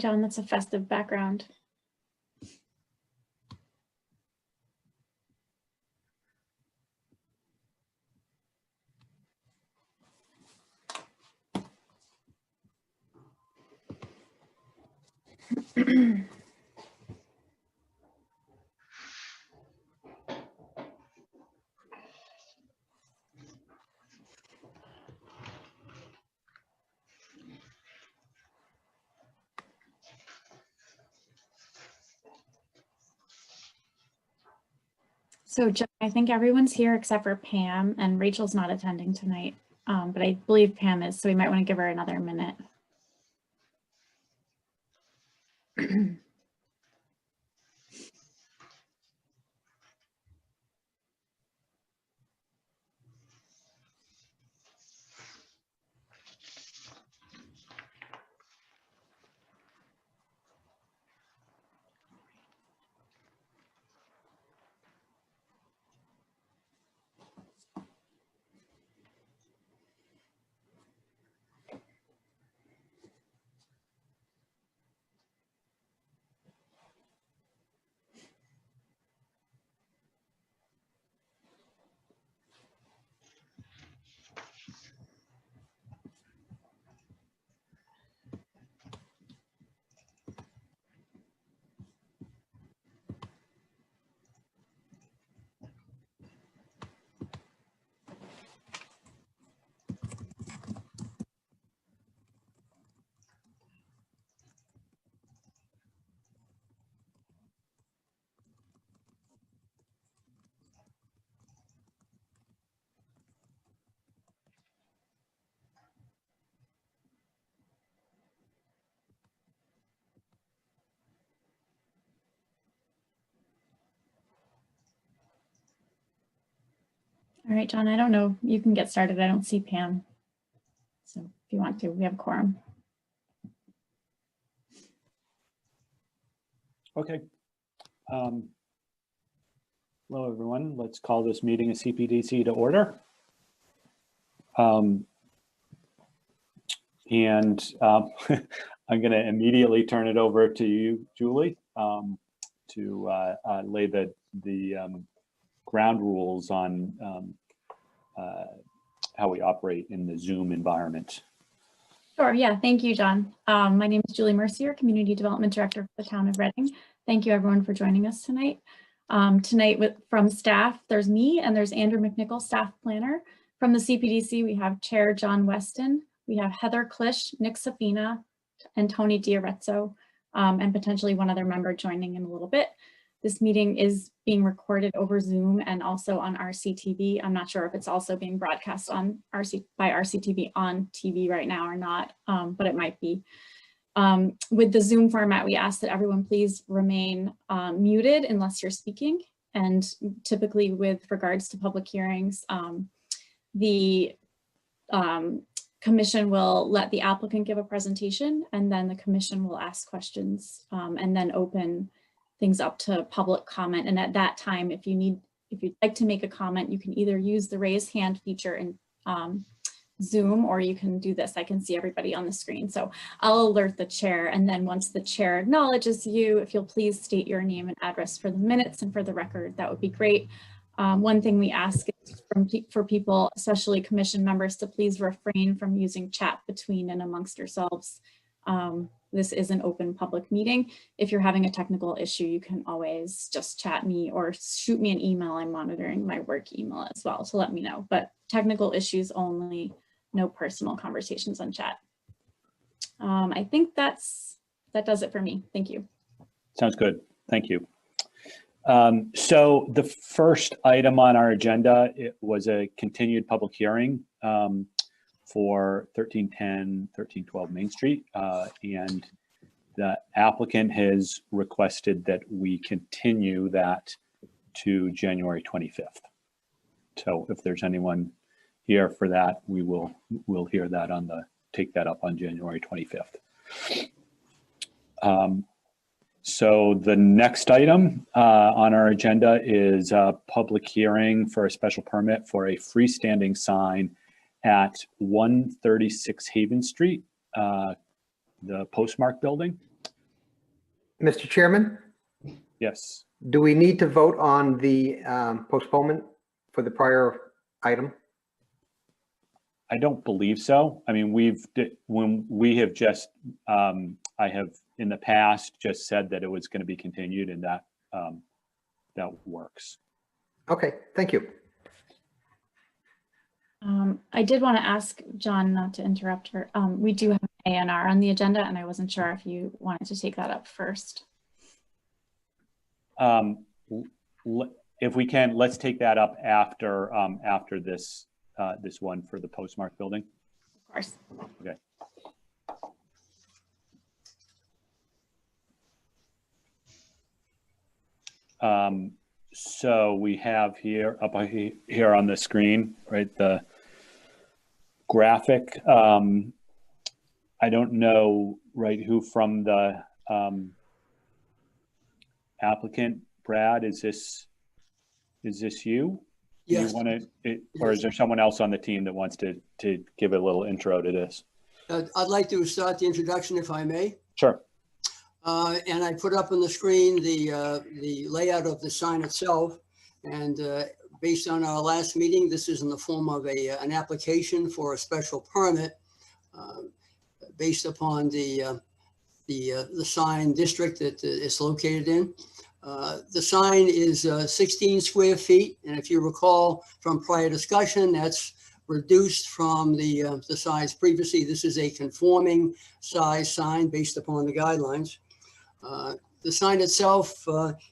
John. That's a festive background. So John, I think everyone's here except for Pam, and Rachel's not attending tonight, but I believe Pam is, so we might want to give her another minute. All right, John, I don't know. You can get started. I don't see Pam. So if you want to, we have a quorum. Okay. Hello, everyone. Let's call this meeting of CPDC to order. I'm going to immediately turn it over to you, Julie, to lay the ground rules on how we operate in the Zoom environment. Sure, yeah, thank you, John. My name is Julie Mercier, Community Development Director for the Town of Reading. Thank you, everyone, for joining us tonight. From staff, there's me and there's Andrew McNichol, Staff Planner. From the CPDC, we have Chair John Weston, we have Heather Klisch, Nick Safina, and Tony D'Arezzo, and potentially one other member joining in a little bit. This meeting is being recorded over Zoom and also on RCTV. I'm not sure if it's also being broadcast on by RCTV on TV right now or not, but it might be. With the Zoom format, we ask that everyone please remain muted unless you're speaking. And typically with regards to public hearings, the commission will let the applicant give a presentation, and then the commission will ask questions and then open things up to public comment. And at that time, if you'd like to make a comment, you can either use the raise hand feature in Zoom, or you can do this. I can see everybody on the screen. So I'll alert the chair. And then once the chair acknowledges you, if you'll please state your name and address for the minutes and for the record, that would be great. One thing we ask is for people, especially commission members, to please refrain from using chat between and amongst yourselves. This is an open public meeting. If you're having a technical issue, you can always just chat me or shoot me an email. I'm monitoring my work email as well, so let me know. But technical issues only, no personal conversations on chat. I think that does it for me. Thank you. Sounds good. Thank you. So the first item on our agenda, it was a continued public hearing for 1310, 1312 Main Street. And the applicant has requested that we continue that to January 25th. So if there's anyone here for that, we'll hear that take that up on January 25th. So the next item on our agenda is a public hearing for a special permit for a freestanding sign at 136 Haven Street, the Postmark building. Mr. Chairman, Yes. do we need to vote on the postponement for the prior item? I don't believe so. I mean, when we have just, I have in the past just said that it was going to be continued, and that works. Okay, thank you. I did want to ask John, not to interrupt her. We do have an A&R on the agenda, and I wasn't sure if you wanted to take that up first. If we can, let's take that up after this this one for the postmark building. Of course. Okay. So we have here up here on the screen, right, the graphic. I don't know, right, who from the applicant, Brad, is this you? Yes. You want to, or is there someone else on the team that wants to give a little intro to this? I'd like to start the introduction, if I may. Sure. And I put up on the screen the layout of the sign itself. And based on our last meeting, this is in the form of an application for a special permit based upon the sign district that it's located in. The sign is 16 square feet. And if you recall from prior discussion, that's reduced from the size previously. This is a conforming size sign based upon the guidelines. The sign itself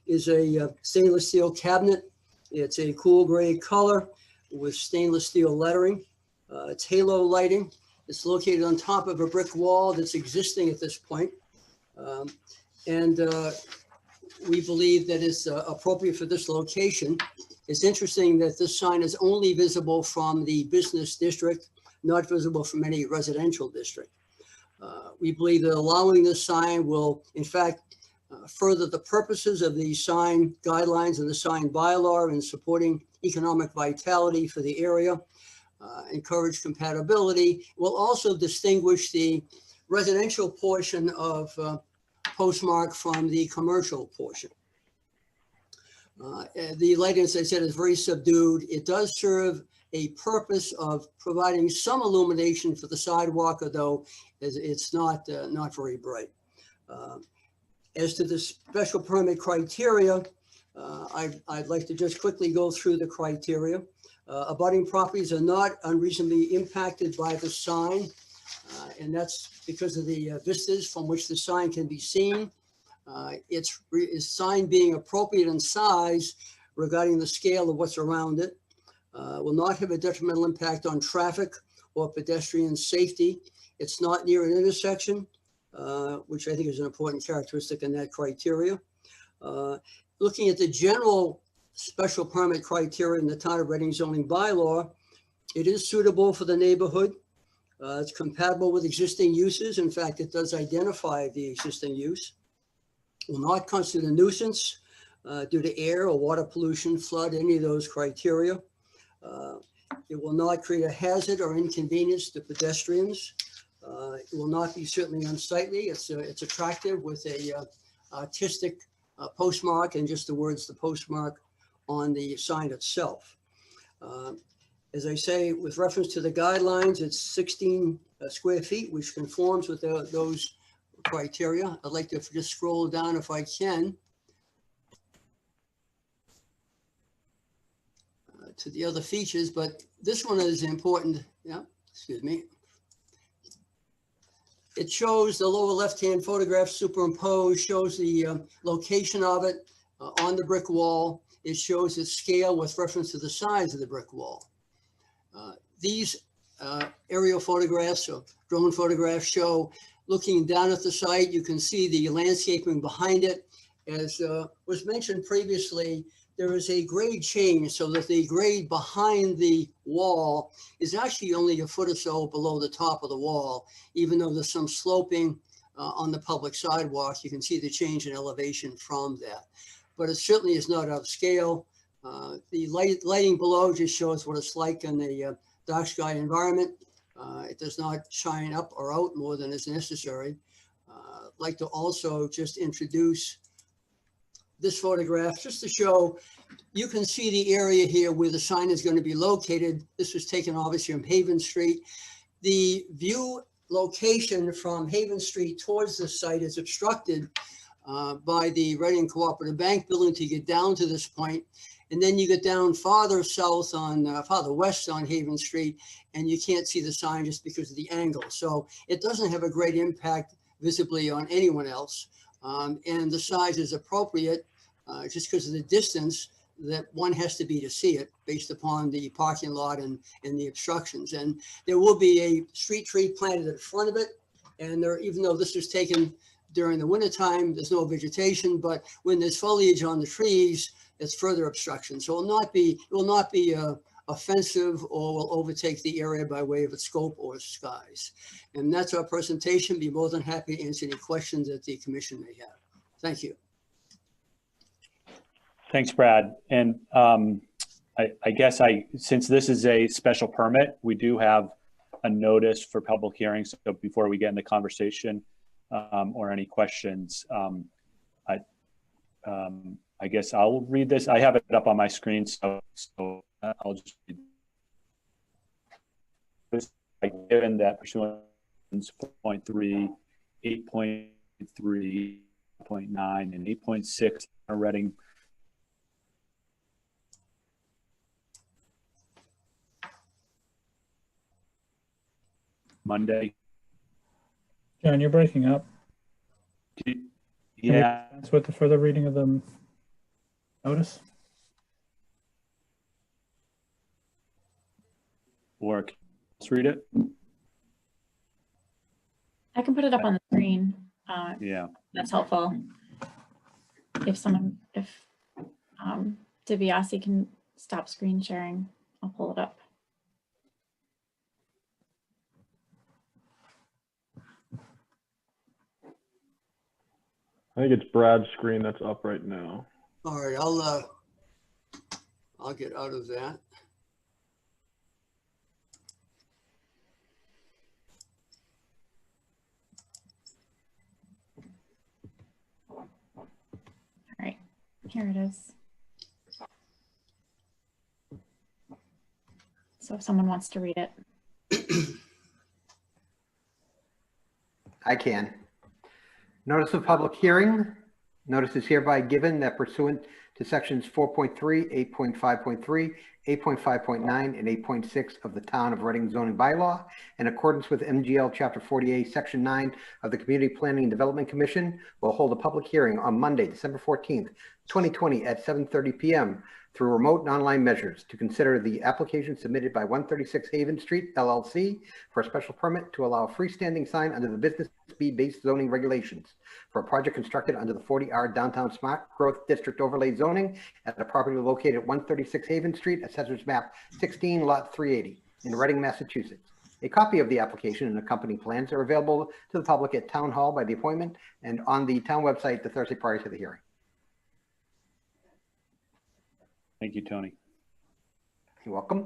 is a stainless steel cabinet. It's a cool gray color with stainless steel lettering. It's halo lighting. It's located on top of a brick wall that's existing at this point. We believe that it's appropriate for this location. It's interesting that this sign is only visible from the business district, not visible from any residential district. We believe that allowing this sign will, in fact, further the purposes of the sign guidelines and the sign bylaw in supporting economic vitality for the area, encourage compatibility, will also distinguish the residential portion of Postmark from the commercial portion. The lighting, as I said, is very subdued. It does serve a purpose of providing some illumination for the sidewalk, although it's not very bright. As to the special permit criteria, I'd like to just quickly go through the criteria. Abutting properties are not unreasonably impacted by the sign, and that's because of the vistas from which the sign can be seen. Its sign being appropriate in size regarding the scale of what's around it, will not have a detrimental impact on traffic or pedestrian safety. It's not near an intersection, which I think is an important characteristic in that criteria. Looking at the general special permit criteria in the Town of Reading zoning bylaw, it is suitable for the neighborhood. It's compatible with existing uses. In fact, it does identify the existing use. Will not constitute a nuisance due to air or water pollution, flood, any of those criteria. It will not create a hazard or inconvenience to pedestrians. It will not be certainly unsightly. It's attractive with a artistic postmark and just the words "the postmark" on the sign itself. As I say, with reference to the guidelines, it's 16 square feet, which conforms with those criteria. I'd like to just scroll down if I can to the other features, but this one is important. Yeah, excuse me. It shows the lower left-hand photograph superimposed, shows the location of it on the brick wall. It shows its scale with reference to the size of the brick wall. These aerial photographs or drone photographs show, looking down at the site, you can see the landscaping behind it. As was mentioned previously, there is a grade change so that the grade behind the wall is actually only a foot or so below the top of the wall, even though there's some sloping on the public sidewalk. You can see the change in elevation from that, but it certainly is not out of scale. The lighting below just shows what it's like in the dark sky environment. It does not shine up or out more than is necessary. like to also just introduce this photograph just to show, you can see the area here where the sign is going to be located. This was taken obviously from Haven Street. The view location from Haven Street towards the site is obstructed by the Reading Cooperative Bank building to get down to this point. And then you get down farther south on, farther west on Haven Street, and you can't see the sign just because of the angle. So it doesn't have a great impact visibly on anyone else. And the size is appropriate just because of the distance that one has to be to see it based upon the parking lot and the obstructions. And there will be a street tree planted at the front of it. And there, even though this was taken during the wintertime, there's no vegetation, but when there's foliage on the trees, it's further obstruction. So it will not be offensive or will overtake the area by way of its scope or size. And that's our presentation. Be more than happy to answer any questions that the commission may have. Thank you. Thanks, Brad. And I guess since this is a special permit, we do have a notice for public hearings. So before we get into conversation or any questions, I guess I'll read this. I have it up on my screen, so I'll just read this. Given that pursuant to 4.3, 8.3, 8.9, and 8.6 are Reading Monday. John, you're breaking up. Yeah. That's with the further reading of the notice. Or let's read it. I can put it up on the screen. Yeah. That's helpful. If DiBiase can stop screen sharing, I'll pull it up. I think it's Brad's screen that's up right now. All right, I'll get out of that. All right, here it is. So if someone wants to read it. I can. Notice of public hearing. Notice is hereby given that pursuant to sections 4.3, 8.5.3, 8.5.9, and 8.6 of the Town of Reading zoning bylaw, in accordance with MGL Chapter 48, Section 9 of the Community Planning and Development Commission, will hold a public hearing on Monday, December 14th, 2020 at 7:30 p.m. through remote and online measures to consider the application submitted by 136 Haven Street LLC for a special permit to allow a freestanding sign under the business speed-based zoning regulations for a project constructed under the 40R Downtown Smart Growth District Overlay zoning at a property located at 136 Haven Street, Assessor's Map 16, Lot 380 in Reading, Massachusetts. A copy of the application and accompanying plans are available to the public at Town Hall by the appointment and on the town website the Thursday prior to the hearing. Thank you, Tony. You're welcome.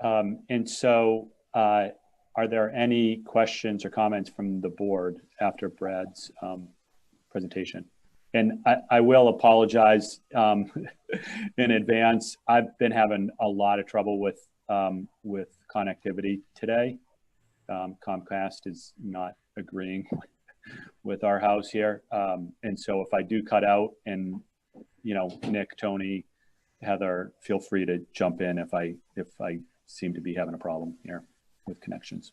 And so are there any questions or comments from the board after Brad's presentation? And I will apologize in advance. I've been having a lot of trouble with connectivity today. Comcast is not agreeing with our house here. And so if I do cut out, and Nick, Tony, Heather, feel free to jump in if I seem to be having a problem here with connections.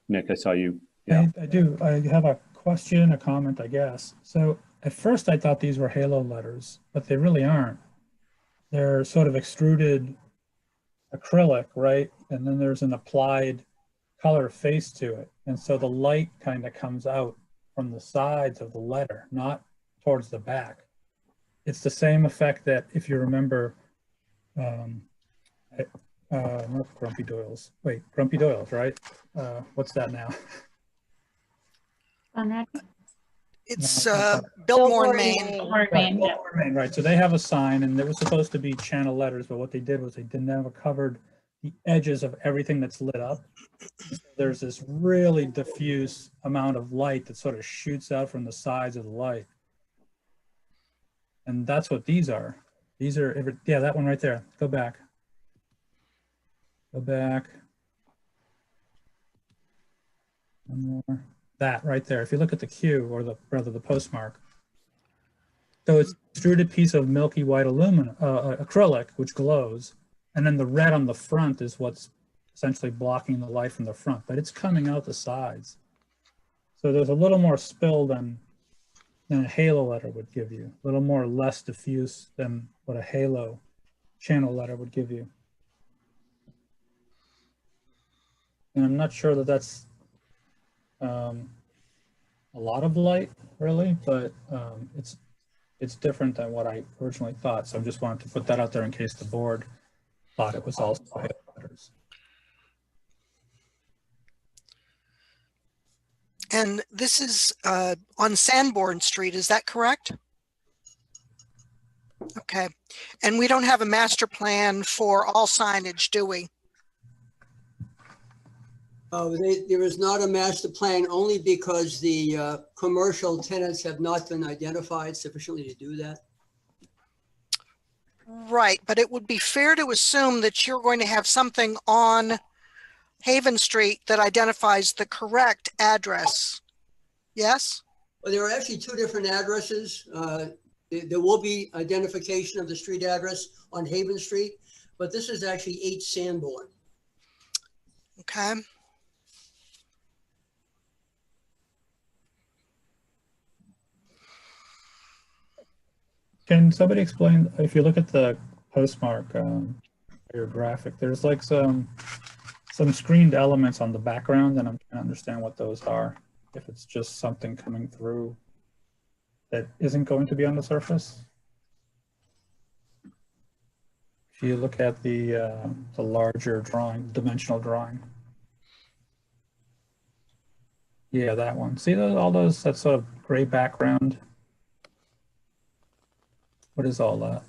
Nick, I saw you. Yeah. I do. I have a question, a comment, I guess. So at first I thought these were halo letters, but they really aren't. They're sort of extruded acrylic, right? And then there's an applied color face to it. And so the light kind of comes out from the sides of the letter, not towards the back. It's the same effect that, if you remember, not Grumpy Doyle's. Wait, Grumpy Doyle's, right? What's that now? Conrad? It's No, Biltmore in Maine. Or Maine, yeah. Right. So they have a sign, and it was supposed to be channel letters, but what they did was they didn't have a covered the edges of everything that's lit up. So there's this really diffuse amount of light that sort of shoots out from the sides of the light. And that's what these are. These are, yeah, that one right there. Go back. Go back. One more. That right there. If you look at the Q, or the rather the postmark. So it's an extruded piece of milky white aluminum, acrylic, which glows. And then the red on the front is what's essentially blocking the light from the front, but it's coming out the sides. So there's a little more spill than a halo letter would give you, a little more less diffuse than what a halo channel letter would give you. And I'm not sure that that's a lot of light, really, but it's different than what I originally thought. So I just wanted to put that out there in case the board thought it was also halo letters. And this is on Sanborn Street, is that correct? Okay. And we don't have a master plan for all signage, do we? There is not a master plan, only because the commercial tenants have not been identified sufficiently to do that. Right, but it would be fair to assume that you're going to have something on Haven Street that identifies the correct address. Yes? Well, there are actually two different addresses. There will be identification of the street address on Haven Street, but this is actually 8 Sanborn. Okay. Can somebody explain, if you look at the postmark, your graphic, there's like some screened elements on the background, and I'm trying to understand what those are. If it's just something coming through that isn't going to be on the surface. If you look at the larger drawing, dimensional drawing. Yeah, that one. See those, all those, that sort of gray background? What is all that?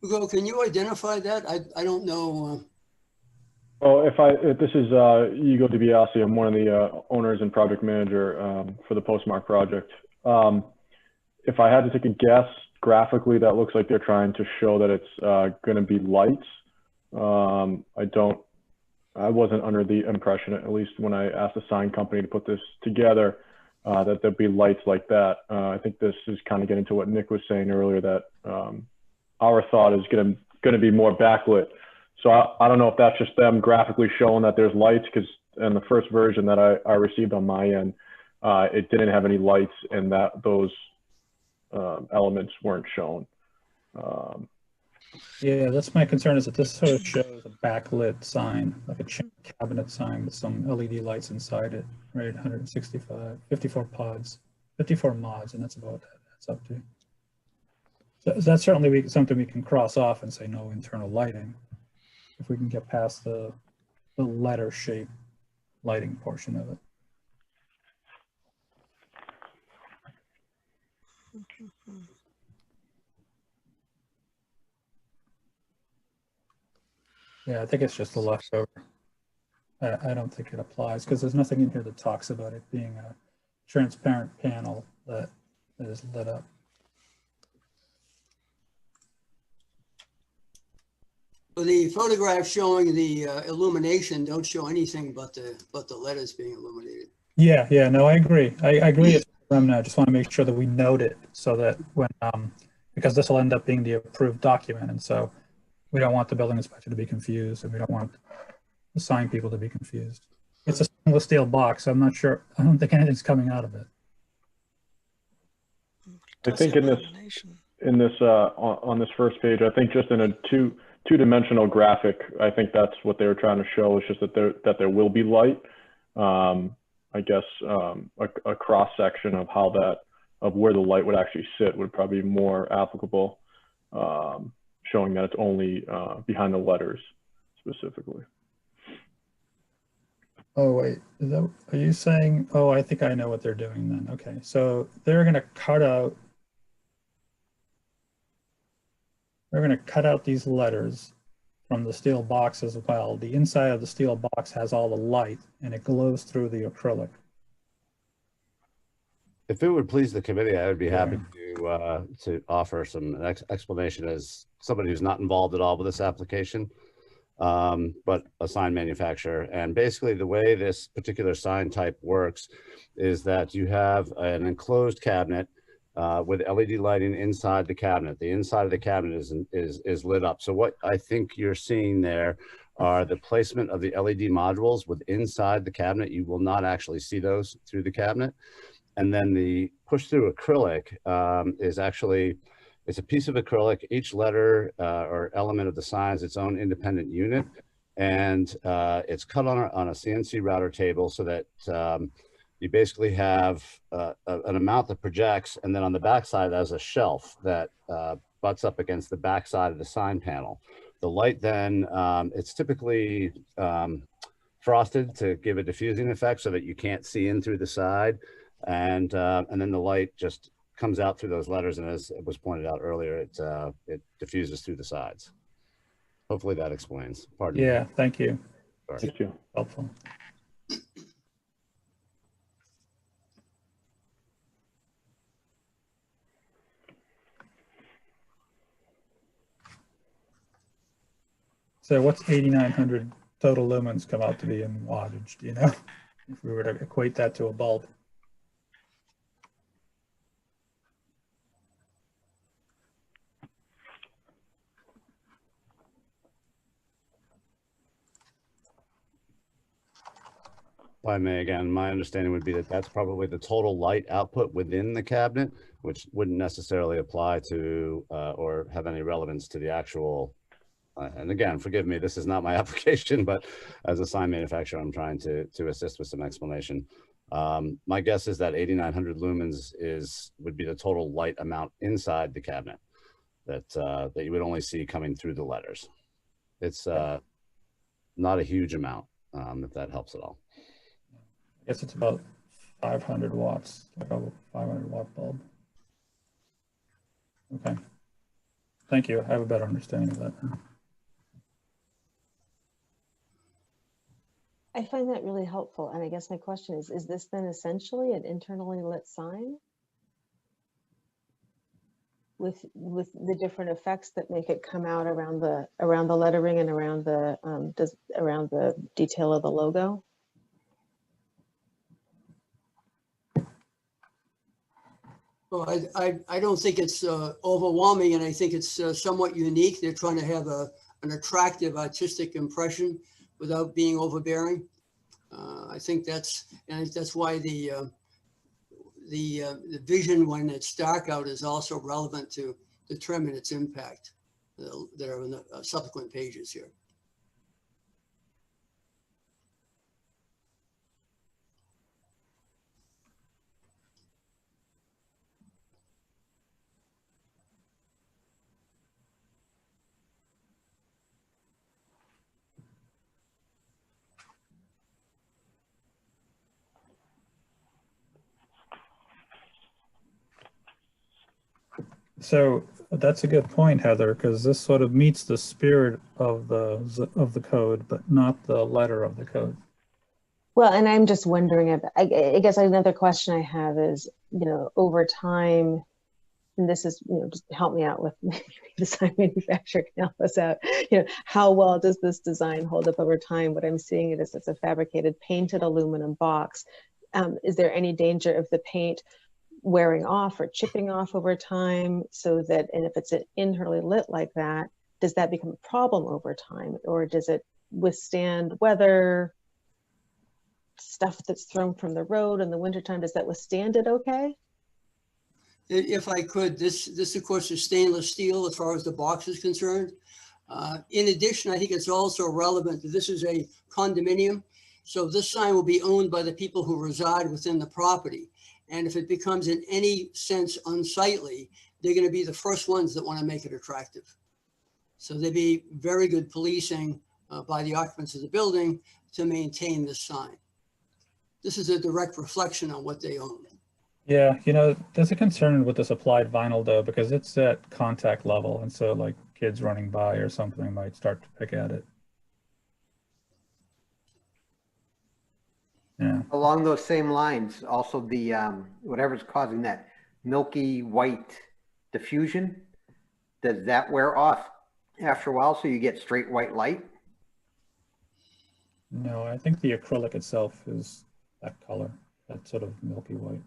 Hugo, can you identify that? I don't know. Oh, if this is Hugo DiBiase, I'm one of the owners and project manager for the Postmark project. If I had to take a guess, graphically, that looks like they're trying to show that it's going to be lights. I wasn't under the impression, at least when I asked the sign company to put this together, that there'd be lights like that. I think this is kind of getting to what Nick was saying earlier, that our thought is going to be more backlit. So I don't know if that's just them graphically showing that there's lights, because in the first version that I received on my end, it didn't have any lights, and that those elements weren't shown. Yeah, that's my concern, is that this sort of shows a backlit sign, like a cabinet sign with some LED lights inside it, right? 54 pods, 54 mods, and that's about what that's up to. So that's certainly something we can cross off and say no internal lighting, if we can get past the letter shape lighting portion of it. Yeah, I think it's just a leftover. I don't think it applies, because there's nothing in here that talks about it being a transparent panel that is lit up. The photographs showing the illumination don't show anything but the letters being illuminated. Yeah, no, I agree. I agree. It's I just want to make sure that we note it, so that when, because this will end up being the approved document, and so we don't want the building inspector to be confused, and we don't want the sign people to be confused. It's a stainless steel box, so I'm not sure. I don't think anything's coming out of it. I think in this on this first page, I think just in a two-dimensional graphic, I think that's what they were trying to show. It's just that there will be light. I guess a cross section of of where the light would actually sit would probably be more applicable, showing that it's only behind the letters specifically. Oh wait, are you saying? Oh, I think I know what they're doing then. Okay, so they're going to cut out. they're going to cut out these letters from the steel box as well. The inside of the steel box has all the light and it glows through the acrylic. If it would please the committee, I would be happy to offer some explanation as somebody who's not involved at all with this application, but a sign manufacturer. And basically the way this particular sign type works is that you have an enclosed cabinet with LED lighting inside the cabinet. The inside of the cabinet is lit up. So what I think you're seeing there are the placement of the LED modules with inside the cabinet. You will not actually see those through the cabinet. And then the push-through acrylic is actually, it's a piece of acrylic. Each letter or element of the sign is its own independent unit. And it's cut on a CNC router table so that you basically have an amount that projects, and then on the backside there's a shelf that butts up against the backside of the sign panel. The light then, it's typically frosted to give a diffusing effect so that you can't see in through the side. And then the light just comes out through those letters, and as it was pointed out earlier, it diffuses through the sides. Hopefully that explains. Pardon Yeah, me. thank you. Sorry. Thank you. Helpful. So what's 8,900 total lumens come out to be in wattage, do you know? If we were to equate that to a bulb. If I may, again, my understanding would be that that's probably the total light output within the cabinet, which wouldn't necessarily apply to or have any relevance to the actual. And again, forgive me, this is not my application, but as a sign manufacturer, I'm trying to assist with some explanation. My guess is that 8,900 lumens would be the total light amount inside the cabinet that you would only see coming through the letters. It's not a huge amount, if that helps at all. I guess it's about 500 watts, like a 500 watt bulb. Okay. Thank you. I have a better understanding of that now. I find that really helpful. And I guess my question is this then essentially an internally lit sign? With the different effects that make it come out around the lettering and around the detail of the logo? Well, I don't think it's overwhelming, and I think it's somewhat unique. They're trying to have an attractive artistic impression without being overbearing. I think that's why the vision when it's dark out is also relevant to determine its impact. That are in the subsequent pages here. So that's a good point, Heather, because this sort of meets the spirit of the code, but not the letter of the code. Well, and I'm just wondering if, I guess another question I have is, over time, and this is, just help me out with maybe the sign manufacturer can help us out. How well does this design hold up over time? What I'm seeing it is it's a fabricated painted aluminum box. Is there any danger of the paint wearing off or chipping off over time, so that, and if it's internally lit like that, does that become a problem over time, or does it withstand weather, stuff that's thrown from the road in the wintertime? Does that withstand it okay? If I could, this of course is stainless steel as far as the box is concerned. In addition, I think it's also relevant that this is a condominium, so this sign will be owned by the people who reside within the property. And if it becomes in any sense unsightly, they're going to be the first ones that want to make it attractive. So there'd be very good policing by the occupants of the building to maintain this sign. This is a direct reflection on what they own. Yeah, there's a concern with this applied vinyl though, because it's at contact level. And so like kids running by or something might start to pick at it. Yeah. Along those same lines, also the, whatever's causing that milky white diffusion, does that wear off after a while so you get straight white light? No, I think the acrylic itself is that color, that sort of milky white.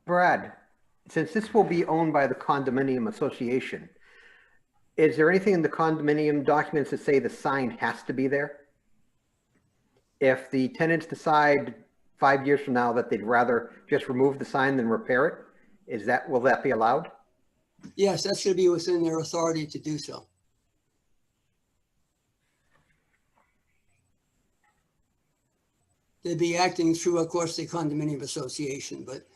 Brad, since this will be owned by the condominium association, is there anything in the condominium documents that say the sign has to be there? If the tenants decide 5 years from now that they'd rather just remove the sign than repair it, will that be allowed? Yes, that should be within their authority to do so. They'd be acting through, of course, the condominium association, but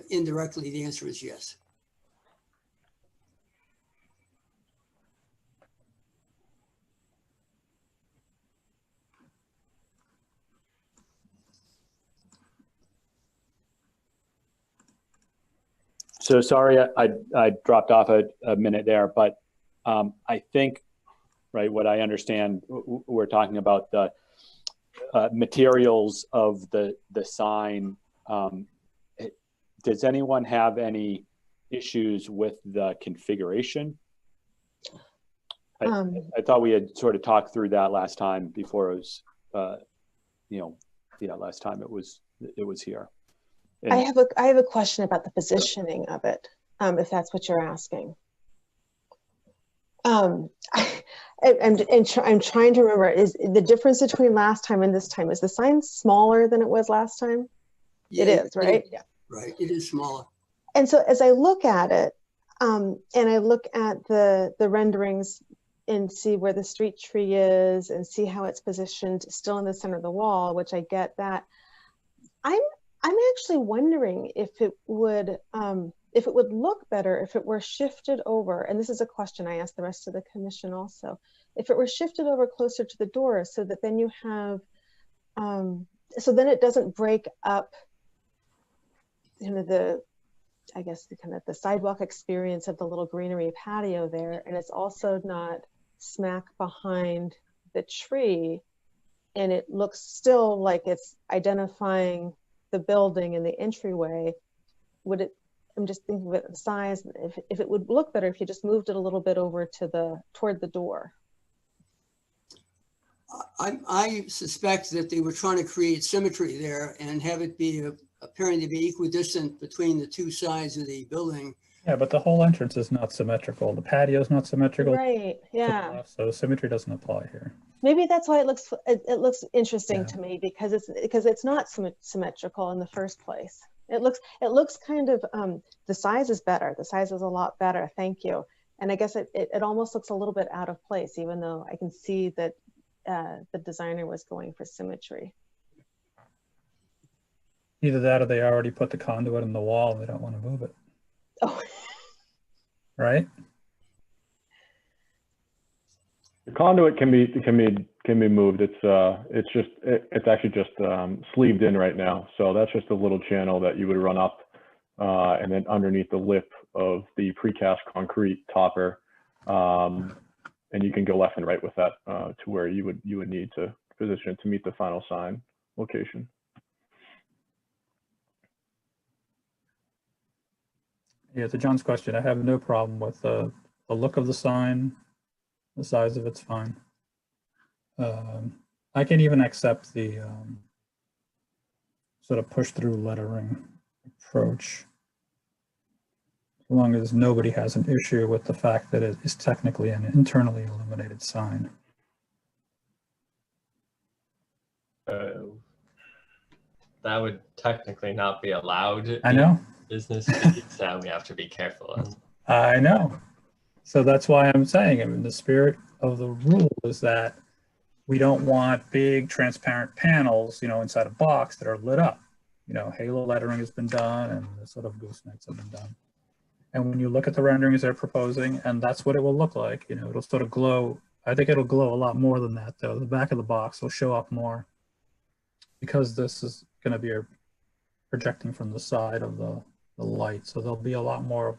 indirectly, the answer is yes. So sorry, I dropped off a minute there, but I think, right, what I understand, we're talking about the materials of the sign. Does anyone have any issues with the configuration? I thought we had sort of talked through that last time before it was, last time it was here. And I have a question about the positioning of it, if that's what you're asking. I'm trying to remember, is the difference between last time and this time, is the sign smaller than it was last time? Yeah, it is, right? Yeah. Right, it is smaller. And so as I look at it, and I look at the renderings and see where the street tree is and see how it's positioned still in the center of the wall, which I get that, I'm actually wondering if it would look better if it were shifted over, and this is a question I asked the rest of the commission also, if it were shifted over closer to the door so that then you have, so then it doesn't break up the sidewalk experience of the little greenery patio there, and it's also not smack behind the tree, and it looks still like it's identifying the building and the entryway. I'm just thinking about the size, if it would look better if you just moved it a little bit over to toward the door. I suspect that they were trying to create symmetry there and have it be appearing to be equidistant between the two sides of the building. Yeah, but the whole entrance is not symmetrical. The patio is not symmetrical. Right, yeah. So symmetry doesn't apply here. Maybe that's why it looks interesting to me, because it's not symmetrical in the first place. It looks kind of, the size is better. The size is a lot better. Thank you. And I guess it almost looks a little bit out of place, even though I can see that the designer was going for symmetry. Either that or they already put the conduit in the wall and they don't want to move it. Oh. Right? The conduit can be moved. It's actually just sleeved in right now. So that's just a little channel that you would run up, and then underneath the lip of the precast concrete topper, and you can go left and right with that to where you would need to position it to meet the final sign location. Yeah, to John's question, I have no problem with the look of the sign. The size of it's fine. I can even accept the sort of push-through lettering approach, as long as nobody has an issue with the fact that it is technically an internally illuminated sign. That would technically not be allowed. I know. Business speak, so we have to be careful. I know. So that's why I'm saying, I mean, the spirit of the rule is that we don't want big transparent panels, inside a box that are lit up. you know, halo lettering has been done and the sort of goosenecks have been done. And when you look at the renderings they're proposing, and that's what it will look like, you know, it'll sort of glow. I think it'll glow a lot more than that though. The back of the box will show up more because this is going to be projecting from the side of the light. So there'll be a lot more,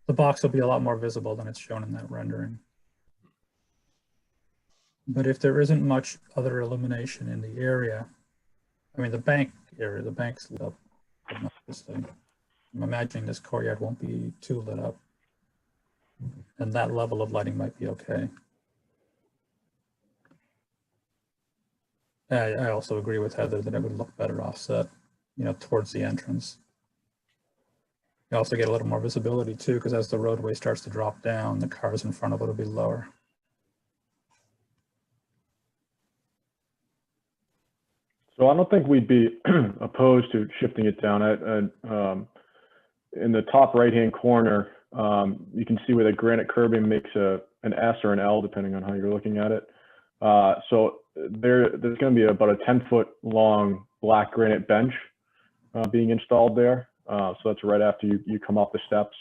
the box will be a lot more visible than it's shown in that rendering. But if there isn't much other illumination in the area, I mean, the bank area, the bank's lit up. I'm imagining this courtyard won't be too lit up. And that level of lighting might be okay. I also agree with Heather that it would look better offset, you know, towards the entrance. You also get a little more visibility too, because as the roadway starts to drop down, the cars in front of it will be lower. So I don't think we'd be opposed to shifting it down. In the top right-hand corner, you can see where the granite curbing makes an S or an L, depending on how you're looking at it. So there's going to be about a 10-foot long black granite bench being installed there. So that's right after you come off the steps.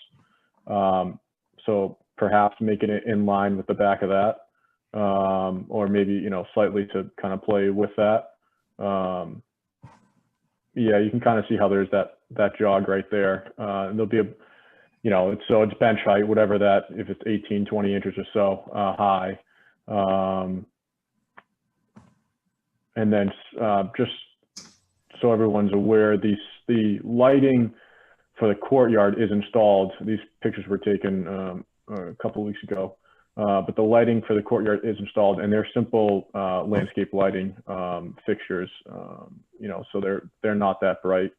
So perhaps making it in line with the back of that, or maybe, you know, slightly to kind of play with that. Yeah, you can kind of see how there's that jog right there. And there'll be a, you know, it's bench height, whatever that, if it's 18, 20 inches or so high. And then just so everyone's aware, the lighting for the courtyard is installed. These pictures were taken a couple of weeks ago, but the lighting for the courtyard is installed, and they're simple landscape lighting fixtures. You know, so they're not that bright.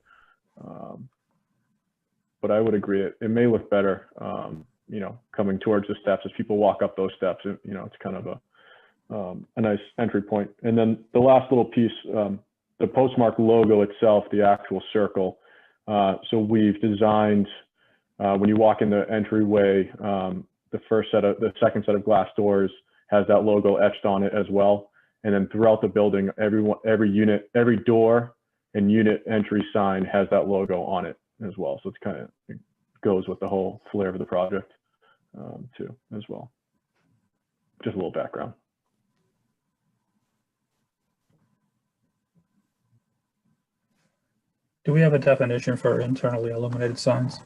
But I would agree it may look better, you know, coming towards the steps as people walk up those steps. You know, it's kind of a nice entry point. And then the last little piece, the postmark logo itself, the actual circle. So we've designed, when you walk in the entryway, the second set of glass doors has that logo etched on it as well. And then throughout the building, every unit, every door and unit entry sign has that logo on it as well. So it goes with the whole flair of the project too, as well. Just a little background. Do we have a definition for internally illuminated signs?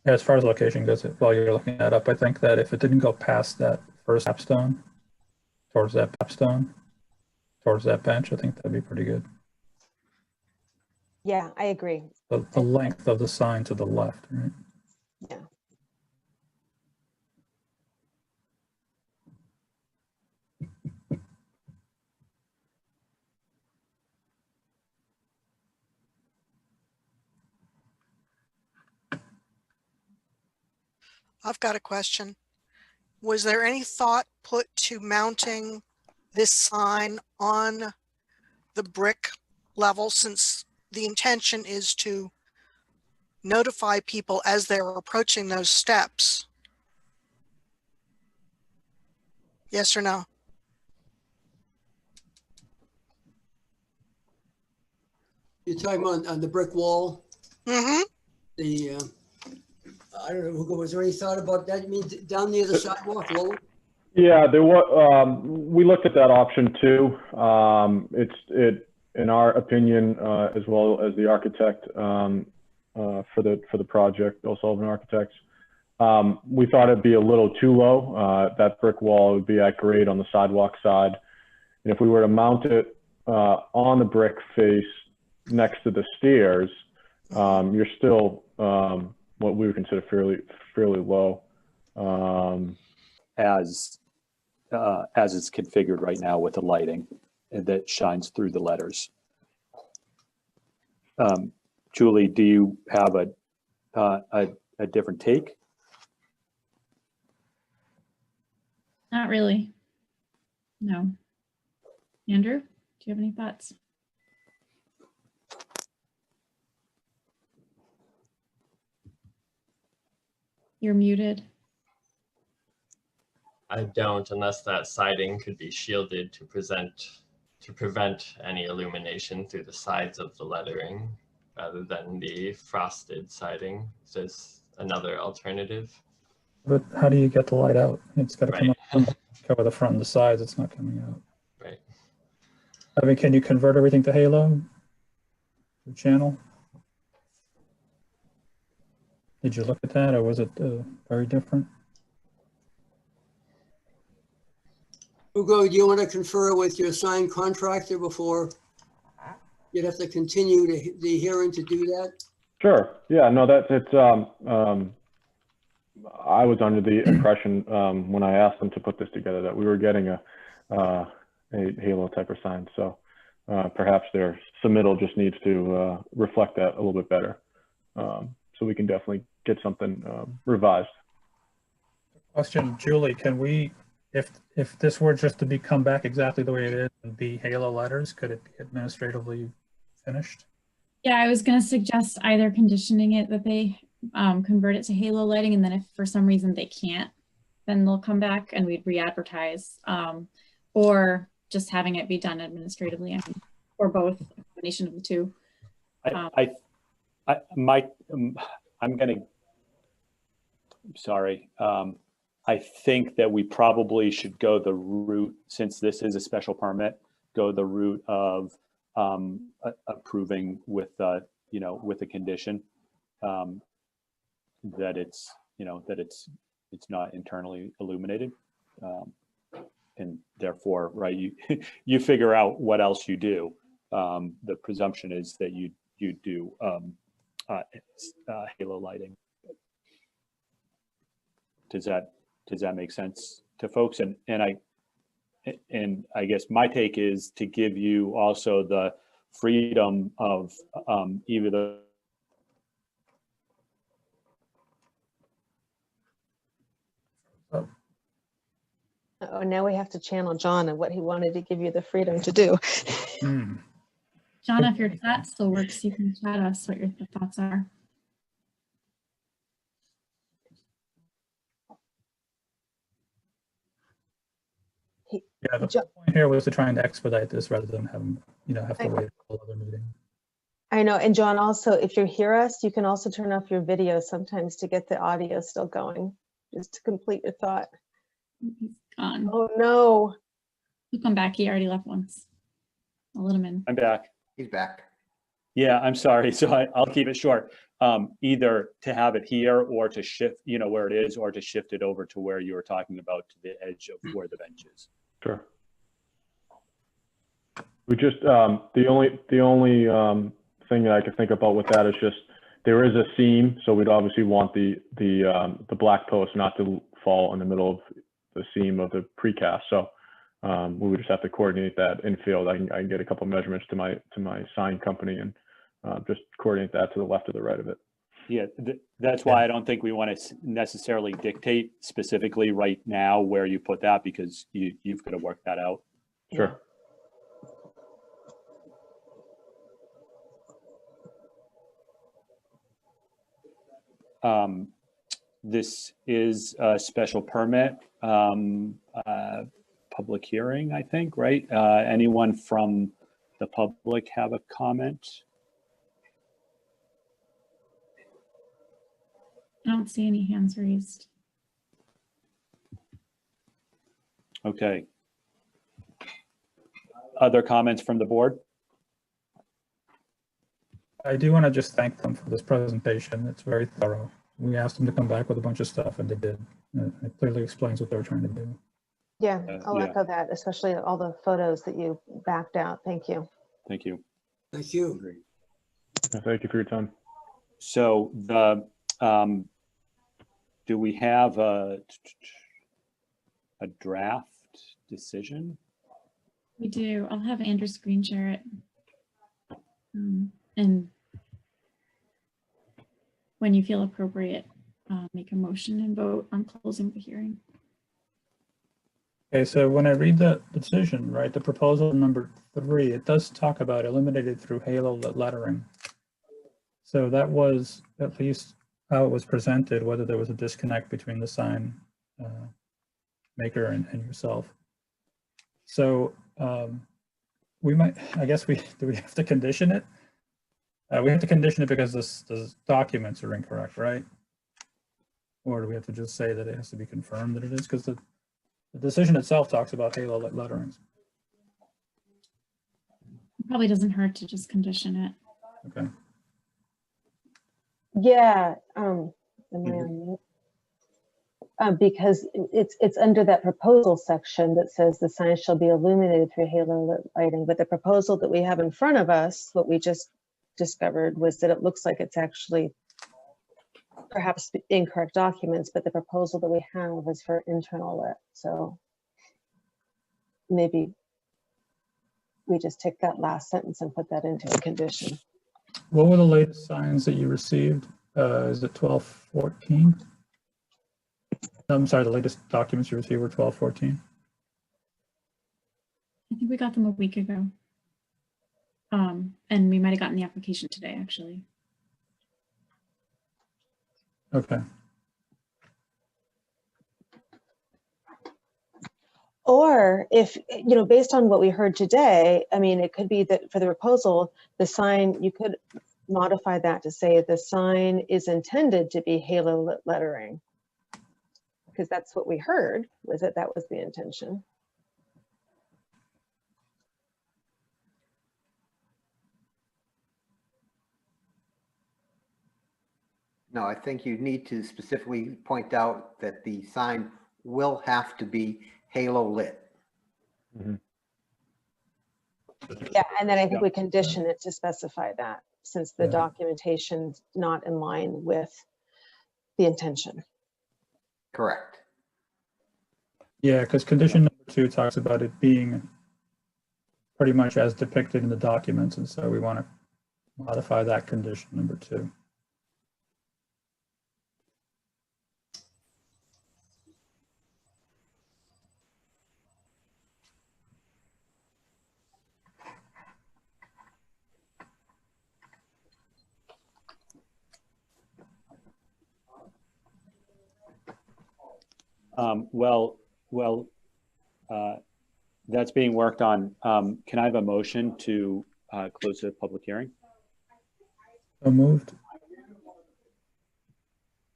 As far as location goes, while you're looking that up, I think that if it didn't go past that first capstone, towards that capstone, towards that bench, I think that'd be pretty good. Yeah, I agree. The length of the sign to the left, right? Yeah. I've got a question. Was there any thought put to mounting this sign on the brick level, since the intention is to notify people as they're approaching those steps? Yes or no? You're talking about on the brick wall? Mm-hmm. I don't know, was there any thought about that? You mean down near the sidewalk, lower? Yeah, there was. We looked at that option too. In our opinion, as well as the architect for the project, Bill Sullivan Architects, we thought it'd be a little too low. That brick wall would be at grade on the sidewalk side, and if we were to mount it on the brick face next to the stairs, you're still what we would consider fairly low. As it's configured right now with the lighting that shines through the letters. Julie, do you have a different take? Not really. No. Andrew, do you have any thoughts? You're muted. I don't, unless that siding could be shielded to prevent any illumination through the sides of the lettering rather than the frosted siding. Is this another alternative? But how do you get the light out? It's got to come Right. up, cover the front and the sides. It's not coming out. Right. I mean, can you convert everything to halo? The channel? Did you look at that, or was it very different? Hugo, do you want to confer with your sign contractor before you'd have to continue the hearing to do that? Sure. Yeah, no, I was under the impression when I asked them to put this together that we were getting a halo type of sign. So perhaps their submittal just needs to reflect that a little bit better. So we can definitely get something revised. Question, Julie, can we, if this were just to come back exactly the way it is and be halo letters, could it be administratively finished? Yeah, I was going to suggest either conditioning it that they convert it to halo lighting, and then if for some reason they can't, then they'll come back and we'd re-advertise, or just having it be done administratively, or both, a combination of the two. I think that we probably should go the route, since this is a special permit, go the route of approving with, with a condition that it's, it's not internally illuminated, and therefore, right, you figure out what else you do. The presumption is that you do halo lighting. Does that make sense to folks? And I guess my take is to give you also the freedom of either the Oh, now we have to channel John and what he wanted to give you the freedom to do. John, if your chat still works, you can chat us what your thoughts are. Yeah, the point here was to try and expedite this rather than have to wait for another meeting. I know, and John, also, if you hear us, you can also turn off your video sometimes to get the audio still going, just to complete your thought. He's gone. Oh no. He'll come back. He already left once. I'll let him in. I'm back. He's back. Yeah, I'm sorry. So I'll keep it short. Either to have it here or to shift, where it is, or to shift it over to where you were talking about, to the edge of where the bench is. Sure. We just the only thing that I could think about with that is just there is a seam, so we'd obviously want the black post not to fall in the middle of the seam of the precast. So we would just have to coordinate that in field. I can get a couple measurements to my sign company and just coordinate that to the left or the right of it. Yeah, that's why I don't think we want to necessarily dictate specifically right now where you put that, because you've got to work that out. Sure. This is a special permit, public hearing, I think, right? Anyone from the public have a comment? I don't see any hands raised. Okay. Other comments from the board? I do want to just thank them for this presentation. It's very thorough. We asked them to come back with a bunch of stuff and they did. It clearly explains what they're trying to do. Yeah, I'll yeah. echo that, especially all the photos that you backed out. Thank you. Thank you. Thank you. Thank you for your time. So the do we have a draft decision? We do. I'll have Andrew screen share it. And when you feel appropriate, make a motion and vote on closing the hearing. Okay, so when I read the decision, right, the proposal number 3, it does talk about eliminated through halo lettering. So that was at least how it was presented, whether there was a disconnect between the sign maker and yourself. So we might, I guess do we have to condition it? We have to condition it because the documents are incorrect, right? Or do we have to just say that it has to be confirmed that it is? Because the decision itself talks about halo letterings. It probably doesn't hurt to just condition it. Okay. Yeah, am I on mute? Because it's under that proposal section that says the sign shall be illuminated through halo lighting, but the proposal that we have in front of us, what we just discovered, was that it looks like it's actually perhaps incorrect documents, but the proposal that we have is for internal lit. So maybe we just take that last sentence and put that into a condition. What were the latest signs that you received? Is it 1214? I'm sorry, the latest documents you received were 1214. I think we got them a week ago. And we might have gotten the application today, actually. Okay. Or if, you know, based on what we heard today, I mean, it could be that for the proposal, the sign, you could modify that to say the sign is intended to be halo lettering. Because that's what we heard, was that was the intention. No, I think you need to specifically point out that the sign will have to be halo lit. Mhm. Yeah, and then I think we condition it to specify that, since the documentation's not in line with the intention. Correct. Yeah, because condition number 2 talks about it being pretty much as depicted in the documents, and so we want to modify that condition number 2. That's being worked on. Can I have a motion to close the public hearing? So moved.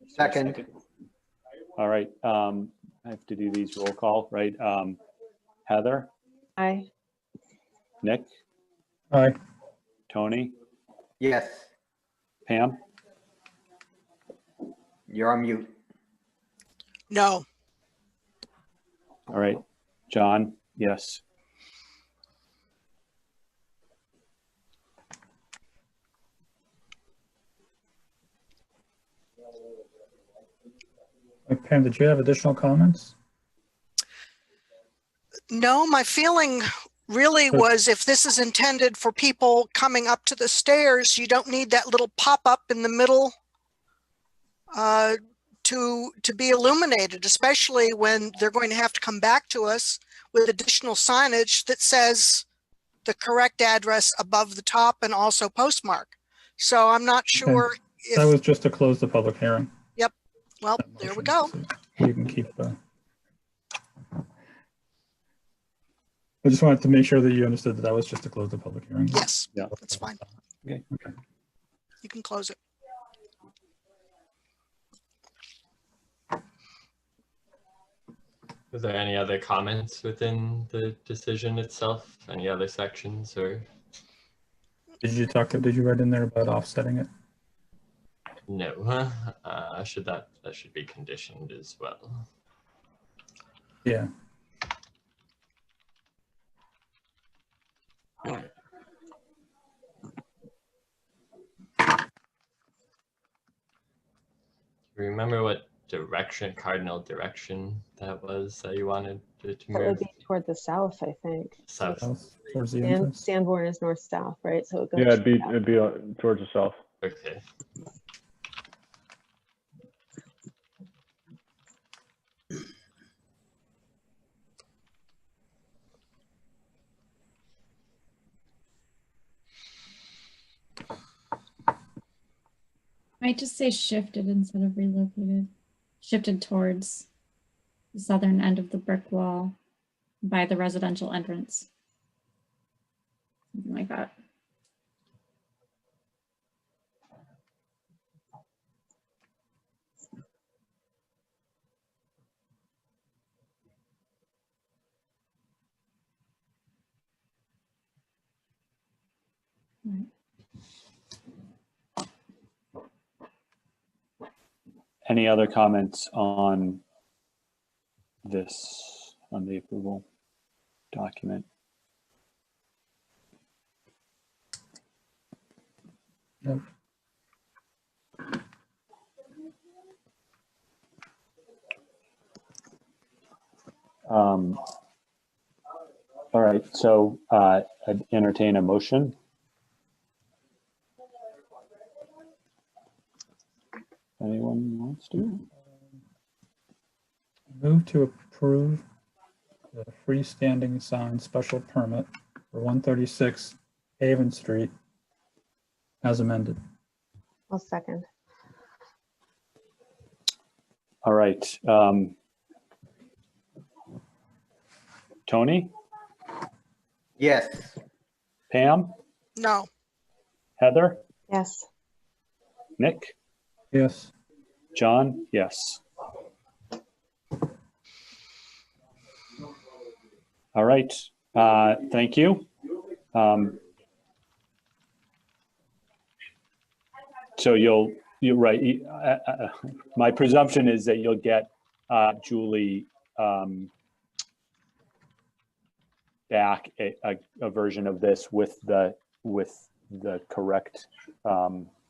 Second. All right. I have to do these roll call, right? Heather, Aye. Nick, Aye. Tony, Yes, Pam, you're on mute. No. all right. John, yes. Pam, did you have additional comments? No, my feeling really was if this is intended for people coming up to the stairs, you don't need that little pop-up in the middle to be illuminated, especially when they're going to have to come back to us with additional signage that says the correct address above the top and also postmark. So I'm not sure if That was just to close the public hearing. Yep. Well, there we go. So you can keep. I just wanted to make sure that you understood that that was just to close the public hearing. Yes, Yeah. that's fine. Okay. You can close it. Was there any other comments within the decision itself? Any other sections or? Did you write in there about offsetting it? No, that should be conditioned as well. Yeah. Remember what cardinal direction that was that you wanted it to That would move? be toward the south, I think. South. Towards the entrance. Sanborn is north-south, right? So it goes. Yeah, it'd be towards the south. Okay. Might just say shifted instead of relocated. Shifted towards the southern end of the brick wall by the residential entrance. Something like that. Right. Any other comments on this, on the approval document? Nope. All right, so I'd entertain a motion. Anyone wants to? Move to approve the freestanding sign special permit for 136 Haven Street as amended. I'll second. All right. Tony, Yes. Pam, No, Heather, Yes. Nick, Yes. John, yes. All right, thank you. So you're right. My presumption is that you'll get Julie back a version of this with the correct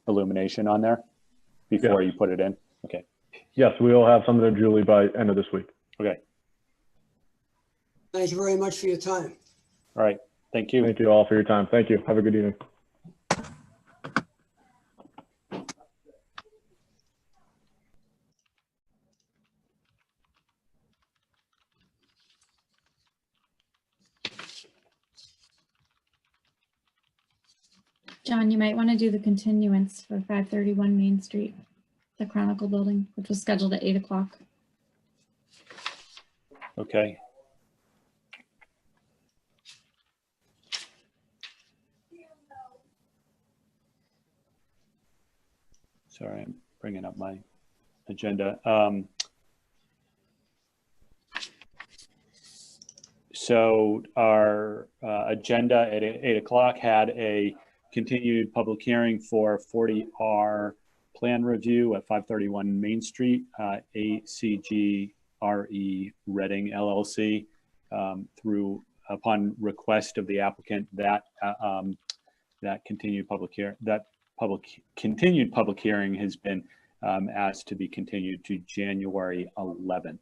illumination on there before you put it in. Okay. Yes, we will have something to Julie by end of this week. Okay. Thank you very much for your time. All right. Thank you. Thank you all for your time. Thank you. Have a good evening. John, you might want to do the continuance for 531 Main Street, the Chronicle building, which was scheduled at 8 o'clock. Okay. Sorry, I'm bringing up my agenda. So our agenda at 8 o'clock had a continued public hearing for 40R plan review at 531 Main Street, ACG RE Reading LLC, through upon request of the applicant that continued public hearing has been asked to be continued to January 11th,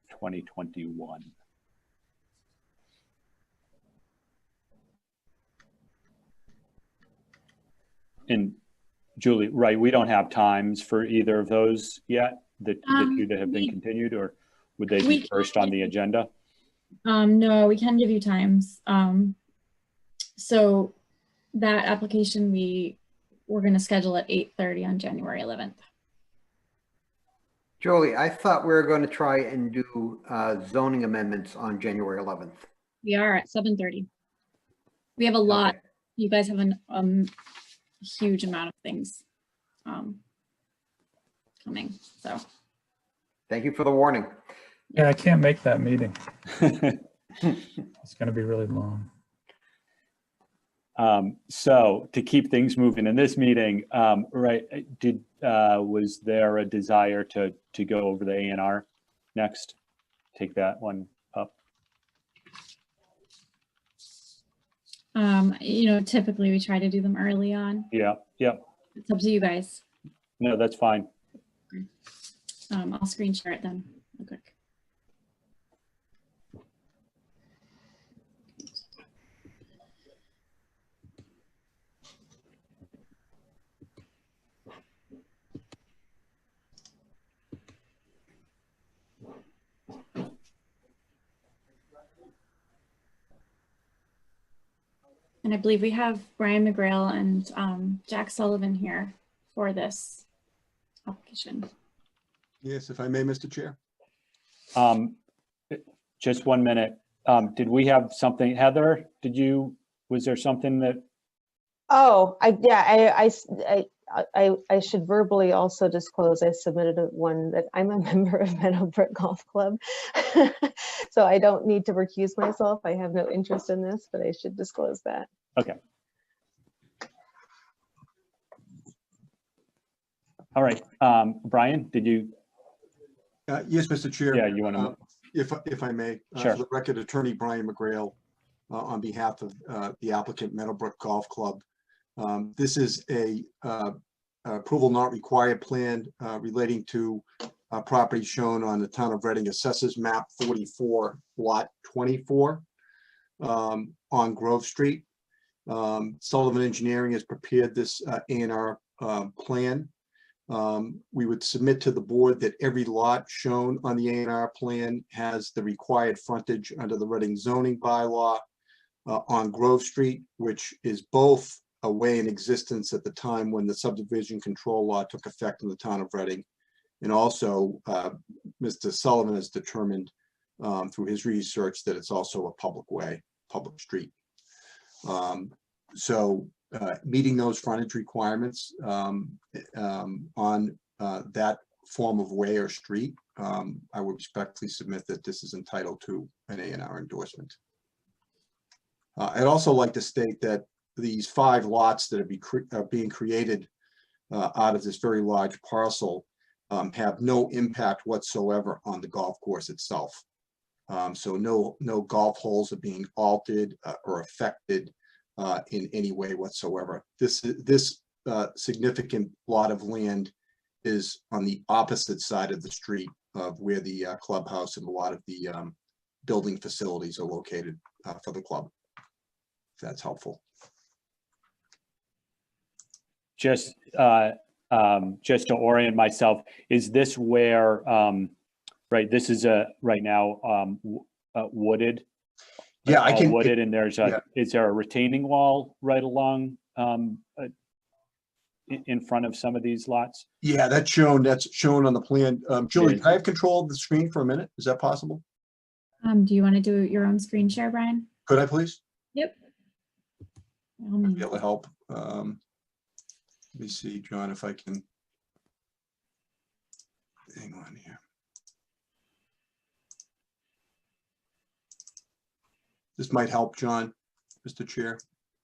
2021. And Julie, right, we don't have times for either of those yet, the two that have been continued, or would they be first on the agenda? No, we can give you times. So that application we're going to schedule at 8:30 on January 11th. Julie, I thought we were going to try and do zoning amendments on January 11th. We are at 7:30. We have a lot. Okay. You guys have a huge amount of things coming. So Thank you for the warning. Yeah, I can't make that meeting. It's going to be really long. So to keep things moving in this meeting, right, was there a desire to go over the A&R next? Take that one up. Typically we try to do them early on. Yeah. It's up to you guys. No, that's fine. I'll screen share it then real quick. And I believe we have Brian McGrail and Jack Sullivan here for this application. Yes, if I may, Mr. Chair. Just 1 minute. Did we have something, Heather? Was there something that? Oh, I should verbally also disclose I submitted one that I'm a member of Meadowbrook Golf Club. So I don't need to recuse myself. I have no interest in this, but I should disclose that. Okay. All right. Brian, did you? Yes, Mr. Chair. Yeah, you want to? If I may, Sure. For the record, Attorney Brian McGrail, on behalf of the applicant Meadowbrook Golf Club. This is a approval not required plan relating to property shown on the Town of Reading Assessors Map 44, Lot 24 on Grove Street. Sullivan Engineering has prepared this A&R plan. We would submit to the board that every lot shown on the A&R plan has the required frontage under the Reading zoning bylaw on Grove Street, which is both a way in existence at the time when the subdivision control law took effect in the Town of Reading. And also, Mr. Sullivan has determined through his research that it's also a public way, public street. Meeting those frontage requirements on that form of way or street, I would respectfully submit that this is entitled to an A&R endorsement. I'd also like to state that these 5 lots that are being created out of this very large parcel have no impact whatsoever on the golf course itself. So no golf holes are being altered or affected in any way whatsoever. This significant lot of land is on the opposite side of the street of where the clubhouse and a lot of the building facilities are located for the club. If that's helpful. Just to orient myself, is this where, right, this is right now wooded? Yeah, I can. Wooded, and there's is there a retaining wall right along in front of some of these lots? Yeah, that's shown on the plan. Julie, can I have control of the screen for a minute? Is that possible? Do you want to do your own screen share, Brian? Could I please? Yep. I'd be able to help. Let me see, John, if I can. Hang on here. This might help, John, Mr. Chair.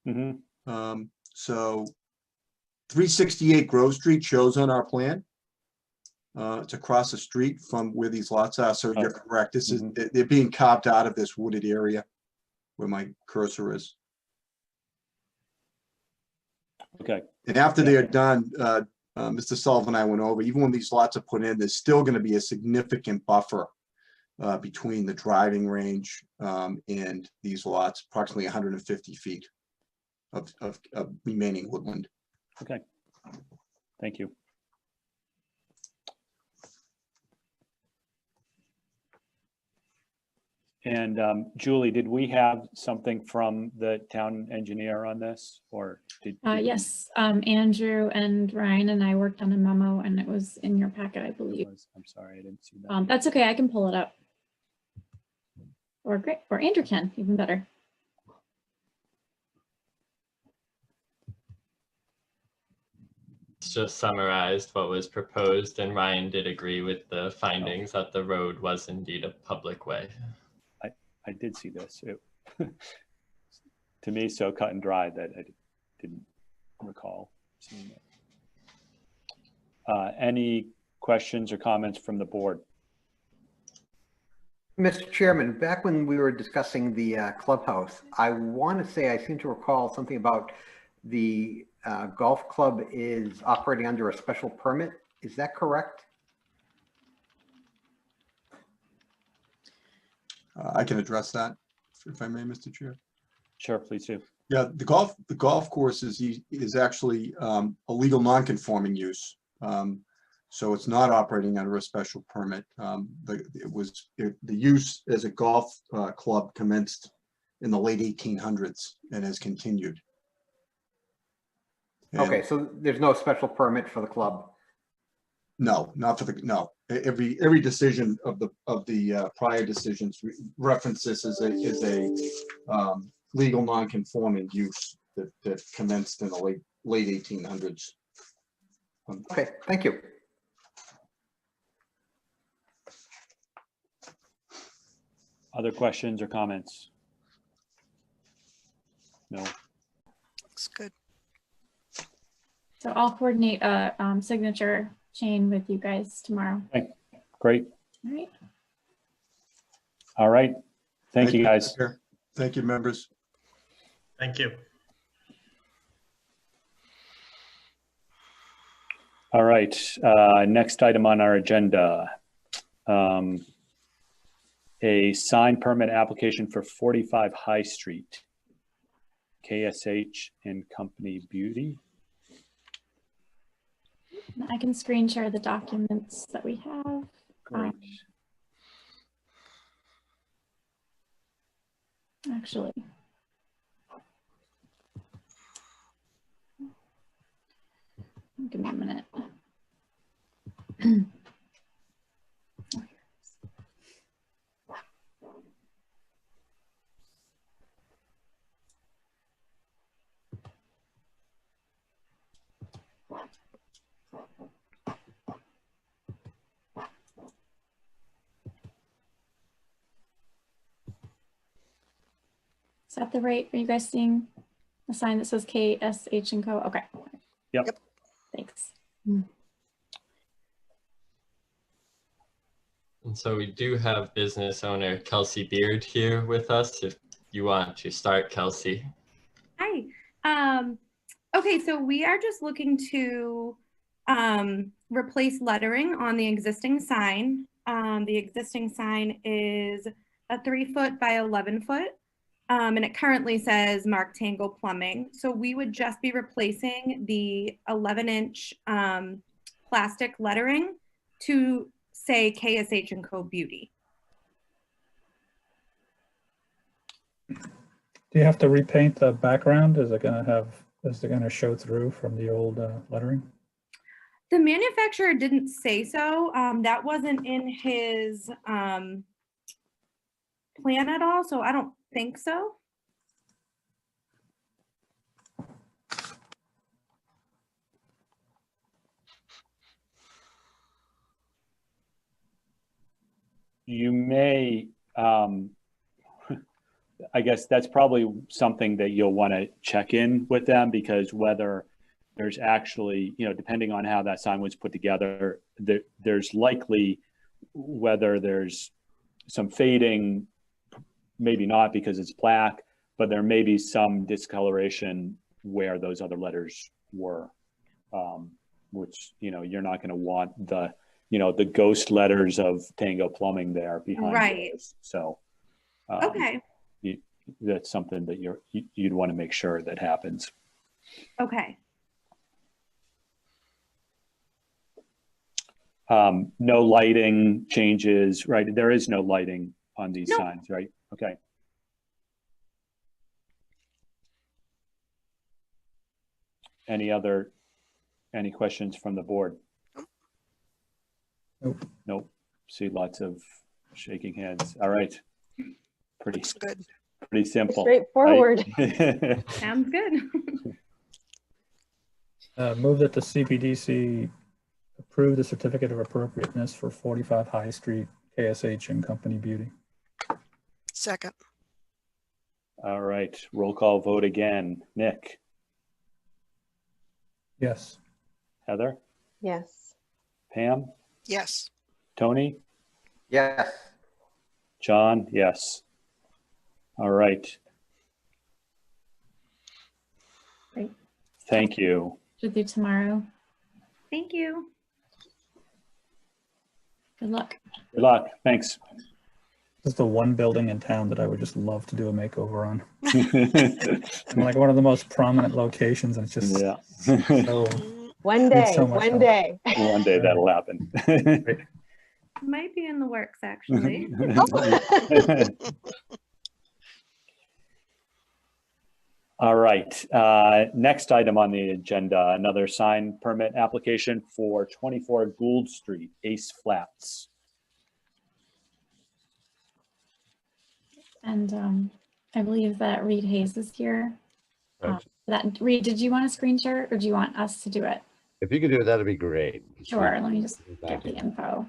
Mm-hmm. So 368 Grove Street shows on our plan. It's across the street from where these lots are. So you're correct. This is, they're being carved out of this wooded area where my cursor is. Okay. And after they're done, Mr. Sullivan and I went over, even when these lots are put in, there's still going to be a significant buffer between the driving range and these lots, approximately 150 feet of remaining woodland. Okay. Thank you. And Julie, did we have something from the town engineer on this, or did yes, Andrew and Ryan and I worked on a memo, and it was in your packet, I believe. I'm sorry, I didn't see that. That's okay, I can pull it up. Or great, or Andrew can, even better. It's just summarized what was proposed, and Ryan did agree with the findings that the road was indeed a public way. I did see this. To me, so cut and dry that I didn't recall seeing it. Any questions or comments from the board? Mr. Chairman, back when we were discussing the clubhouse, I want to say I seem to recall something about the golf club is operating under a special permit. Is that correct? I can address that, if I may, Mr. Chair. Sure, please do. Yeah, the golf course is actually a legal non-conforming use. So it's not operating under a special permit. The use as a golf club commenced in the late 1800s and has continued. And okay, so there's no special permit for the club. No, not for the, no. Every decision of the prior decisions reference this as a legal non-conforming use that commenced in the late 1800s. Okay, thank you. Other questions or comments? No. Looks good. So I'll coordinate a signature chain with you guys tomorrow. Okay, great. All right. All right. Thank you, guys. Chair. Thank you, members. Thank you. All right. Next item on our agenda. A sign permit application for 45 High Street, KSH and Company Beauty. I can screen share the documents that we have. Great. Actually, give me a minute. Is that the right? Are you guys seeing a sign that says KSH and Co? Okay. Yep. Thanks. And so we do have business owner Kelsey Beard here with us. If you want to start, Kelsey. Hi. Okay, so we are just looking to replace lettering on the existing sign. The existing sign is a 3-foot by 11-foot. And it currently says Mark Tango Plumbing. So we would just be replacing the 11-inch plastic lettering to say KSH and Co Beauty. Do you have to repaint the background? Is it going to show through from the old lettering? The manufacturer didn't say so. That wasn't in his plan at all, so I don't think so. You may, I guess that's probably something that you'll want to check in with them, because whether there's actually, depending on how that sign was put together, there's likely, whether there's some fading, maybe not because it's black, but there may be some discoloration where those other letters were, which, you're not going to want the ghost letters of Tango Plumbing there behind. Right. Those. So, Okay. That's something that you'd want to make sure that happens. Okay. No lighting changes, right? There is no lighting on these Nope. signs, right? Okay. Any questions from the board? Nope. Nope. See lots of shaking heads. All right. Looks good. Pretty simple. Straightforward. Right? Sounds good. Move that the CPDC approve the certificate of appropriateness for 45 High Street, KSH and Company Beauty. Second. All right. Roll call vote again. Nick, Yes. Heather, Yes. Pam, Yes. Tony, Yes. John, yes. All right. Great. Thank you. Should do tomorrow. Thank you. Good luck. Good luck. Thanks. This is the one building in town that I would just love to do a makeover on. I'm like one of the most prominent locations, and it's just Yeah. so One day, so much one help. day. One day that'll happen. Might be in the works, actually. All right, next item on the agenda, another sign permit application for 24 Gould Street, Ace Flats. And I believe that Reed Hayes is here. Right. Reed, did you want a screen share or do you want us to do it? If you could do it, that'd be great. Sure, let me just Thank get you. the info.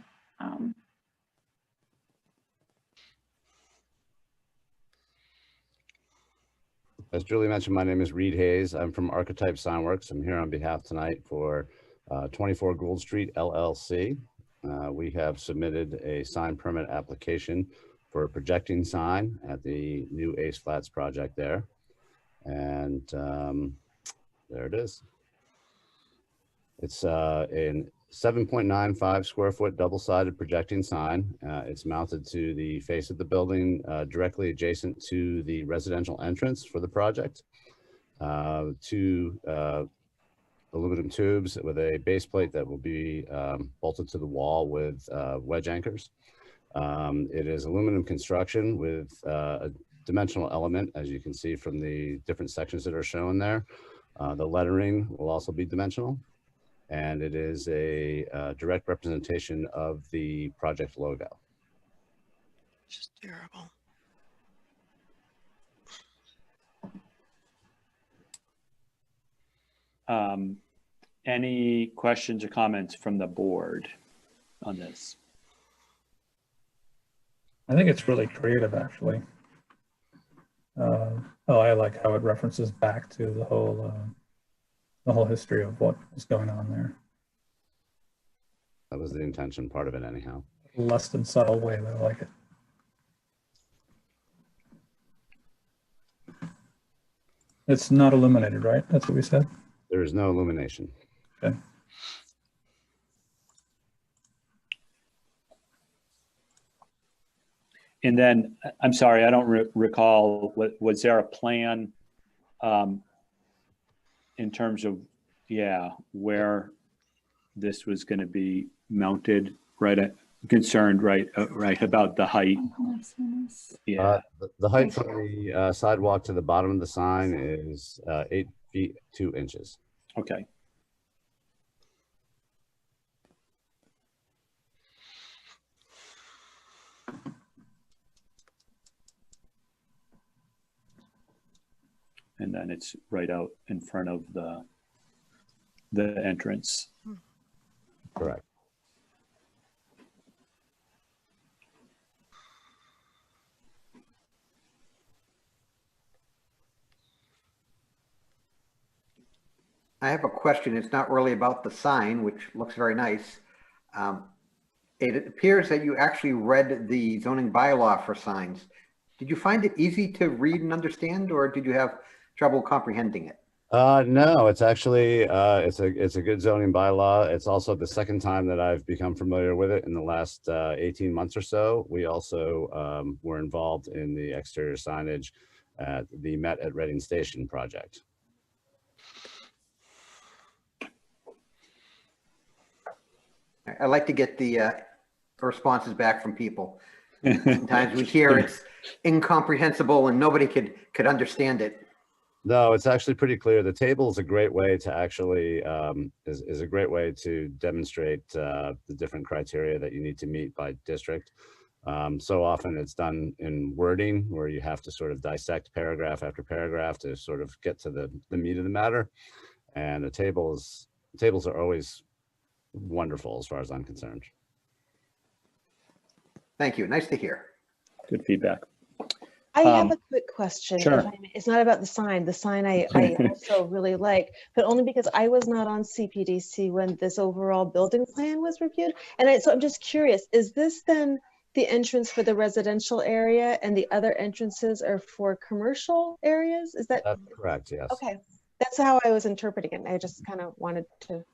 As Julie mentioned, my name is Reed Hayes. I'm from Archetype Signworks. I'm here on behalf tonight for 24 Gould Street LLC. We have submitted a sign permit application for a projecting sign at the new Ace Flats project there. And there it is. It's in 7.95 square foot double-sided projecting sign. It's mounted to the face of the building directly adjacent to the residential entrance for the project. Two aluminum tubes with a base plate that will be bolted to the wall with wedge anchors. It is aluminum construction with a dimensional element, as you can see from the different sections that are shown there. The lettering will also be dimensional. And it is a direct representation of the project logo. Just terrible. Any questions or comments from the board on this? I think it's really creative, actually. I like how it references back to the whole history of what is going on there. That was the intention, part of it anyhow. Less than subtle way, but I like it. It's not illuminated, right? That's what we said? There is no illumination. Okay. And then, I'm sorry, I don't recall, was there a plan in terms of, where this was going to be mounted, right? Concerned, right about the height. Yeah. The height from the sidewalk to the bottom of the sign is 8 feet 2 inches. Okay. And then it's right out in front of the entrance. Correct. I have a question. It's not really about the sign, which looks very nice. It appears that you actually read the zoning bylaw for signs. Did you find it easy to read and understand, or did you have trouble comprehending it? No, it's actually it's a good zoning bylaw. It's also the second time that I've become familiar with it in the last 18 months or so. We also were involved in the exterior signage at the Met at Reading Station project. I like to get the responses back from people. Sometimes we hear it's incomprehensible and nobody could understand it. No, it's actually pretty clear. The table is a great way to actually is a great way to demonstrate the different criteria that you need to meet by district. So often it's done in wording where you have to sort of dissect paragraph after paragraph to sort of get to the meat of the matter. And the tables are always wonderful as far as I'm concerned. Thank you. Nice to hear. Good feedback. I have a quick question. Sure. If I may. It's not about the sign. The sign I also really like, but only because I was not on CPDC when this overall building plan was reviewed. And so I'm just curious, is this then the entrance for the residential area and the other entrances are for commercial areas? Is that? That's correct, yes. Okay. That's how I was interpreting it. I just kind of wanted to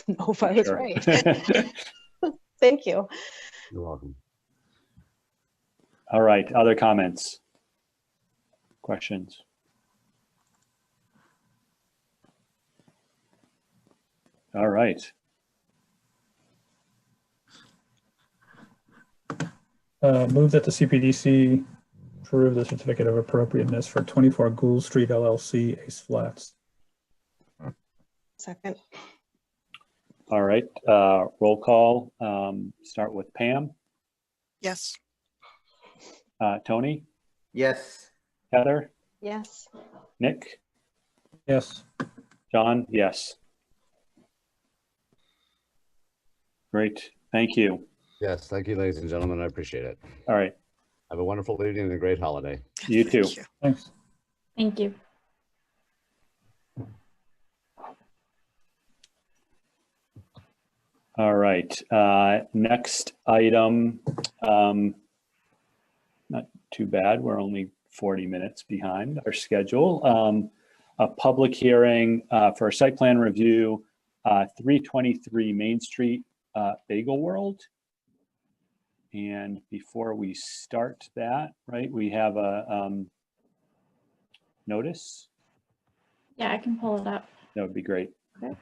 know if I was Sure. right. Thank you. You're welcome. All right, other comments? Questions? All right. Move that the CPDC approve the certificate of appropriateness for 24 Gould Street LLC, Ace Flats. Second. All right, roll call. Start with Pam, Yes. Tony, Yes. Heather, Yes. Nick, Yes. John, yes. Great, thank you. Yes, thank you, ladies and gentlemen. I appreciate it. All right, Have a wonderful evening and a great holiday. you too. Thank you. Thanks. Thank you. All right, next item, not too bad. We're only 40 minutes behind our schedule. A public hearing for a site plan review, 323 Main Street, Bagel World. And before we start that, right, we have a notice. Yeah, I can pull it up That would be great. quick.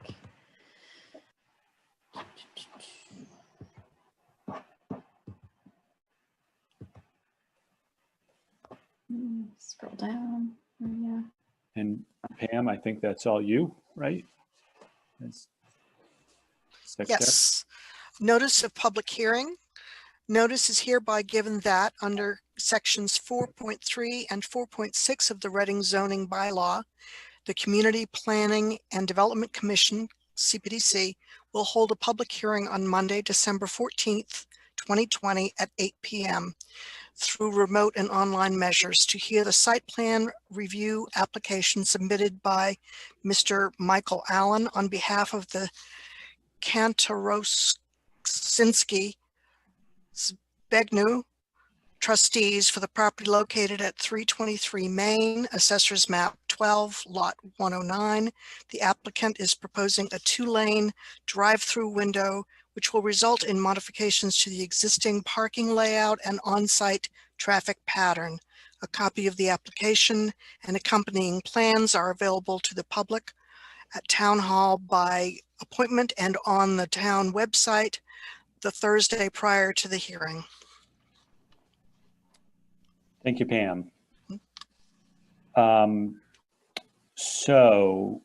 Scroll down. Yeah. And Pam, I think that's all you, right? As secretary? Yes. Notice of public hearing. Notice is hereby given that under sections 4.3 and 4.6 of the Reading zoning bylaw, the Community Planning and Development Commission, CPDC, will hold a public hearing on Monday, December 14th, 2020 at 8 p.m. through remote and online measures to hear the site plan review application submitted by Mr. Michael Allen on behalf of the Kantarosinski Begnu trustees for the property located at 323 Main, Assessor's Map 12, Lot 109. The applicant is proposing a 2-lane drive-through window, which will result in modifications to the existing parking layout and on-site traffic pattern. A copy of the application and accompanying plans are available to the public at Town Hall by appointment and on the town website the Thursday prior to the hearing. Thank you, Pam. So,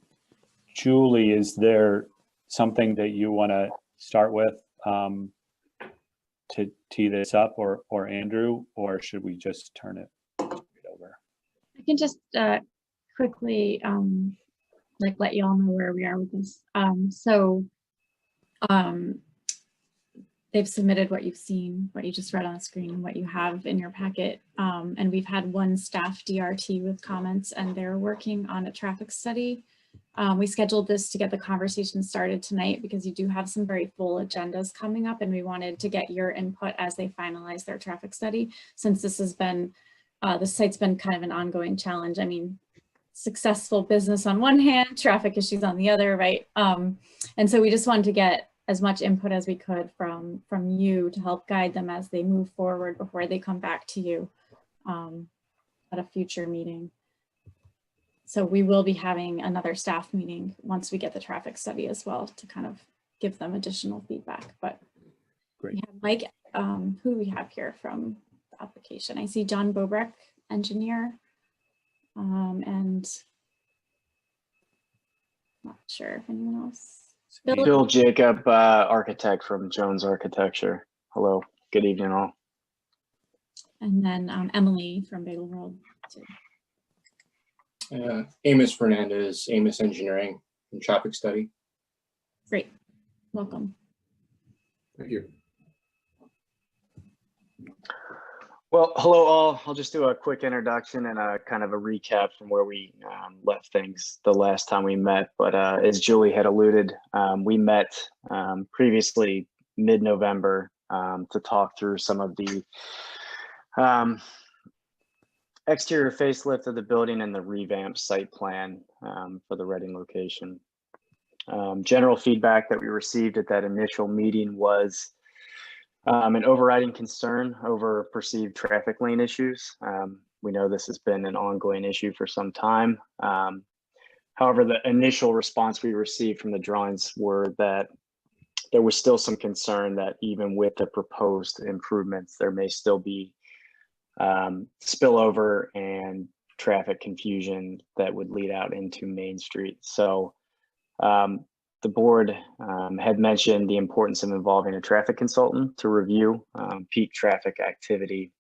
Julie, is there something that you want to start with to tee this up, or Andrew, or should we just turn it over? I can just quickly let you all know where we are with this. They've submitted what you've seen, what you just read on the screen, and what you have in your packet. And we've had one staff DRT with comments, and they're working on a traffic study. We scheduled this to get the conversation started tonight because you do have some very full agendas coming up, and we wanted to get your input as they finalize their traffic study, since this has been, the site's been kind of an ongoing challenge. I mean, successful business on one hand, traffic issues on the other, right? And so we just wanted to get as much input as we could from you to help guide them as they move forward before they come back to you at a future meeting. So we will be having another staff meeting once we get the traffic study as well to kind of give them additional feedback. But great. We have Mike, who do we have here from the application? I see John Bobrek, engineer, and not sure if anyone else. Bill Jacob, architect from Jones Architecture. Hello, good evening all. And then Emily from Bagel World too. Amos Fernandez, Amos Engineering and Traffic Study. Great, welcome. Thank you. Well, hello all. I'll just do a quick introduction and a kind of a recap from where we left things the last time we met. But as Julie had alluded, we met previously mid-November to talk through some of the exterior facelift of the building and the revamped site plan for the Reading location. General feedback that we received at that initial meeting was an overriding concern over perceived traffic lane issues. We know this has been an ongoing issue for some time. However, the initial response we received from the drawings were that there was still some concern that even with the proposed improvements, there may still be spillover and traffic confusion that would lead out into Main Street. So the board had mentioned the importance of involving a traffic consultant to review peak traffic activity,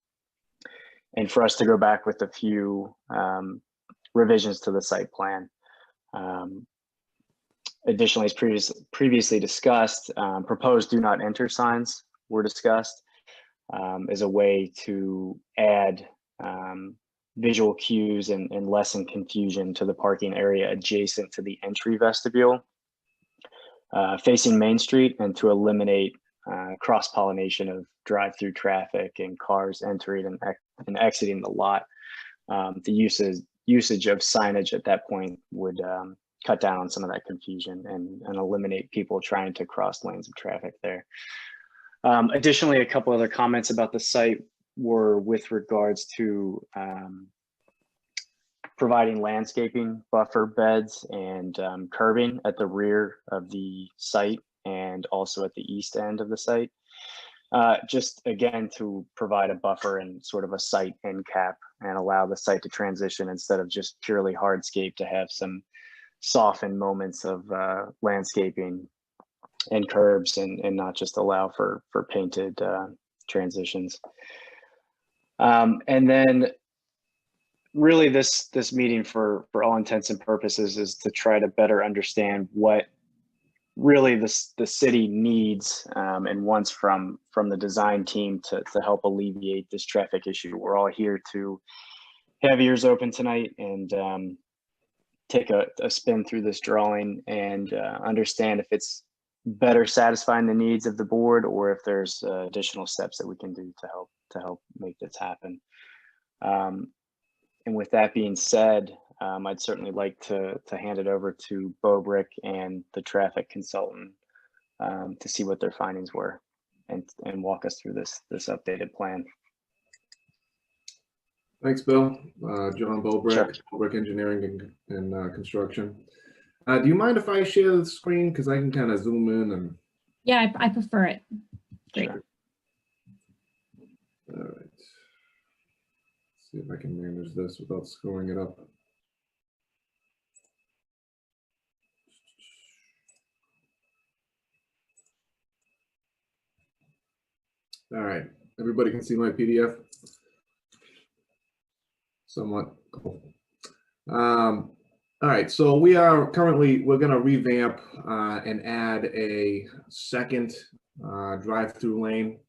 and for us to go back with a few revisions to the site plan. Additionally, as previously discussed, proposed do not enter signs were discussed as a way to add visual cues and lessen confusion to the parking area adjacent to the entry vestibule facing Main Street, and to eliminate cross-pollination of drive-through traffic and cars entering and exiting the lot. The usage of signage at that point would cut down on some of that confusion and eliminate people trying to cross lanes of traffic there. Additionally, a couple other comments about the site were with regards to providing landscaping, buffer beds, and curbing at the rear of the site and also at the east end of the site. Just again, to provide a buffer and sort of a site end cap and allow the site to transition instead of just purely hardscape, to have some softened moments of landscaping and curbs, and not just allow for painted transitions. And then really this meeting, for all intents and purposes, is to try to better understand what really the city needs and wants from the design team to help alleviate this traffic issue. We're all here to have ears open tonight and take a spin through this drawing and understand if it's better satisfying the needs of the board, or if there's additional steps that we can do to help make this happen. And with that being said, I'd certainly like to hand it over to Bobrick and the traffic consultant to see what their findings were and walk us through this updated plan. Thanks, Bill. John Bobrick, Sure. Bobrick Engineering and Construction. Do you mind if I share the screen? Because I can kind of zoom in and. Yeah, I prefer it. Great. Sure. All right. Let's see if I can manage this without screwing it up. All right, everybody can see my PDF. Somewhat cool. All right, so we're going to revamp and add a second drive-through lane.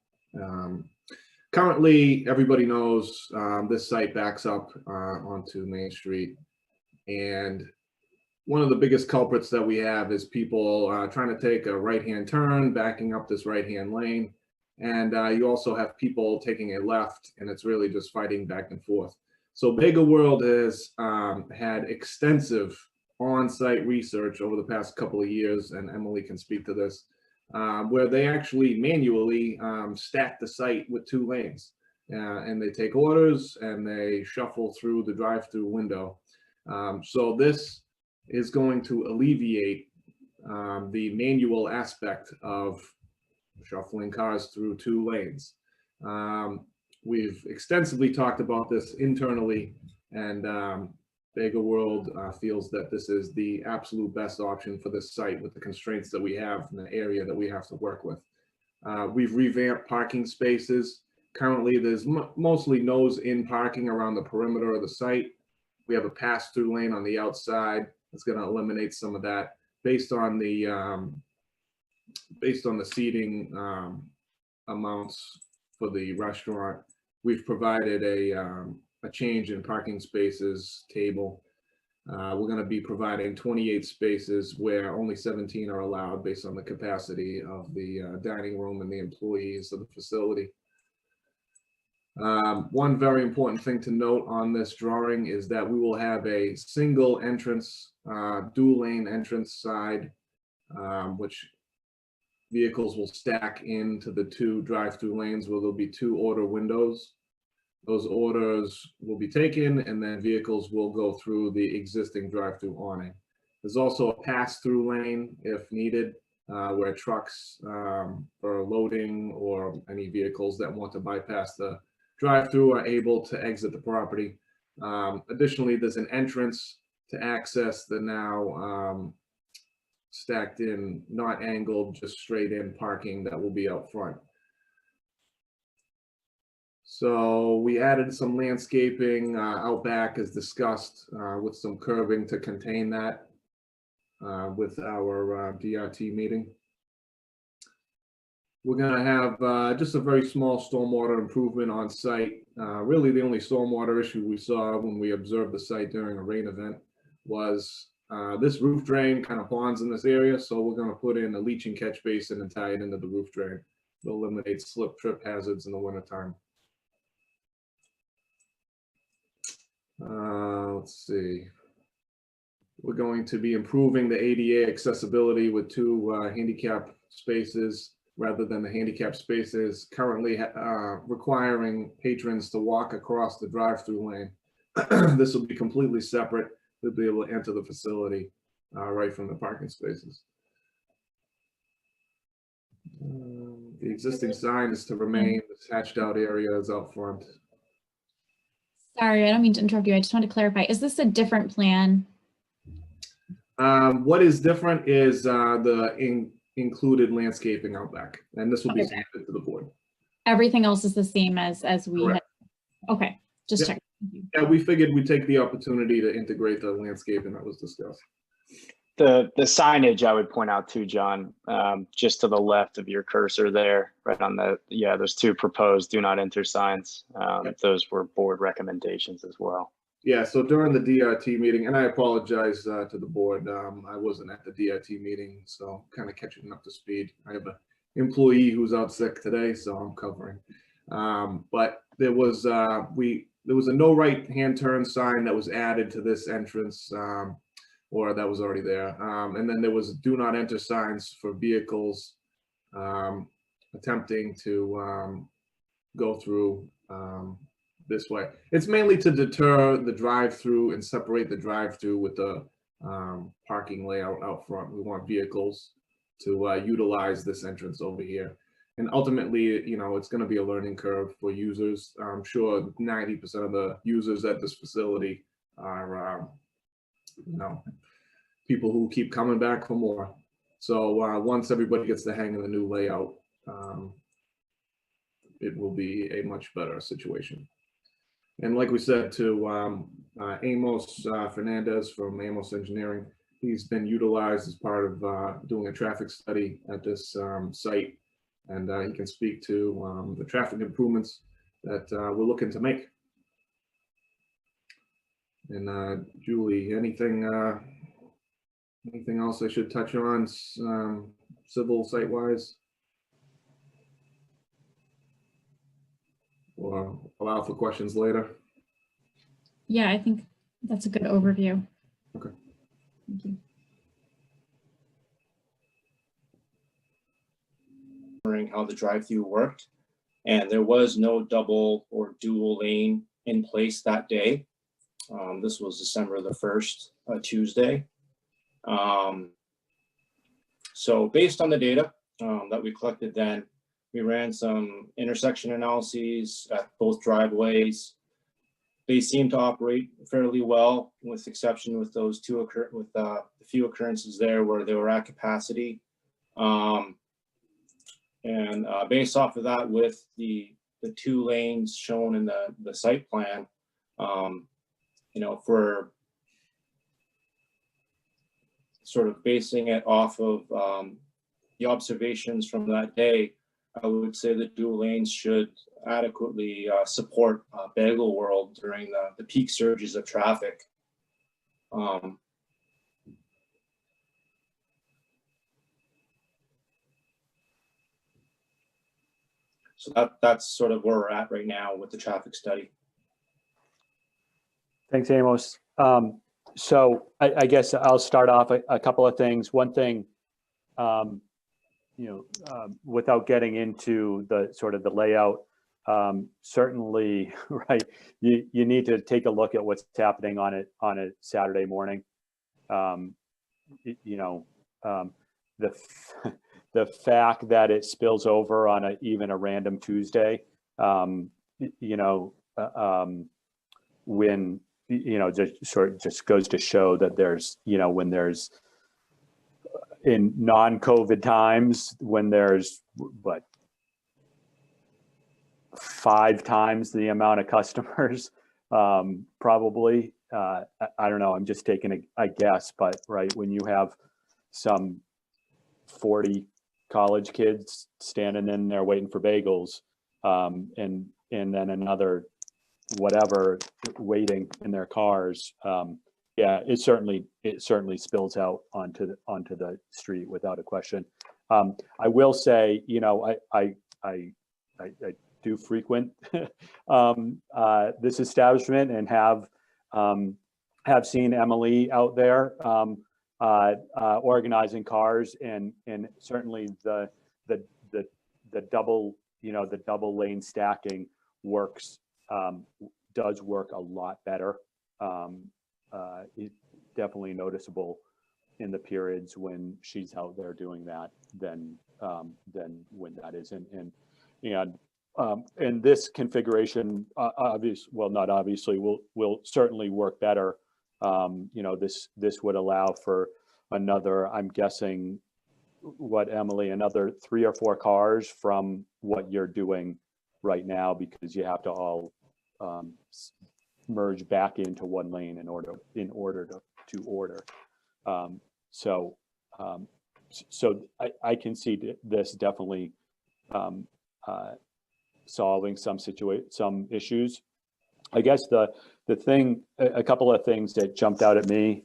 Currently, everybody knows this site backs up onto Main Street, and one of the biggest culprits that we have is people trying to take a right-hand turn, backing up this right-hand lane, and you also have people taking a left, and it's really just fighting back and forth. So Bagel World has had extensive on-site research over the past couple of years, and Emily can speak to this, where they actually manually stack the site with 2 lanes. And they take orders and they shuffle through the drive-through window. So this is going to alleviate the manual aspect of shuffling cars through 2 lanes. We've extensively talked about this internally, and Bagel World feels that this is the absolute best option for this site with the constraints that we have in the area that we have to work with. We've revamped parking spaces. Currently, there's mostly nose-in parking around the perimeter of the site. We have a pass-through lane on the outside. It's going to eliminate some of that based on the seating amounts for the restaurant. We've provided a change in parking spaces table. We're going to be providing 28 spaces where only 17 are allowed based on the capacity of the dining room and the employees of the facility. One very important thing to note on this drawing is that we will have a single entrance, dual lane entrance side, which vehicles will stack into the 2 drive-through lanes where there'll be 2 order windows. Those orders will be taken and then vehicles will go through the existing drive-through awning. There's also a pass-through lane if needed, where trucks for loading or any vehicles that want to bypass the drive-through are able to exit the property. Additionally, there's an entrance to access the now stacked in, not angled, just straight in parking that will be out front. So we added some landscaping out back as discussed with some curbing to contain that with our DRT meeting. We're gonna have just a very small stormwater improvement on site. Really the only stormwater issue we saw when we observed the site during a rain event was this roof drain kind of ponds in this area. So we're gonna put in a leaching catch basin and tie it into the roof drain. It'll eliminate slip trip hazards in the wintertime. Let's see. We're going to be improving the ADA accessibility with 2 handicap spaces rather than the handicap spaces currently requiring patrons to walk across the drive-through lane. This will be completely separate. They'll be able to enter the facility right from the parking spaces. The existing sign is to remain. The hatched out areas out front. Sorry, I don't mean to interrupt you. I just want to clarify. Is this a different plan? What is different is the included landscaping out back, and this will be submitted to the board. Everything else is the same as we had. Correct. Okay, just Yeah. check. Yeah, we figured we'd take the opportunity to integrate the landscaping that was discussed. The signage I would point out too, John, just to the left of your cursor there, right on the, yeah, there's 2 proposed do not enter signs. Those were board recommendations as well. Yeah, so during the DRT meeting, and I apologize to the board, I wasn't at the DRT meeting, so kind of catching up to speed. I have an employee who's out sick today, so I'm covering. But there was a no right hand turn sign that was added to this entrance, or that was already there. And then there was do not enter signs for vehicles attempting to go through this way. It's mainly to deter the drive-through and separate the drive-through with the parking layout out front. We want vehicles to utilize this entrance over here. And ultimately, you know, it's going to be a learning curve for users. I'm sure 90% of the users at this facility are, you know, people who keep coming back for more. So once everybody gets the hang of the new layout, it will be a much better situation. And like we said to Amos Fernandez from Amos Engineering, he's been utilized as part of doing a traffic study at this site, and he can speak to the traffic improvements that we're looking to make. And Julie, anything else I should touch on civil site-wise? Or allow for questions later? Yeah, I think that's a good overview. Okay. Thank you. How the drive-through worked, and there was no double or dual lane in place that day. This was December the 1st, Tuesday. So based on the data that we collected then, we ran some intersection analyses at both driveways. They seem to operate fairly well, with exception with those the few occurrences there where they were at capacity. And based off of that, with the 2 lanes shown in the site plan, you know, for sort of basing it off of the observations from that day, I would say the dual lanes should adequately support Bagel World during the peak surges of traffic. So that's sort of where we're at right now with the traffic study. Thanks, Amos. So I guess I'll start off a couple of things. One thing, you know, without getting into the sort of the layout, certainly, right, you need to take a look at what's happening on a Saturday morning. You know, the fact that it spills over on even a random Tuesday you know, when, you know, just goes to show that there's, you know, when there's in non-COVID times, when there's what, 5 times the amount of customers, probably, I don't know, I'm just taking a guess, but right, when you have some 40 college kids standing in there waiting for bagels, and then another whatever waiting in their cars, yeah, it certainly spills out onto the street without a question. I will say, you know, I do frequent this establishment and have seen Emily out there organizing cars, and certainly the double, you know, the double lane stacking works, does work a lot better. It's definitely noticeable in the periods when she's out there doing that than when that isn't. And this configuration, not obviously, will certainly work better. You know, this would allow for another, I'm guessing, what, Emily, another 3 or 4 cars from what you're doing right now, because you have to all merge back into one lane in order to order. So I can see this definitely solving some issues. I guess the thing, a couple of things that jumped out to me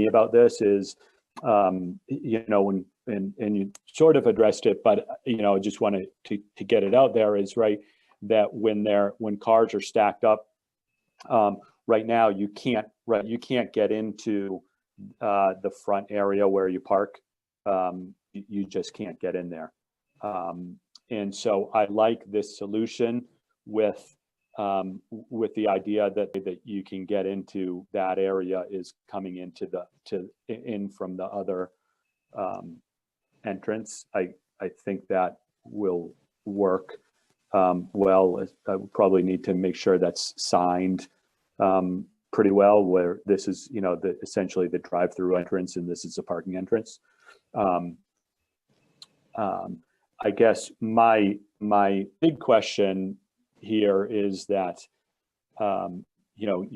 about this is, you know, and you sort of addressed it, but, you know, just wanted to get it out there, is right, that when cars are stacked up, right now you can't get into the front area where you park. You just can't get in there. And so I like this solution with the idea that you can get into that area is coming into in from the other entrance. I think that will work well. I would probably need to make sure that's signed pretty well, where this is, you know, essentially the drive-through entrance and this is a parking entrance. I guess my big question here is that, you know,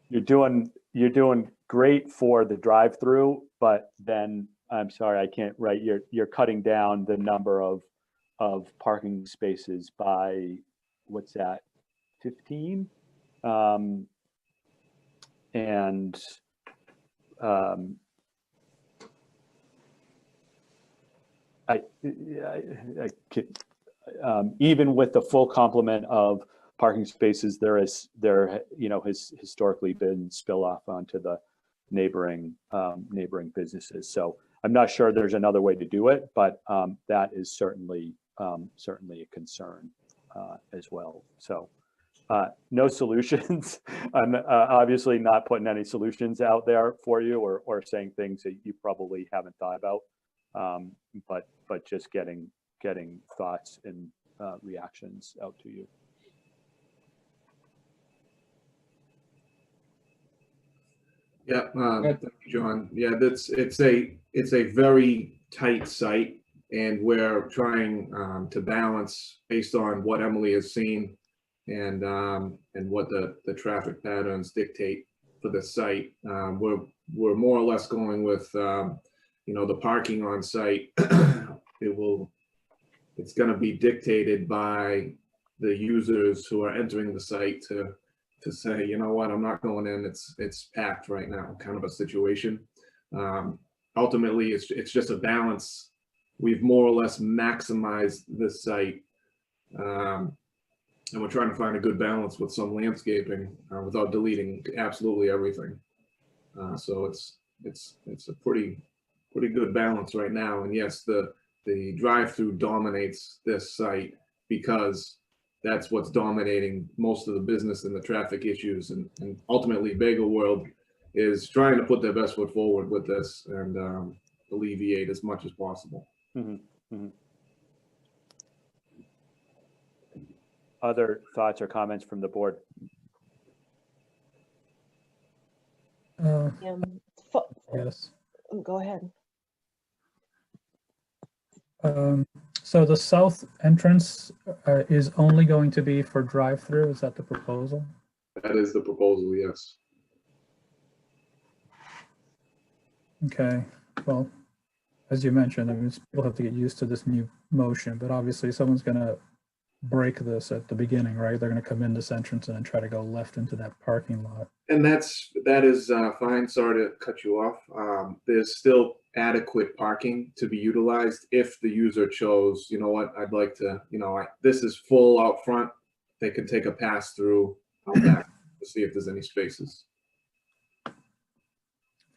you're doing great for the drive-through, but then, I'm sorry, I can't write, you're cutting down the number of parking spaces by, what's that, 15? Even with the full complement of parking spaces, there you know, has historically been spill off onto the neighboring businesses. So I'm not sure there's another way to do it, but that is certainly a concern as well. So no solutions. I'm obviously not putting any solutions out there for you, or saying things that you probably haven't thought about. But just getting thoughts and reactions out to you. Yeah, thank you, John. Yeah, it's a very tight site, and we're trying to balance based on what Emily has seen and what the traffic patterns dictate for the site. We're more or less going with you know, the parking on site. It's going to be dictated by the users who are entering the site to say, you know what, I'm not going in. It's packed right now, kind of a situation. Ultimately, it's just a balance. We've more or less maximized this site, and we're trying to find a good balance with some landscaping without deleting absolutely everything. So it's a pretty good balance right now. And yes, the drive-through dominates this site because that's what's dominating most of the business and the traffic issues. And ultimately, Bagel World is trying to put their best foot forward with this and alleviate as much as possible. Mm-hmm. Mm-hmm. other thoughts or comments from the board? Yes. Go ahead. So the south entrance is only going to be for drive-through. Is that the proposal? That is the proposal, yes. Okay, well, as you mentioned, I mean, people have to get used to this new motion, but obviously someone's gonna break this at the beginning, right? They're gonna come in this entrance and then try to go left into that parking lot. And that is fine. Sorry to cut you off. There's still adequate parking to be utilized if the user chose, you know what, I'd like to, you know, this is full out front. They can take a pass through out back to see if there's any spaces.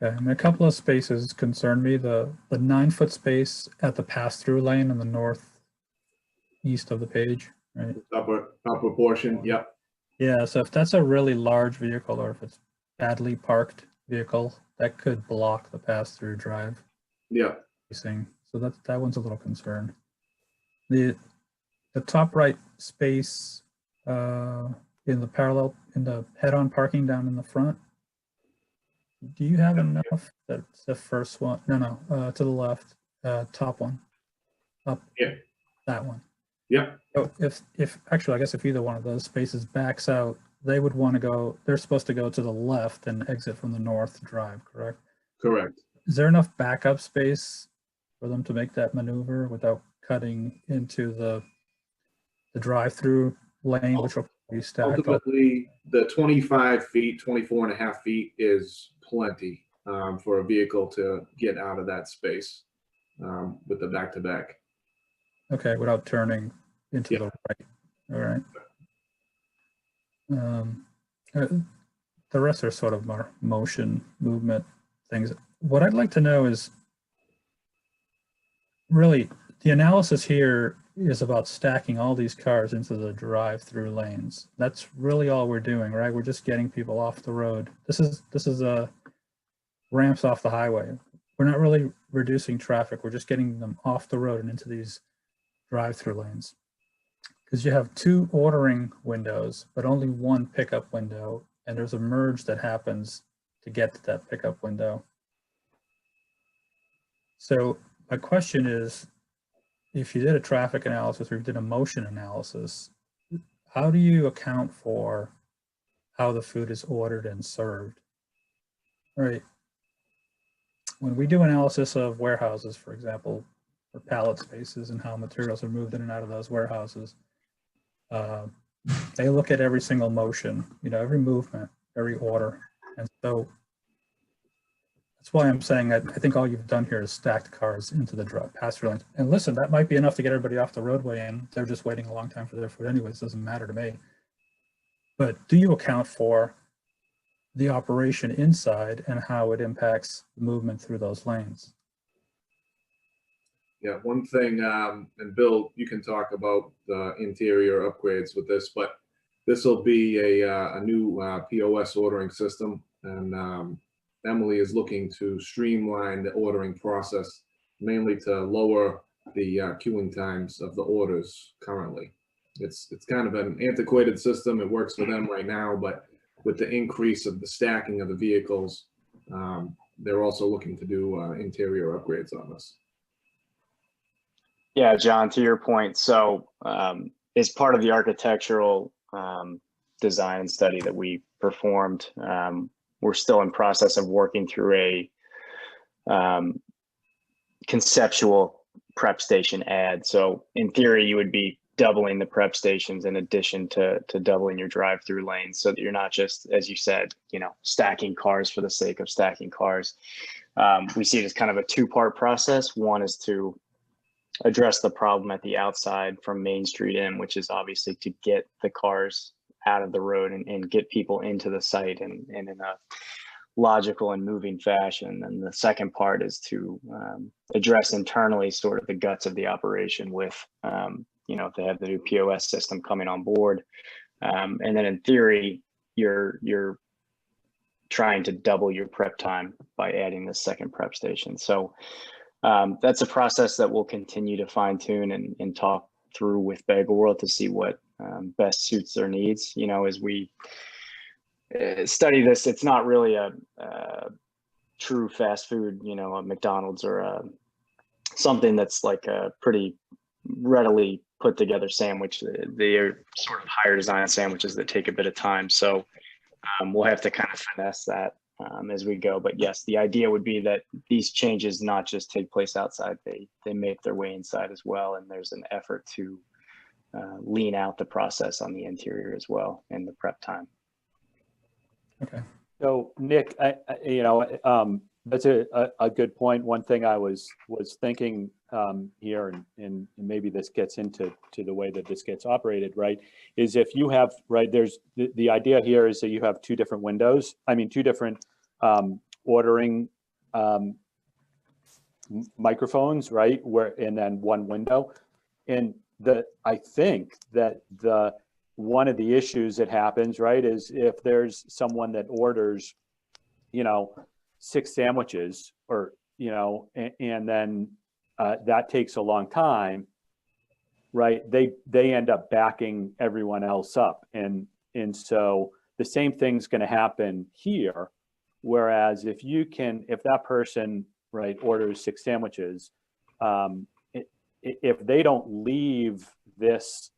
Okay, I mean, a couple of spaces concern me. The 9-foot space at the pass-through lane in the northeast of the page, right? Upper portion, yep. Yeah, so if that's a really large vehicle or if it's badly parked vehicle, that could block the pass-through drive. Yeah. So that one's a little concerned. The top right space in the head-on parking down in the front. Do you have enough? That's the first one. No, to the left, top one, up. Yeah. That one. Yeah. So if actually, I guess if either one of those spaces backs out, they would want to go. They're supposed to go to the left and exit from the north drive, correct? Correct. Is there enough backup space for them to make that maneuver without cutting into the drive-through lane, which will be stacked up? Ultimately, the 25 feet, 24 and a half feet is plenty for a vehicle to get out of that space with the back-to-back. Okay, without turning into the right. All right. The rest are sort of more motion, movement things. What I'd like to know is really the analysis here is about stacking all these cars into the drive-through lanes. That's really all we're doing, right? We're just getting people off the road. This is ramps off the highway. We're not really reducing traffic. We're just getting them off the road and into these drive-through lanes. Because you have 2 ordering windows, but only 1 pickup window, and there's a merge that happens to get to that pickup window. So my question is, if you did a traffic analysis or you did a motion analysis, how do you account for how the food is ordered and served? Right. When we do analysis of warehouses, for example, or pallet spaces and how materials are moved in and out of those warehouses, they look at every single motion, every movement, every order. And so that's why I'm saying that I think all you've done here is stacked cars into the pass-through lanes. And listen, that might be enough to get everybody off the roadway and they're just waiting a long time for their food anyways, doesn't matter to me. But do you account for the operation inside and how it impacts movement through those lanes? Yeah, one thing, and Bill, you can talk about the interior upgrades with this, but this will be a new POS ordering system, and Emily is looking to streamline the ordering process, mainly to lower the queuing times of the orders currently. It's kind of an antiquated system. It works for them right now, but with the increase of the stacking of the vehicles, they're also looking to do interior upgrades on this. Yeah, John, to your point, so as part of the architectural design and study that we performed, we're still in process of working through a conceptual prep station ad. So in theory, you would be doubling the prep stations in addition to doubling your drive-through lanes, so that you're not just, as you said, stacking cars for the sake of stacking cars. We see it as kind of a 2-part process. One is to address the problem at the outside from Main Street in, which is obviously to get the cars out of the road and get people into the site and in a logical and moving fashion. And the second part is to address internally sort of the guts of the operation with, if they have the new POS system coming on board. And then in theory, you're trying to double your prep time by adding the second prep station. So that's a process that we'll continue to fine tune and talk through with Bagel World to see what best suits their needs. You know, as we study this, it's not really a true fast food, you know, a McDonald's or something that's like a pretty readily put together sandwich. They are sort of higher design sandwiches that take a bit of time. So we'll have to kind of finesse that as we go. But yes, the idea would be that these changes not just take place outside, they make their way inside as well. And there's an effort to lean out the process on the interior as well in the prep time. Okay. So Nick, you know, that's a good point. One thing I was thinking here, and maybe this gets into the way that this gets operated, right, is if you have, right, there's the idea here is that you have two different windows. I mean, two different ordering microphones, right, and then one window. And I think that one of the issues that happens, right, is if there's someone that orders, you know, 6 sandwiches, or, you know, and then that takes a long time, right? They end up backing everyone else up. And so the same thing's going to happen here. Whereas if that person, right, orders 6 sandwiches, if they don't leave this,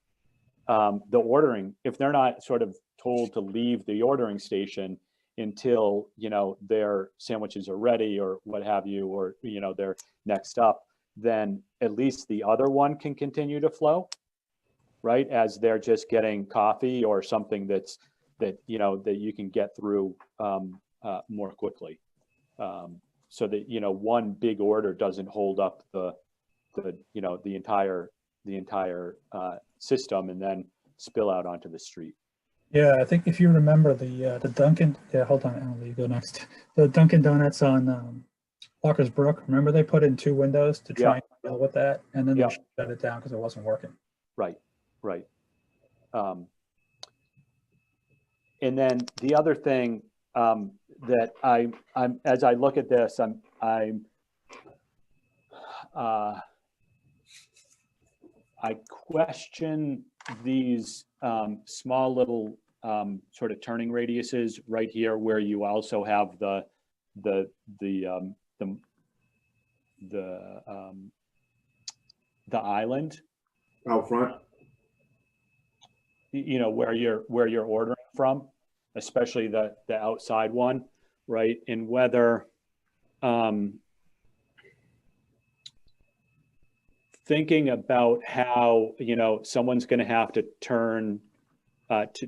the ordering, if they're not sort of told to leave the ordering station until, you know, their sandwiches are ready or what have you, or, you know, they're next up, then at least the other one can continue to flow, right? As they're just getting coffee or something that, you know, that you can get through more quickly. So that, you know, one big order doesn't hold up the you know, the entire system and then spill out onto the street. Yeah, I think if you remember the Dunkin', yeah, hold on, Emily, you go next. The Dunkin' Donuts on Walker's Brook, remember they put in 2 windows to try and deal with that, and then they shut it down because it wasn't working. Right. And then the other thing that I'm as I look at this, I question these small little sort of turning radiuses right here, where you also have the island out front. You know, where you're ordering from, especially the outside one, right? And whether thinking about how, you know, someone's going to have to turn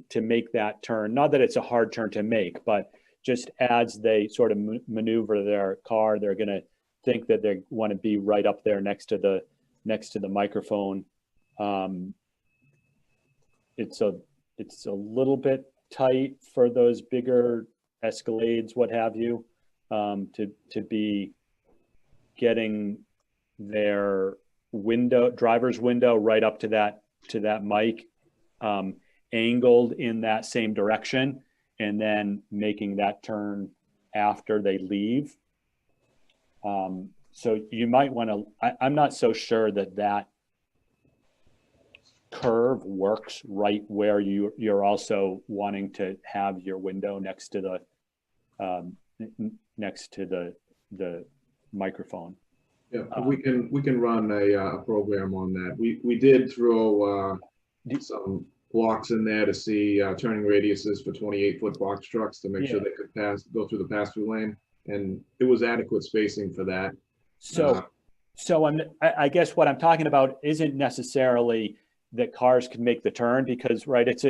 to make that turn. Not that it's a hard turn to make, but just as they sort of maneuver their car, they're going to think that they want to be right up there next to the microphone. It's a little bit tight for those bigger Escalades, what have you, to be getting their driver's window right up to that mic, angled in that same direction, and then making that turn after they leave. So you might want to, I'm not so sure that curve works right where you're also wanting to have your window next to the microphone. Yeah, we can run a program on that. We did throw some blocks in there to see turning radiuses for 28-foot box trucks to make sure they could go through the pass-through lane, and it was adequate spacing for that. So I guess what I'm talking about isn't necessarily that cars can make the turn, because right, it's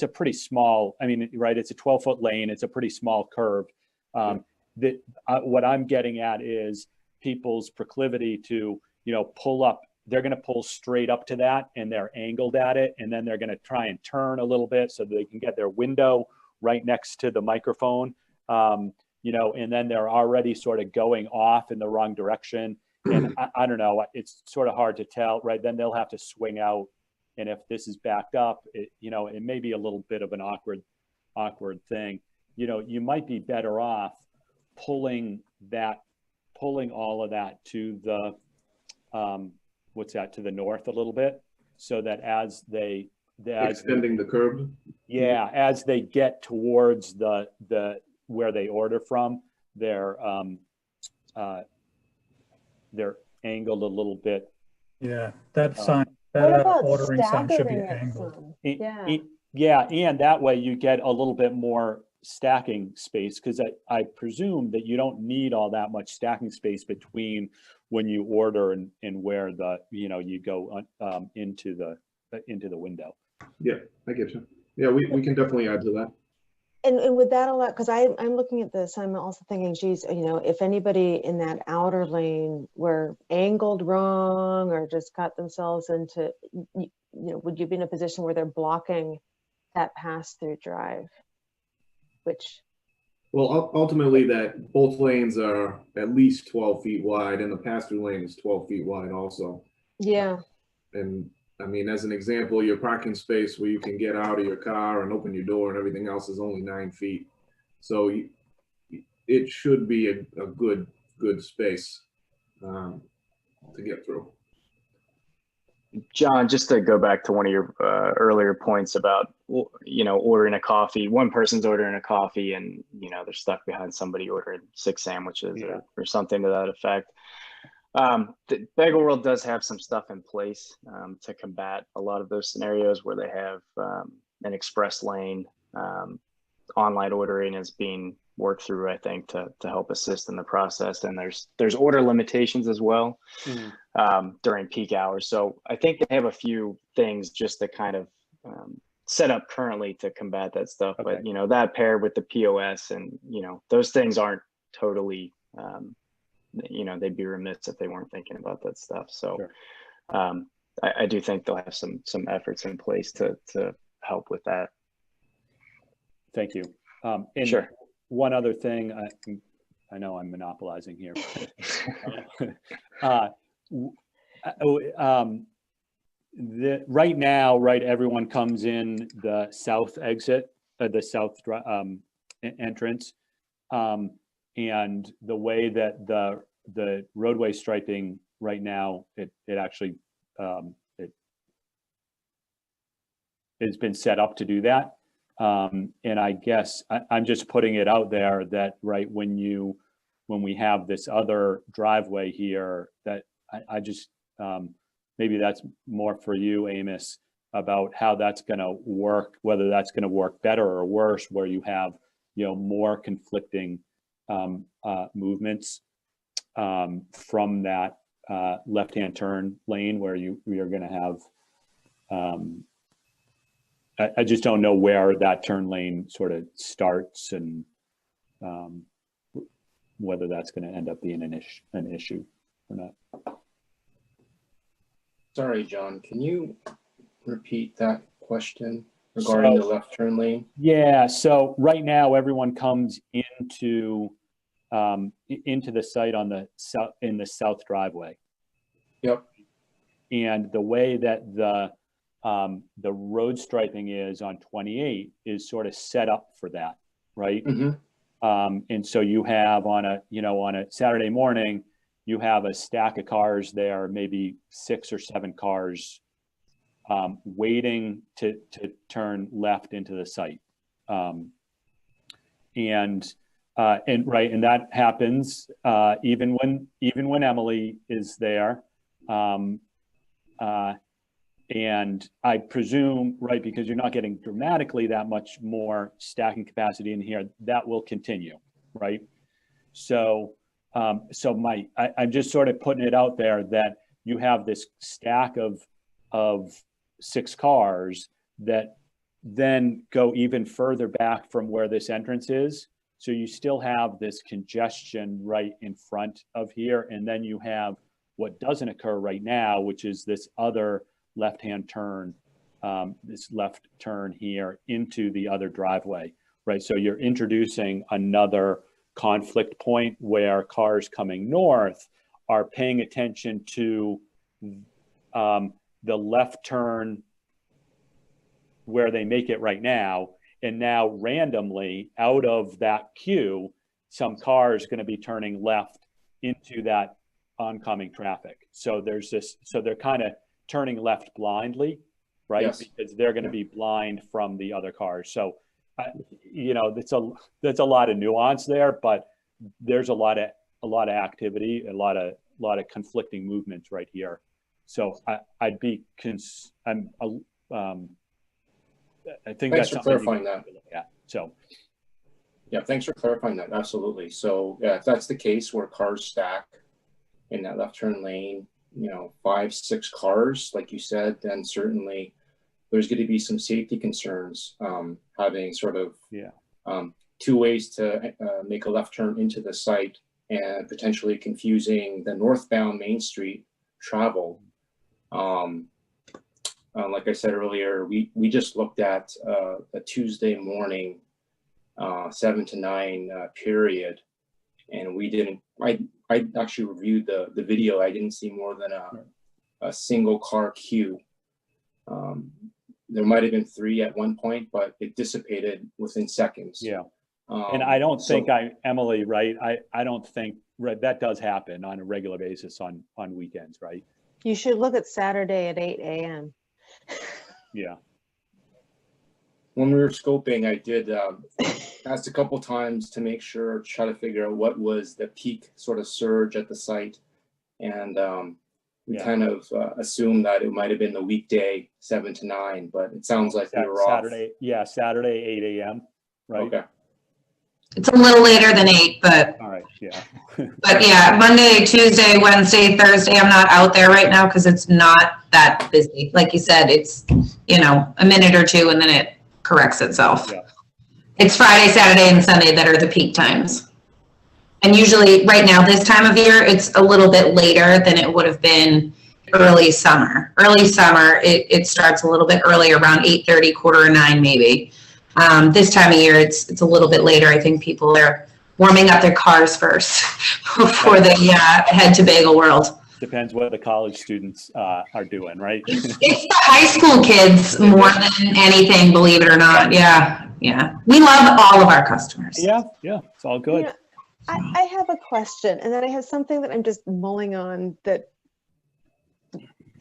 a pretty small. I mean, right, it's a 12-foot lane. It's a pretty small curve. What I'm getting at is people's proclivity to, you know, pull up. They're going to pull straight up to that, and they're angled at it, and then they're going to try and turn a little bit so that they can get their window right next to the microphone, you know, and then they're already sort of going off in the wrong direction. And I don't know, it's sort of hard to tell, right? Then they'll have to swing out, and if this is backed up, you know, it may be a little bit of an awkward thing. You know, you might be better off pulling all of that to the to the north a little bit, so that as they extending the curb. Yeah, as they get towards the where they order from, they're angled a little bit. Yeah, that sign, that What about ordering sign should be staggering it angled. some? Yeah. Yeah, and that way you get a little bit more stacking space, because I presume that you don't need all that much stacking space between when you order and where you go into the window. Yeah, I get you. Yeah, we can definitely add to that. And would that allow, because I'm looking at this, I'm also thinking, geez, if anybody in that outer lane were angled wrong or just got themselves into, would you be in a position where they're blocking that pass-through drive? Well, ultimately, that both lanes are at least 12 feet wide, and the pass-through lane is 12 feet wide also. Yeah. And I mean, as an example, your parking space where you can get out of your car and open your door and everything else is only 9 feet. So it should be a good space to get through. John, just to go back to one of your earlier points about, ordering a coffee, one person's ordering a coffee and, they're stuck behind somebody ordering 6 sandwiches or something to that effect. The Bagel World does have some stuff in place to combat a lot of those scenarios where they have an express lane. Online ordering is being worked through, I think, to help assist in the process. And there's order limitations as well during peak hours. So I think they have a few things just to kind of set up currently to combat that stuff. Okay. But that paired with the POS and those things aren't totally they'd be remiss if they weren't thinking about that stuff. So sure. I do think they'll have some efforts in place to help with that. Thank you. And sure. One other thing, I know I'm monopolizing here. Right now, everyone comes in the south exit, the south entrance. And the way that the roadway striping right now, it actually it's been set up to do that. And I guess I'm just putting it out there that when we have this other driveway here, that I just maybe that's more for you, Amos, about how that's going to work, whether that's going to work better or worse, where you have more conflicting movements from that left-hand turn lane where we are going to have I just don't know where that turn lane sort of starts and whether that's going to end up being an issue or not. Sorry, John, can you repeat that question regarding the left turn lane? Yeah, so right now everyone comes into the site on the south in the south driveway. Yep. And the way that the road striping is on 28 is sort of set up for that, right? Mm-hmm. And so you have on a Saturday morning, you have a stack of cars there, maybe 6 or 7 cars waiting to turn left into the site. And that happens even when Emily is there. And I presume, because you're not getting dramatically that much more stacking capacity in here, that will continue, right? So, I'm just sort of putting it out there that you have this stack of 6 cars that then go even further back from where this entrance is. So you still have this congestion right in front of here. And then you have what doesn't occur right now, which is this other left-hand turn, this left turn here into the other driveway, right? So you're introducing another conflict point where cars coming north are paying attention to the left turn where they make it right now. And now randomly out of that queue, some car is going to be turning left into that oncoming traffic. So there's this, so they're kind of turning left blindly, right? Yes. Because they're going to be blind from the other cars. So, you know, that's a lot of nuance there, but there's a lot of activity, a lot of conflicting movements right here. So I think Thanks that's for something clarifying that. Yeah. So. Yeah, thanks for clarifying that. Absolutely. So yeah, if that's the case where cars stack in that left turn lane, you know, 5, 6 cars, like you said, then certainly there's going to be some safety concerns, having sort of 2 ways to make a left turn into the site and potentially confusing the northbound Main Street travel. Like I said earlier, we just looked at a Tuesday morning 7 to 9 period, and we didn't. I actually reviewed the video. I didn't see more than a single car queue. There might have been 3 at one point, but it dissipated within seconds. Yeah, and I don't think Emily, right? I don't think that does happen on a regular basis on weekends, right? You should look at Saturday at 8 a.m. Yeah. When we were scoping, I did ask a couple times to make sure, try to figure out what was the peak sort of surge at the site. And we kind of assumed that it might have been the weekday 7 to 9, but it sounds like we were Saturday, off. Yeah, Saturday, 8 a.m., right? Okay. It's a little later than 8, but. All right, yeah. But yeah, Monday, Tuesday, Wednesday, Thursday, I'm not out there right now because it's not that busy. Like you said, it's, you know, a minute or two and then it corrects itself. Yeah. It's Friday, Saturday, and Sunday that are the peak times. And usually right now, this time of year, it's a little bit later than it would have been early summer. Early summer, it starts a little bit earlier, around 8:30, 8:45 maybe. This time of year, it's a little bit later. I think people are warming up their cars first before they head to Bagel World. Depends what the college students are doing, right? It's the high school kids more than anything, believe it or not. Yeah, yeah. We love all of our customers. Yeah, it's all good. You know, I have a question, and then I have something that I'm just mulling on that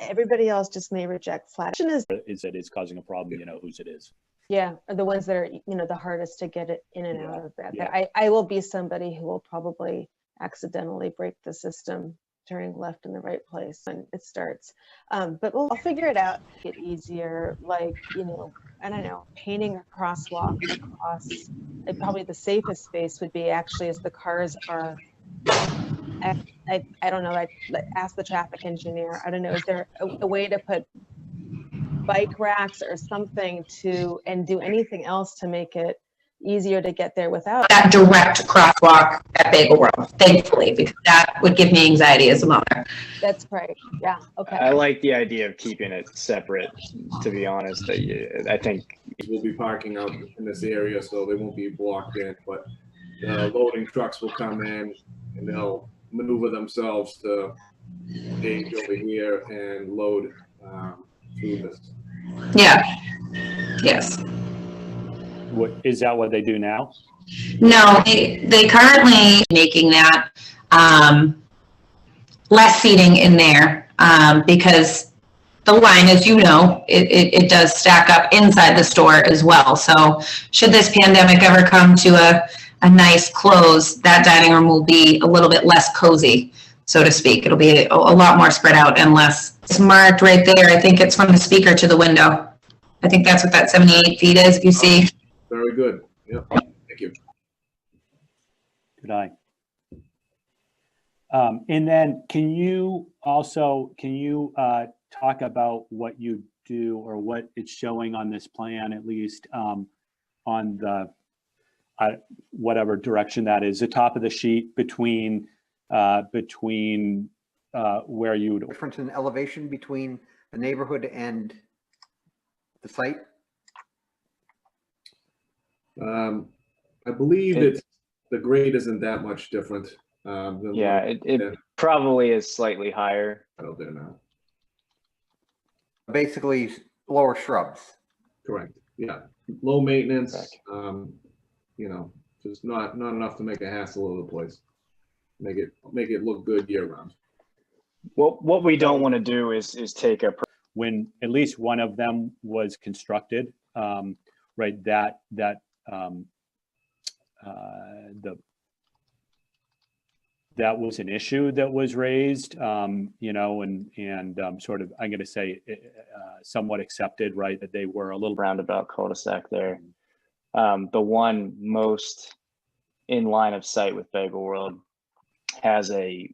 everybody else just may reject flat. Is it is causing a problem, you know, whose it is. Yeah, are the ones that are, you know, the hardest to get it in and out of that. Yeah. I will be somebody who will probably accidentally break the system turning left in the right place when it starts. But I'll figure it out. Get easier, like, you know, I don't know, painting a crosswalk across. Probably the safest space would be actually as the cars are. I don't know. I'd ask the traffic engineer. I don't know. Is there a way to put bike racks or something and do anything else to make it easier to get there without that direct crosswalk at Bagel World, thankfully, because that would give me anxiety as a mother. That's right. Yeah. Okay. I like the idea of keeping it separate, to be honest. I think we'll be parking out in this area, so they won't be blocked in, but the loading trucks will come in and they'll maneuver themselves to stage over here and load through this. Yeah. Yes. What is that? What they do now? No, they currently making that less seating in there because the line, as you know, it does stack up inside the store as well. So should this pandemic ever come to a nice close, that dining room will be a little bit less cozy, so to speak. It'll be a lot more spread out and less. It's marked right there. I think it's from the speaker to the window. I think that's what that 78 feet is, if you see. Very good. Yep. Thank you. Good eye. And then can you talk about what you do or what it's showing on this plan, at least on the whatever direction that is, the top of the sheet between where you would difference in elevation between the neighborhood and the site? I believe the grade isn't that much different. Yeah, it probably is slightly higher. Out there now. Basically, lower shrubs. Correct. Yeah, low maintenance. You know, just not enough to make a hassle of the place. Make it look good year round. Well, what we don't want to do is take a. when at least one of them was constructed, right, that was an issue that was raised, you know, and sort of, I'm going to say, somewhat accepted, right, that they were a little roundabout cul-de-sac there. The one most in line of sight with Bagel World has a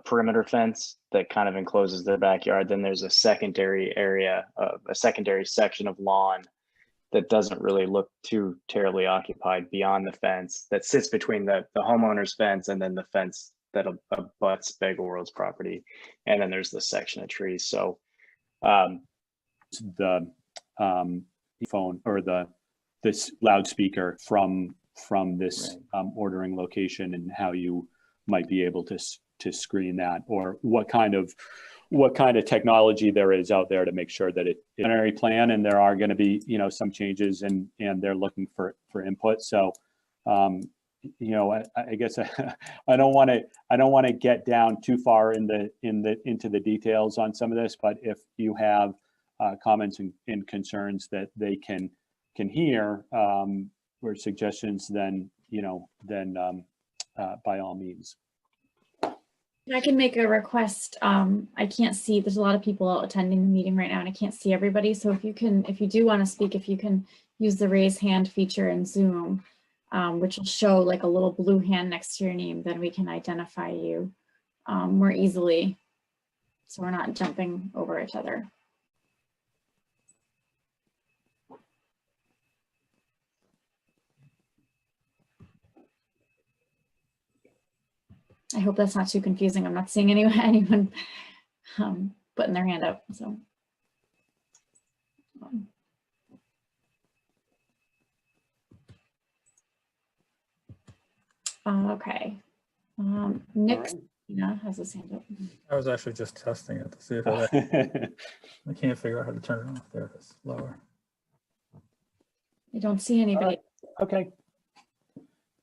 perimeter fence that kind of encloses their backyard. Then there's a secondary area, a secondary section of lawn that doesn't really look too terribly occupied beyond the fence that sits between the homeowner's fence and then the fence that abuts Bagel World's property. And then there's the section of trees. So the phone or this loudspeaker from this ordering location, and how you might be able to screen that, or what kind of technology there is out there to make sure that it's a preliminary plan, and there are going to be, you know, some changes, and they're looking for input. So you know, I guess I don't want to get down too far into the details on some of this, but if you have comments and concerns that they can hear, or suggestions, then, you know, by all means. I can make a request. I can't see, there's a lot of people attending the meeting right now and I can't see everybody. So if you do want to speak, if you can use the raise hand feature in Zoom, which will show like a little blue hand next to your name, then we can identify you more easily. So we're not jumping over each other. I hope that's not too confusing. I'm not seeing anyone putting their hand up. So. Okay. Nick has his hand up. I was actually just testing it to see if I can't figure out how to turn it off. There it is, lower. I don't see anybody. Okay.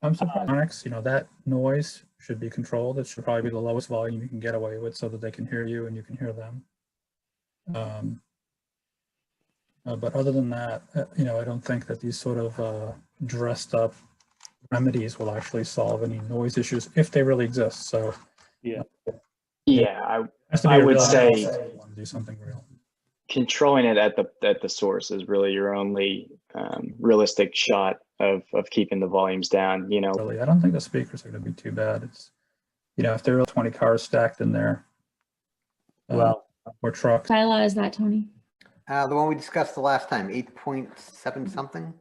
I'm surprised. You know, that noise should be controlled. It should probably be the lowest volume you can get away with so that they can hear you and you can hear them. But other than that, you know, I don't think that these sort of dressed up remedies will actually solve any noise issues if they really exist. So yeah, I would say do something real. Controlling it at the source is really your only realistic shot of keeping the volumes down. You know, really, I don't think the speakers are going to be too bad. It's, you know, if there are 20 cars stacked in there, well, or trucks. What bylaw is that, Tony? The one we discussed the last time, 8.7 something.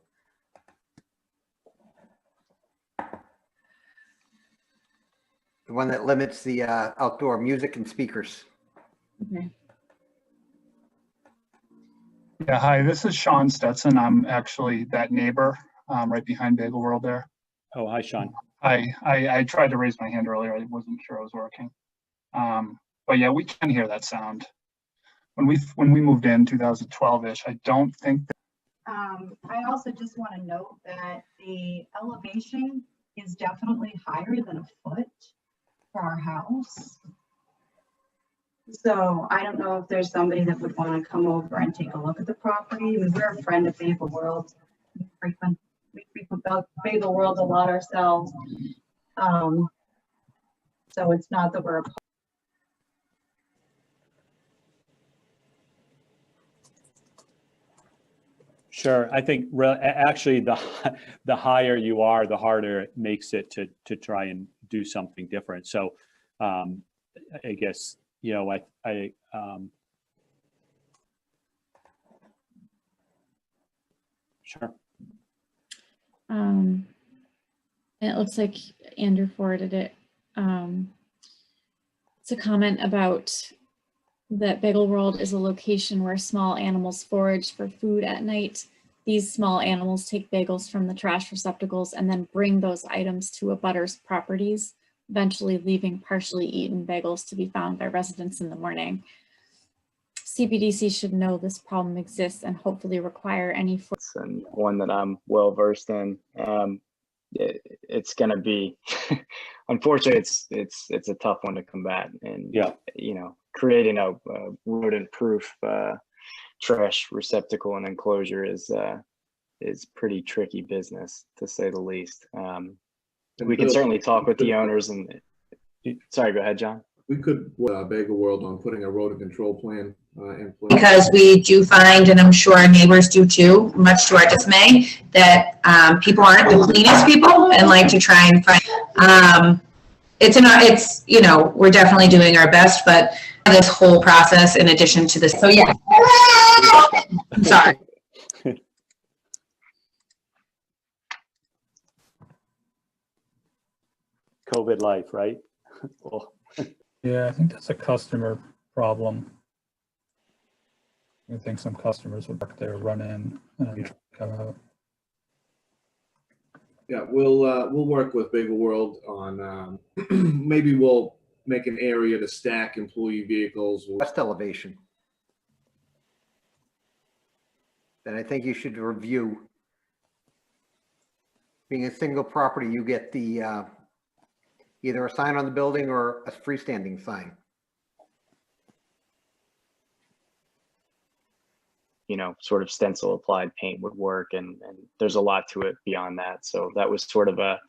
The one that limits the outdoor music and speakers. Okay. Yeah, hi, this is Sean Stetson. I'm actually that neighbor right behind Bagel World there. Oh, hi, Sean. I tried to raise my hand earlier. I wasn't sure it was working. But yeah, we can hear that sound. When we moved in 2012-ish, I don't think that. I also just want to note that the elevation is definitely higher than a foot for our house. So I don't know if there's somebody that would want to come over and take a look at the property. I mean, we're a friend of Bagel World. We frequent Bagel World a lot ourselves. So it's not that we're Sure. I think actually the higher you are, the harder it makes it to try and do something different. So I guess, you know, sure. And it looks like Andrew forwarded it. It's a comment about that Bagel World is a location where small animals forage for food at night. These small animals take bagels from the trash receptacles and then bring those items to a butter's properties, eventually leaving partially eaten bagels to be found by residents in the morning. Cpdc should know this problem exists and hopefully require any. And one that I'm well versed in. It's going to be, unfortunately, it's a tough one to combat. And yeah, you know, creating a rodent-proof trash receptacle and enclosure is pretty tricky business, to say the least. We can certainly talk with the owners and, sorry, go ahead, John. We could beg a world on putting a rodent control plan in place. Because we do find, and I'm sure our neighbors do too, much to our dismay, that people aren't the cleanest people and like to try and find, it's, you know, we're definitely doing our best, but this whole process in addition to this, so yeah. I'm sorry. COVID life, right? Well, Yeah, I think that's a customer problem. I think some customers would work there, run in and come out. Yeah, we'll work with Bigger World on maybe we'll make an area to stack employee vehicles. West elevation. Then I think you should review. Being a single property, you get the either a sign on the building or a freestanding sign. You know, sort of stencil applied paint would work, and there's a lot to it beyond that. So that was sort of a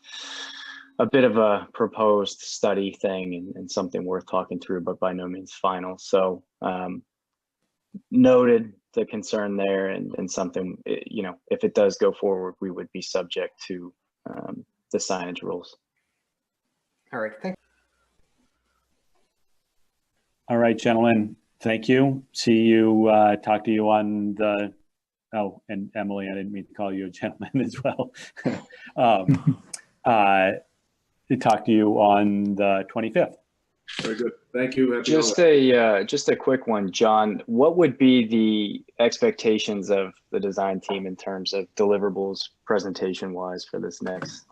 bit of a proposed study thing and something worth talking through, but by no means final. So noted the concern there, and something, you know, if it does go forward, we would be subject to the signage rules. All right, thanks. all right, gentlemen. Thank you. See you, talk to you on the, oh, and Emily, I didn't mean to call you a gentleman as well. To talk to you on the 25th. Very good. Thank you. Just a quick one, John. What would be the expectations of the design team in terms of deliverables presentation wise for this next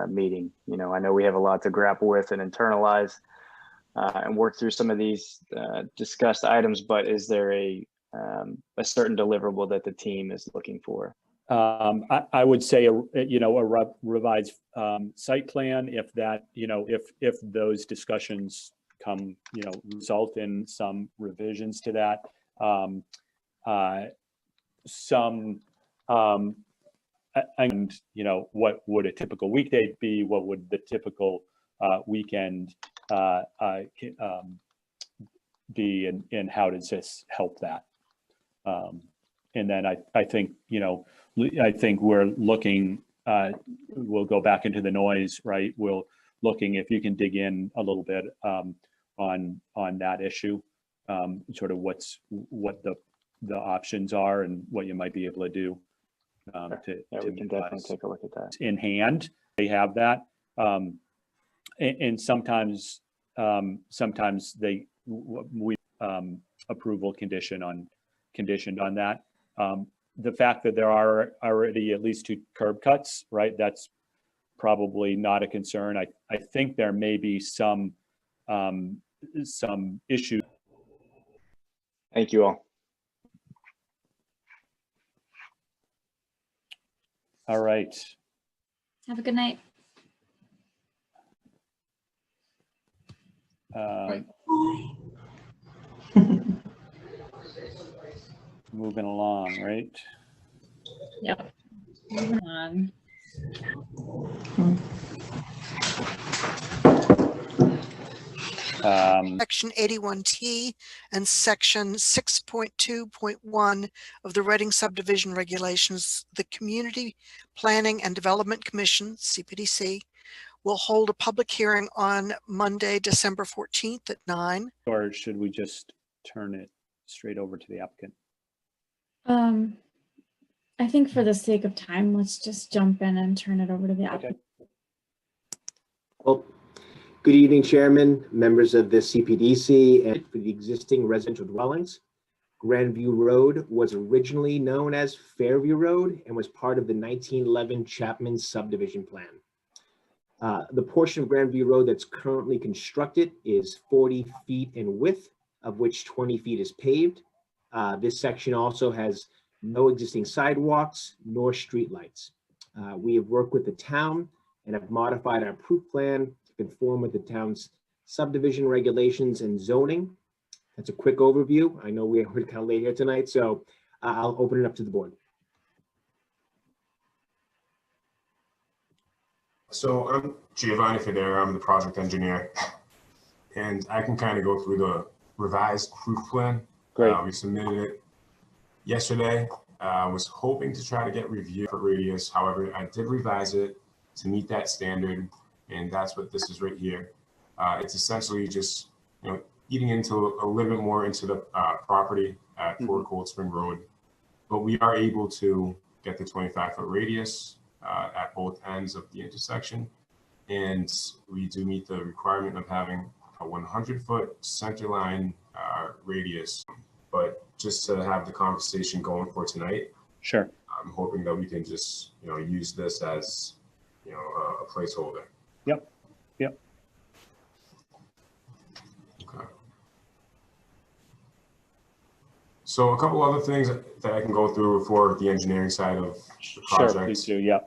meeting? You know, I know we have a lot to grapple with and internalize and work through some of these discussed items, but is there a certain deliverable that the team is looking for? I would say, you know, a revised site plan, if that, you know, if those discussions come, you know, result in some revisions to that, and, you know, what would a typical weekday be? What would the typical weekend be, and how does this help that? And then I think, you know, I think we're looking, we'll go back into the noise, right? We'll looking if you can dig in a little bit on that issue, sort of what the options are and what you might be able to do. Yeah, we can definitely take a look at that. In hand, they have that, and sometimes we approval conditioned on that. The fact that there are already at least 2 curb cuts, right? That's probably not a concern. I think there may be some issues. Thank you all. All right. Have a good night. Moving along, right? Yep. Moving on. Section 81T and section 6.2.1 of the Reading subdivision regulations, the Community Planning and Development Commission, CPDC, will hold a public hearing on Monday, December 14th at 9. Or should we just turn it straight over to the applicant? I think for the sake of time, let's just jump in and turn it over to the applicant. Well, good evening, Chairman, members of the CPDC, and for the existing residential dwellings. Grandview Road was originally known as Fairview Road and was part of the 1911 Chapman subdivision plan. The portion of Grandview Road that's currently constructed is 40 feet in width, of which 20 feet is paved. This section also has no existing sidewalks nor streetlights. We have worked with the town and have modified our approved plan to conform with the town's subdivision regulations and zoning. That's a quick overview. I know we're kind of late here tonight, so I'll open it up to the board. So I'm Giovanni Federa, I'm the project engineer, and I can kind of go through the revised proof plan. Great. We submitted it yesterday. I was hoping to try to get review for radius. However, I did revise it to meet that standard, and that's what this is right here. It's essentially just, eating into a little bit more into the property at 4 Cold Spring Road, but we are able to get the 25-foot radius at both ends of the intersection, and we do meet the requirement of having a 100-foot center line radius. But just to have the conversation going for tonight, sure, I'm hoping that we can just use this as a placeholder. Yep. Okay. So a couple other things that I can go through for the engineering side of the project. Sure, please do. Yeah.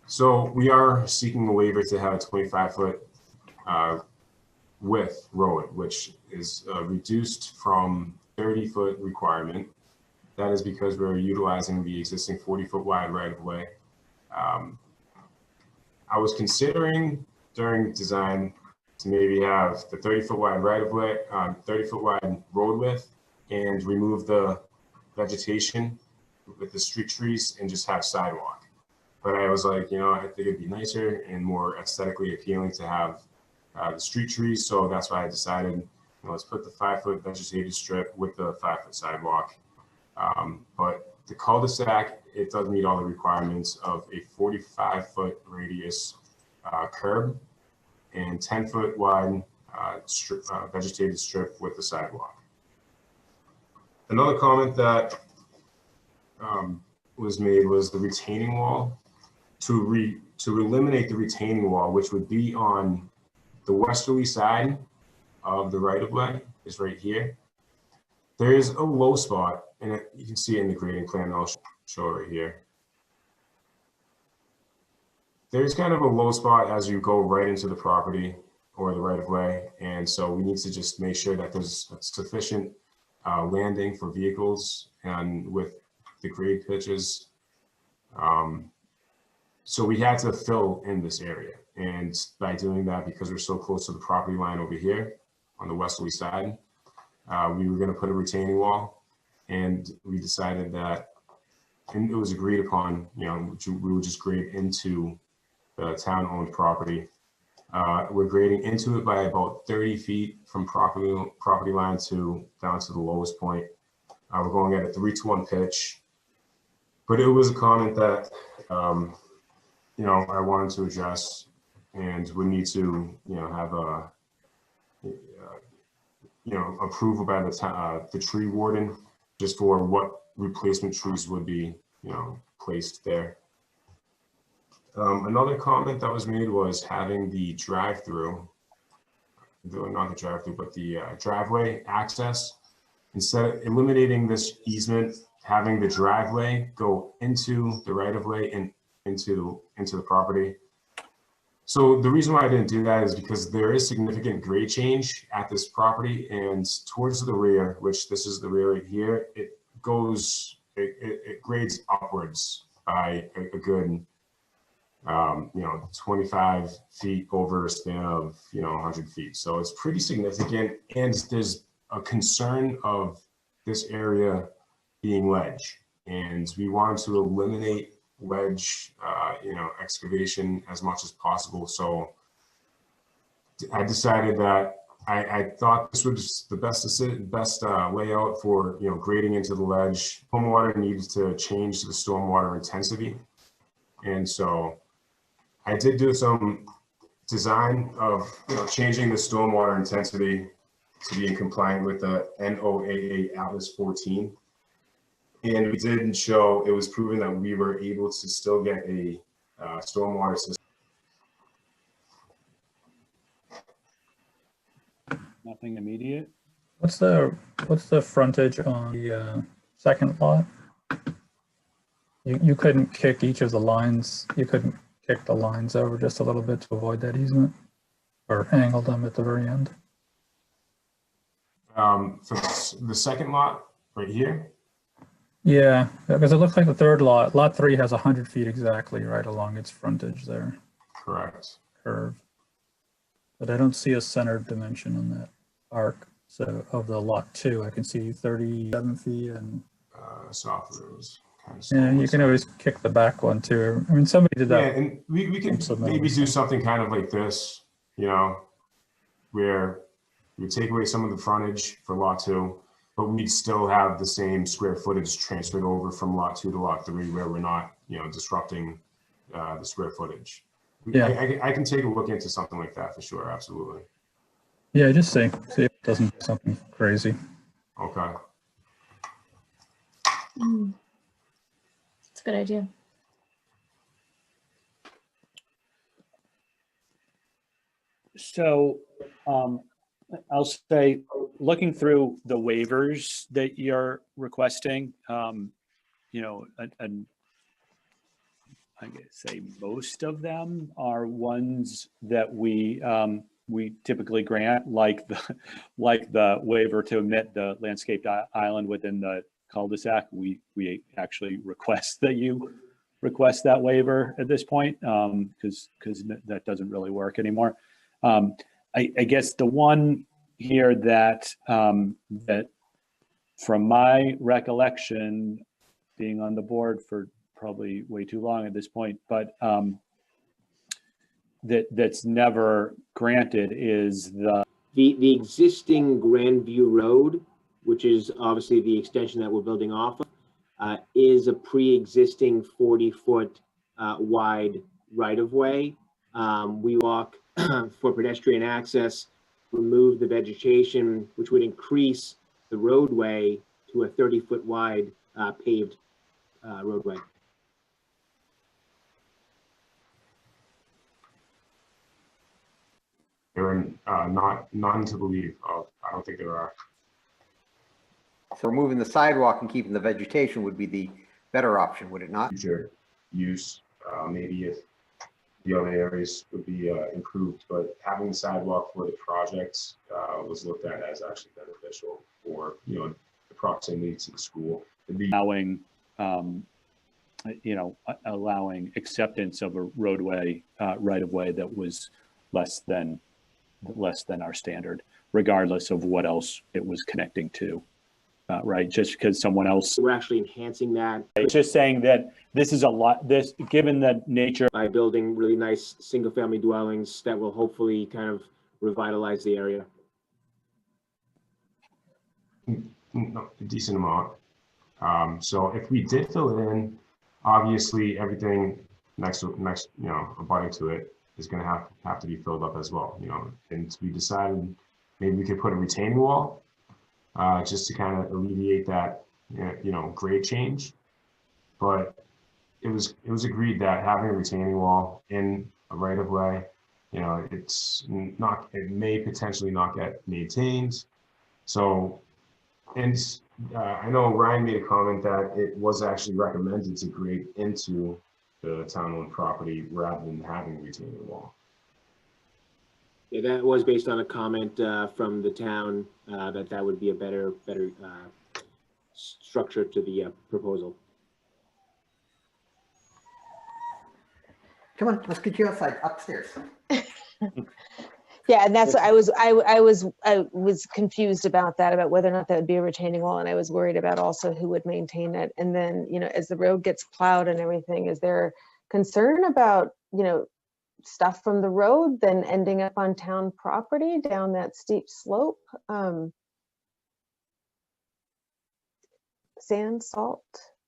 So we are seeking a waiver to have a 25-foot width road, which is reduced from 30-foot requirement. That is because we're utilizing the existing 40-foot wide right-of-way. I was considering during design to maybe have the 30-foot wide right-of-way, 30-foot wide road width, and remove the vegetation with the street trees and just have sidewalk. But I was like, I think it'd be nicer and more aesthetically appealing to have the street trees. So that's why I decided, let's put the 5-foot vegetated strip with the 5-foot sidewalk. But the cul-de-sac, it does meet all the requirements of a 45-foot radius curb and 10-foot wide vegetated strip with the sidewalk. Another comment that was made was the retaining wall. To eliminate the retaining wall, which would be on the westerly side of the right-of-way, is right here. There is a low spot, and you can see it in the grading plan. I'll show it right here. There's kind of a low spot as you go right into the property or the right-of-way, and so we need to just make sure that there's sufficient landing for vehicles and with the grade pitches. So we had to fill in this area, and by doing that, because we're so close to the property line over here on the westerly side, we were going to put a retaining wall, and we decided that, and it was agreed upon, we would just grade into the town-owned property. We're grading into it by about 30 feet from property line down to the lowest point. We're going at a 3-to-1 pitch, but it was a comment that I wanted to address, and we need to have a approval by the tree warden just for what replacement trees would be placed there. Another comment that was made was having the drive-through, not the drive-through, but the driveway access. Instead of eliminating this easement, having the driveway go into the right-of-way and into the property. So the reason why I didn't do that is because there is significant grade change at this property, and towards the rear, which this is the rear right here, it grades upwards by a good 25 feet over a span of 100 feet. So it's pretty significant, and there's a concern of this area being ledge, and we wanted to eliminate ledge excavation as much as possible. So I decided that I thought this was the best layout for grading into the ledge. Stormwater needs to change the stormwater intensity, and so I did do some design of changing the stormwater intensity to be in compliant with the NOAA Atlas 14. And we did show, it was proven that we were able to still get a stormwater system. Nothing immediate. What's the frontage on the second lot? You couldn't kick each of the lines. You couldn't kick the lines over just a little bit to avoid that easement, or angle them at the very end. For the second lot right here. Yeah, because it looks like the third lot, lot 3 has 100 feet exactly right along its frontage there. Correct. Curve. But I don't see a centered dimension on that arc. So of the lot 2, I can see 37 feet and. South rows. Kind of Yeah, you can always kick the back one too. I mean, somebody did that. Yeah, and we could maybe do something kind of like this, you know, where we take away some of the frontage for lot 2, but we'd still have the same square footage transferred over from lot 2 to lot 3, where we're not, you know, disrupting the square footage. Yeah. I can take a look into something like that for sure. Absolutely. Yeah, just see if it doesn't do something crazy. Okay. That's a good idea. So I'll say, looking through the waivers that you're requesting, you know, and I guess say most of them are ones that we typically grant, like the waiver to omit the landscaped island within the cul-de-sac. We actually request that you request that waiver at this point, because that doesn't really work anymore. I guess the one here that that from my recollection, being on the board for probably way too long at this point, but that's never granted is the existing Grandview Road, which is obviously the extension that we're building off of, is a pre-existing 40-foot wide right-of-way. We walk for pedestrian access, remove the vegetation, which would increase the roadway to a 30-foot wide paved roadway. There are none to believe of. I don't think there are. So removing the sidewalk and keeping the vegetation would be the better option, would it not? Future use, maybe if the other areas would be improved, but having the sidewalk for the projects was looked at as actually beneficial for, you know, the proximity to the school. allowing, you know, allowing acceptance of a roadway right of way that was less than our standard, regardless of what else it was connecting to. Right, just because someone else. We're actually enhancing that. It's just saying that this is a lot, given the nature. By building really nice single family dwellings that will hopefully kind of revitalize the area. No, a decent amount. So if we did fill it in, obviously everything next, you know, abutting to it is going to have to be filled up as well, you know. And we decided maybe we could put a retaining wall. Just to kind of alleviate that, you know, grade change. But it was agreed that having a retaining wall in a right of way, you know, it may potentially not get maintained. So, and I know Ryan made a comment that it was actually recommended to grade into the town-owned property rather than having a retaining wall. Yeah, that was based on a comment from the town that would be a better structure to the proposal. Come on, let's get you outside, upstairs. Yeah, and that's what I was confused about that, about whether or not that would be a retaining wall, and I was worried about also who would maintain it. And then, you know, as the road gets plowed and everything, is there concern about, you know, stuff from the road then ending up on town property down that steep slope? Sand, salt,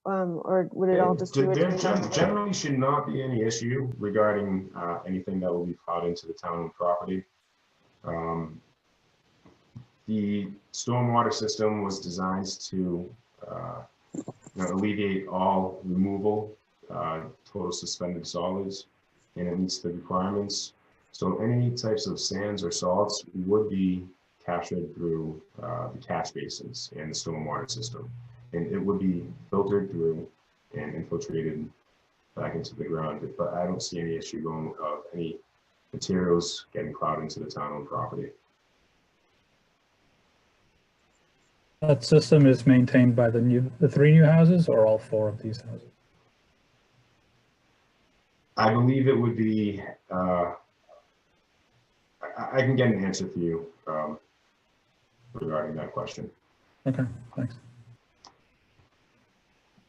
or would it all just be There generally should not be any issue regarding anything that will be plowed into the town property. The stormwater system was designed to you know, alleviate all removal, total suspended solids, and it meets the requirements. So any types of sands or salts would be captured through the catch basins and the stormwater system. And it would be filtered through and infiltrated back into the ground. But I don't see any issue going of any materials getting plowed into the town-owned property. That system is maintained by the 3 new houses or all 4 of these houses? I believe it would be, I can get an answer for you regarding that question. Okay, thanks.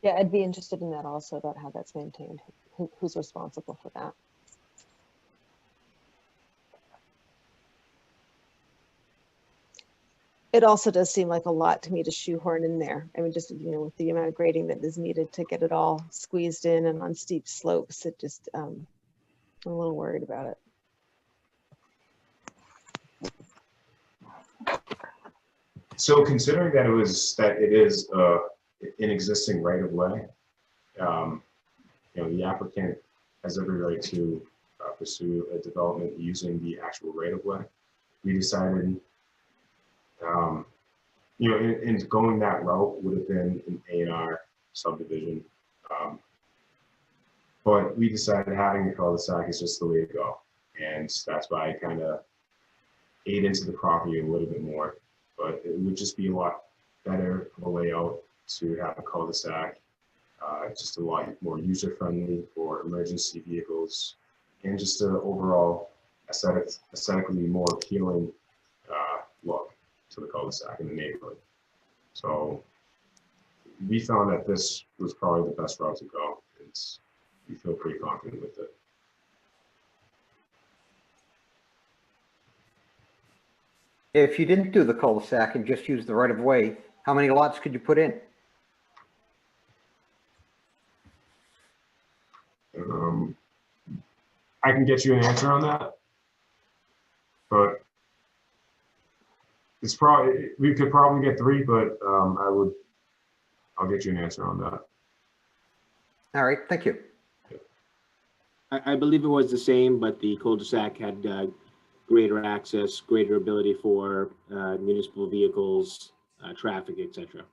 Yeah, I'd be interested in that also, about how that's maintained. Who's responsible for that? It also does seem like a lot to me to shoehorn in there. I mean, just, you know, with the amount of grading that is needed to get it all squeezed in and on steep slopes, it just, I'm a little worried about it. So considering that it is an existing right of way, you know, the applicant has every right to pursue a development using the actual right of way. We decided, you know, in going that route would have been an A&R subdivision, but we decided having a cul-de-sac is just the way to go, and that's why I kind of ate into the property a little bit more. But it would just be a lot better of a layout to have a cul-de-sac, just a lot more user-friendly for emergency vehicles, and just an overall aesthetically more appealing look to the cul-de-sac in the neighborhood. So we found that this was probably the best route to go. We feel pretty confident with it. If you didn't do the cul-de-sac and just use the right of way, how many lots could you put in? I can get you an answer on that, but it's probably, we could probably get 3, but I'll get you an answer on that. All right, thank you. I believe it was the same, but the cul-de-sac had greater access, greater ability for municipal vehicles, traffic, etc.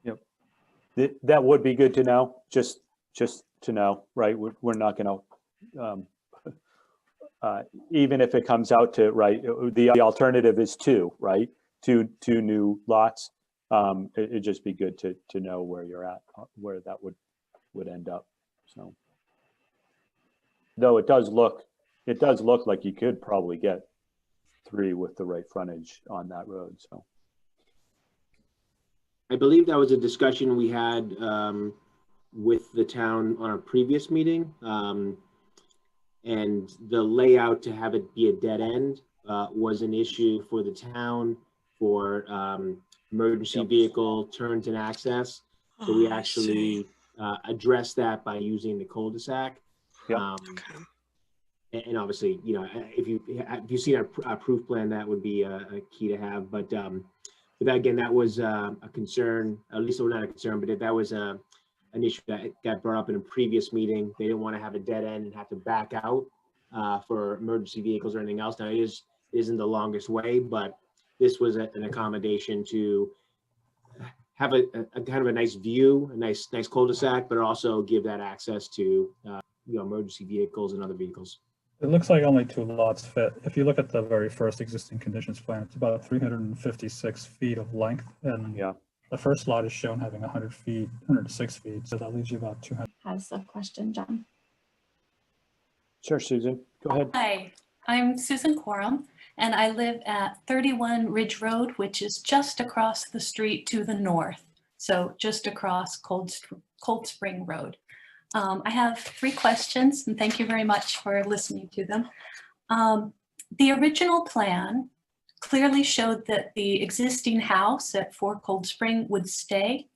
Yep. That would be good to know, just to know, right? We're not going to, even if it comes out to, right, the alternative is 2, right? Two new lots. It'd just be good to know where you're at, where that would end up. So, though it does look like you could probably get 3 with the right frontage on that road. So I believe that was a discussion we had with the town on a previous meeting, and the layout to have it be a dead end was an issue for the town for emergency vehicle turns and access. So we actually addressed that by using the cul-de-sac. And obviously, you know, if you see our proof plan, that would be a key to have. But that, again, that was a concern, at least not a concern, but that was an issue that got brought up in a previous meeting. They didn't want to have a dead end and have to back out for emergency vehicles or anything else. Now, it isn't the longest way, but this was an accommodation to have a kind of a nice view, a nice cul-de-sac, but also give that access to you know, emergency vehicles and other vehicles. It looks like only 2 lots fit. If you look at the very first existing conditions plan, it's about 356 feet of length, and yeah, the first lot is shown having 100 feet, 106 feet, so that leaves you about 200. Has a question, John? Sure, Susan, go ahead. Hi, I'm Susan Quorum, and I live at 31 Ridge Road, which is just across the street to the north. So just across Cold Spring Road. I have 3 questions, and thank you very much for listening to them. The original plan clearly showed that the existing house at 4 Cold Spring would stay.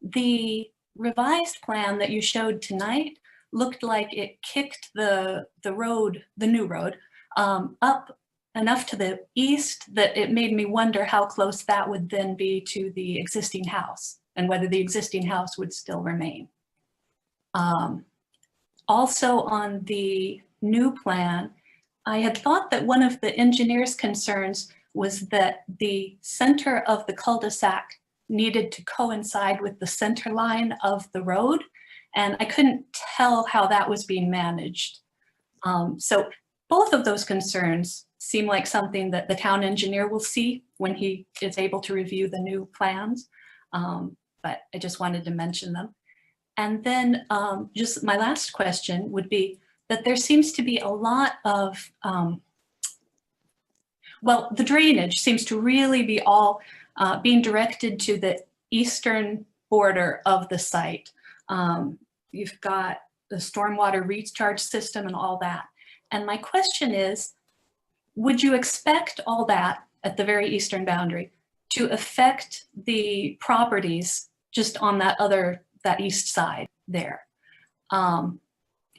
The revised plan that you showed tonight looked like it kicked the road, the new road, up enough to the east that it made me wonder how close that would then be to the existing house and whether the existing house would still remain. Also on the new plan, I had thought that one of the engineer's concerns was that the center of the cul-de-sac needed to coincide with the center line of the road, and I couldn't tell how that was being managed. So both of those concerns seem like something that the town engineer will see when he is able to review the new plans. But I just wanted to mention them. And then just my last question would be that there seems to be a lot of, well, the drainage seems to really be all being directed to the eastern border of the site. You've got the stormwater recharge system and all that. And my question is, would you expect all that at the very eastern boundary to affect the properties just on that east side there?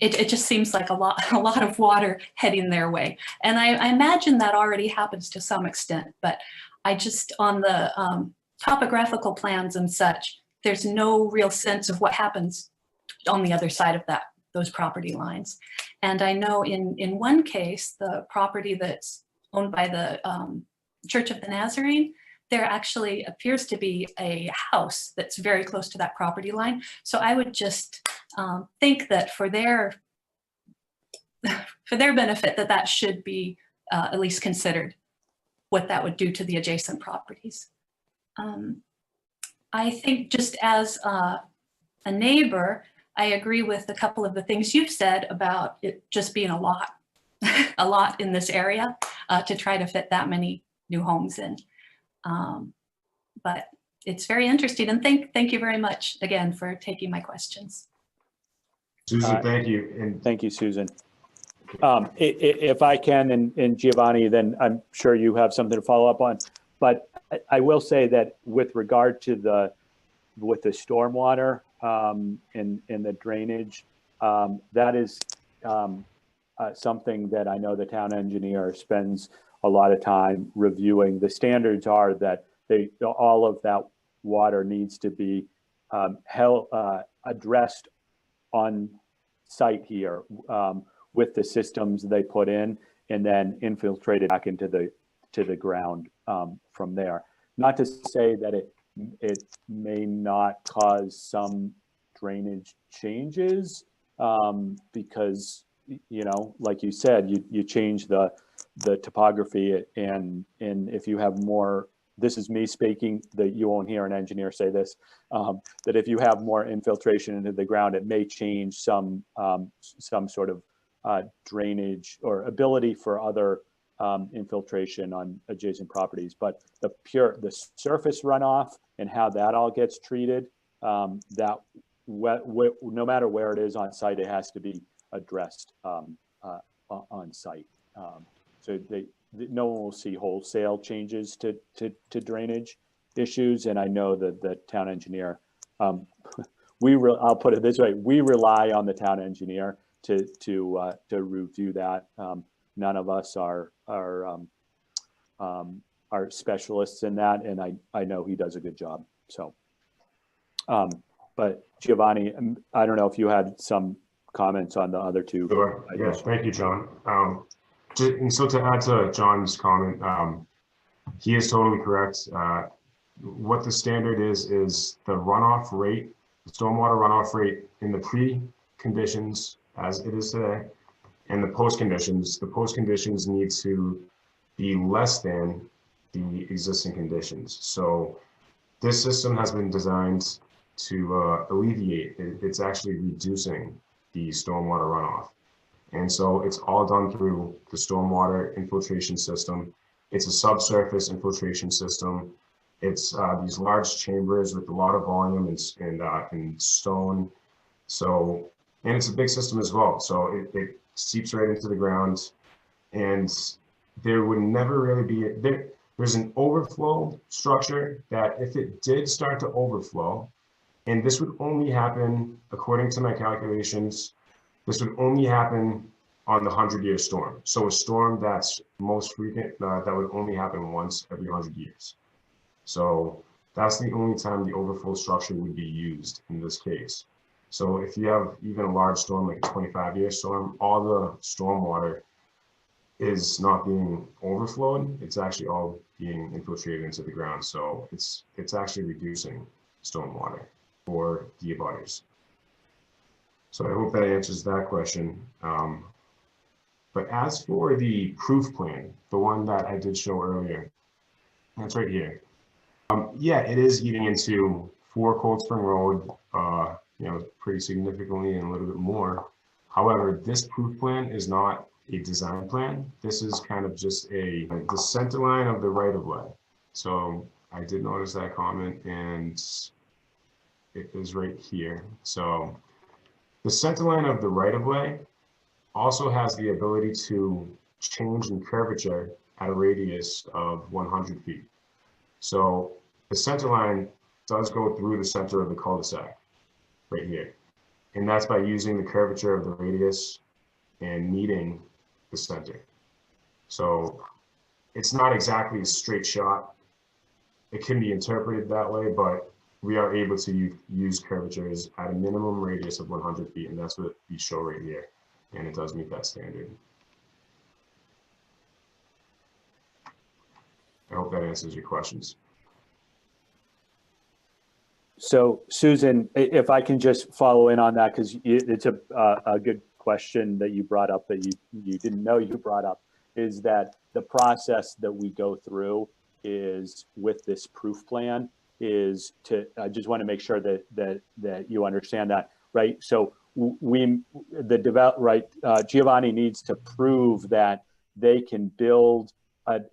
It just seems like a lot of water heading their way. And I imagine that already happens to some extent, but I just, on the topographical plans and such, there's no real sense of what happens on the other side of those property lines. And I know in one case, the property that's owned by the Church of the Nazarene, there actually appears to be a house that's very close to that property line. So I would just think that for their benefit, that should be at least considered, what that would do to the adjacent properties. I think just as a neighbor, I agree with a couple of the things you've said about it just being a lot in this area to try to fit that many new homes in. But it's very interesting, and thank you very much again for taking my questions. Susan, thank you. And thank you, Susan. If I can, and Giovanni, then I'm sure you have something to follow up on. But I will say that with regard to the stormwater and the drainage, that is something that I know the town engineer spends a lot of time reviewing. The standards are that all of that water needs to be addressed on site here with the systems they put in, and then infiltrated back into the ground from there. Not to say that it may not cause some drainage changes, because, you know, like you said, you change the topography, and if you have more, this is me speaking, that you won't hear an engineer say this, that if you have more infiltration into the ground, it may change some sort of drainage or ability for other infiltration on adjacent properties. But the surface runoff and how that all gets treated, no matter where it is on site, it has to be addressed on site. So no one will see wholesale changes to drainage issues. And I know that the town engineer, I'll put it this way, we rely on the town engineer to review that. None of us are specialists in that, and I know he does a good job. So, but Giovanni, I don't know if you had some comments on the other two. Sure. Yes, thank you, John. And so to add to John's comment, he is totally correct. What the standard is the runoff rate, the stormwater runoff rate in the pre-conditions as it is today, and the post-conditions. The post-conditions need to be less than the existing conditions. So this system has been designed to alleviate, it's actually reducing the stormwater runoff. And so it's all done through the stormwater infiltration system. It's a subsurface infiltration system. It's these large chambers with a lot of volume and stone. So, and it's a big system as well. So it seeps right into the ground, and there would never really be, there's an overflow structure that if it did start to overflow, and this would only happen, according to my calculations, this would only happen on the 100-year storm. So a storm that's most frequent, that would only happen once every 100 years. So that's the only time the overflow structure would be used in this case. So if you have even a large storm, like a 25-year storm, all the stormwater is not being overflowed. It's actually all being infiltrated into the ground. So it's actually reducing stormwater for the abutters. So I hope that answers that question. But as for the proof plan, the one that I did show earlier, That's right here. Yeah, it is eating into 4 Cold Spring Road, pretty significantly and a little bit more. However, this proof plan is not a design plan. This is kind of just the center line of the right of way. So I did notice that comment, and it is right here. So the center line of the right of way also has the ability to change in curvature at a radius of 100 feet. So the center line does go through the center of the cul-de-sac right here. And that's by using the curvature of the radius and meeting the center. So it's not exactly a straight shot. It can be interpreted that way, but we are able to use curvatures at a minimum radius of 100 feet, and that's what we show right here. And it does meet that standard. I hope that answers your questions. So Susan, if I can just follow in on that, because it's a good question that you brought up that you didn't know you brought up, is that the process that we go through is with this proof plan is to, I just want to make sure that you understand that, right? So Giovanni needs to prove that they can build,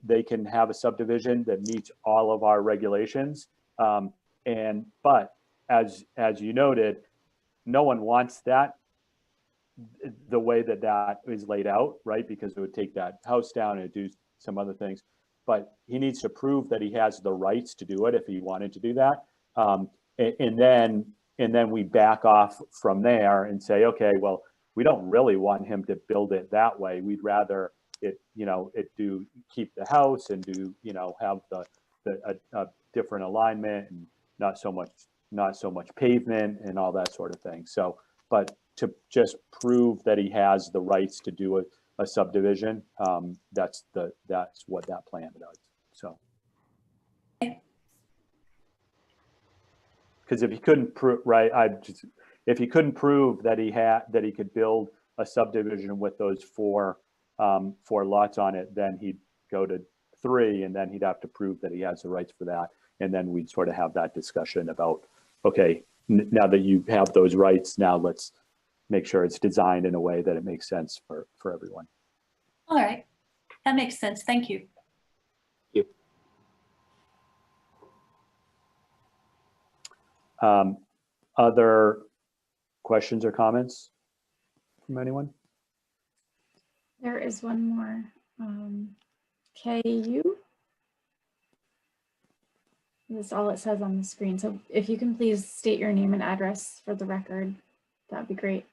they can have a subdivision that meets all of our regulations. But as you noted, no one wants that the way that is laid out, right? Because it would take that house down and do some other things. But he needs to prove that he has the rights to do it if he wanted to do that. And then we back off from there and say, okay, well, we don't really want him to build it that way. We'd rather keep the house and have a different alignment and not so much pavement and all that sort of thing. So, but to just prove that he has the rights to do a subdivision, that's what that plan does. So, because if he couldn't prove, right, if he couldn't prove that he could build a subdivision with those four lots on it, then he'd go to 3, and then he'd have to prove that he has the rights for that. And then we'd sort of have that discussion about, okay, now that you have those rights, now let's make sure it's designed in a way that it makes sense for everyone. All right, that makes sense. Thank you. Other questions or comments from anyone? There is one more. KU. That's all it says on the screen. So if you can please state your name and address for the record, that'd be great.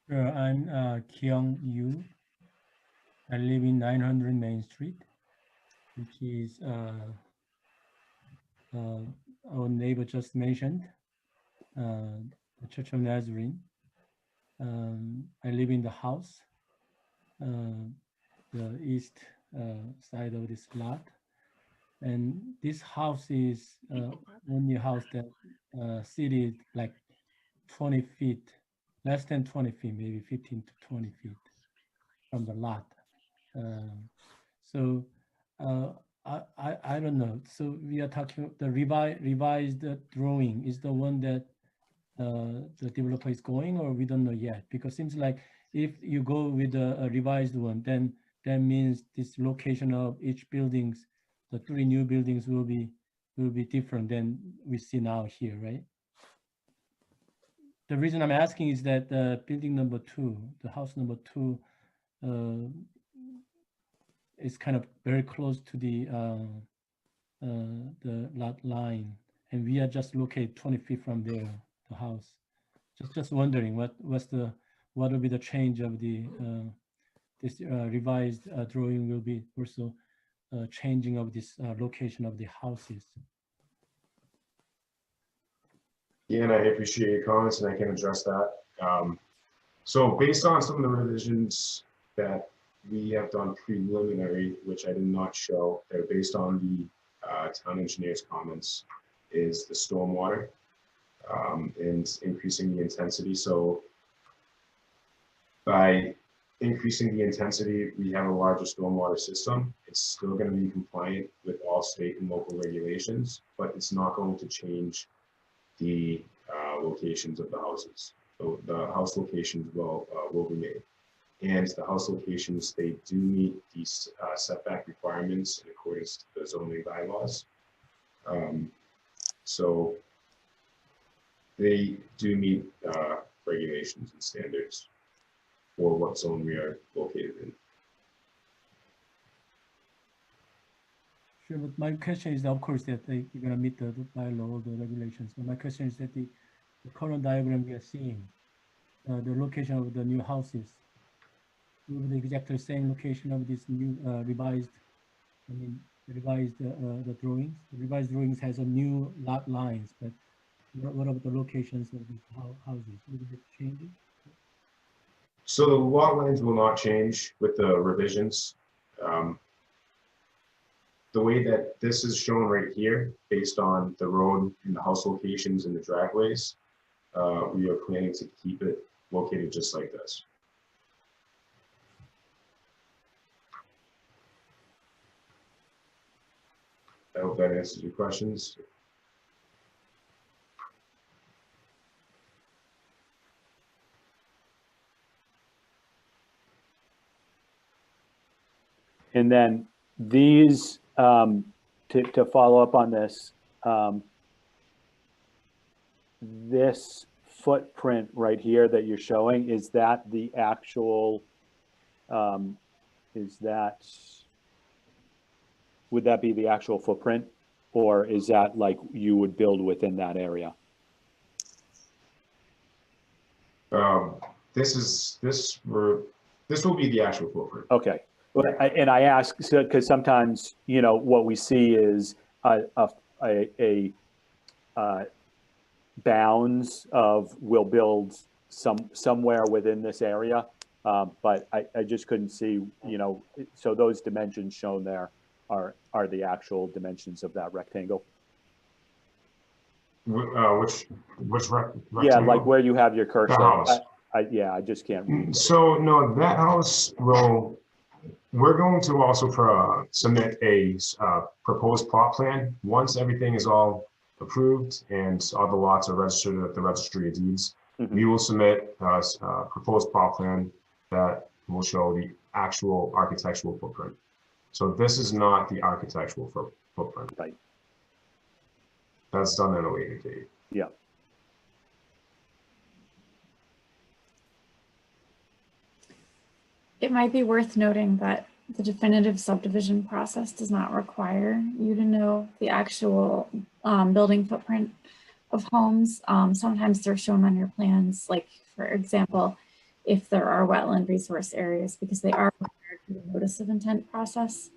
Sure, I'm Kyung Yu. I live in 900 Main Street, which is our neighbor just mentioned, the Church of Nazarene. I live in the house, the east side of this lot. And this house is only house that seated like 20 feet, less than 20 feet, maybe 15 to 20 feet from the lot. I don't know. So we are talking, the revised drawing is the one that the developer is going, or we don't know yet? Because it seems like if you go with a revised one, then that means this location of each buildings, the 3 new buildings will be different than we see now here, right? The reason I'm asking is that building number 2, the house number 2, is kind of very close to the lot line, and we are just located 20 feet from there, the house. Just wondering what will be the change of the this revised drawing will be also changing of this location of the houses. Yeah, and I appreciate your comments, and I can address that. So based on some of the revisions that we have done preliminary, which I did not show, they're based on the town engineer's comments, is the stormwater and increasing the intensity. So by increasing the intensity, we have a larger stormwater system. It's still going to be compliant with all state and local regulations, but it's not going to change the locations of the houses. So the house locations will remain. And the house locations, they do meet these setback requirements in accordance to the zoning bylaws. So they do meet regulations and standards for what zone we are located in. Sure, but my question is, of course, that you're going to meet the bylaw, the regulations. But my question is that the current diagram we are seeing, the location of the new houses, will be the exactly same location of this new revised, the drawings. The revised drawings has a new lot lines, but what about the locations of these houses? Will it change? So the lot lines will not change with the revisions. The way that this is shown right here, based on the road and the house locations and the driveways, we are planning to keep it located just like this. I hope that answers your questions. And then these, to follow up on this, this footprint right here that you're showing, is that the actual, would that be the actual footprint? Or is that like you would build within that area? This will be the actual footprint. Okay. And I ask because sometimes, you know, what we see is a bounds of we'll build somewhere within this area, but I just couldn't see, you know, so those dimensions shown there are the actual dimensions of that rectangle. Which rectangle? Yeah, like where you have your cursor. The house. Yeah, I just can't read. So no, that house will. We're going to also submit a proposed plot plan. Once everything is all approved and all the lots are registered at the registry of deeds, we will submit a proposed plot plan that will show the actual architectural footprint. So this is not the architectural footprint. Right. That's done at a later date. Yeah. It might be worth noting that the definitive subdivision process does not require you to know the actual building footprint of homes. Sometimes they're shown on your plans, like for example, if there are wetland resource areas, because they are required for the notice of intent process.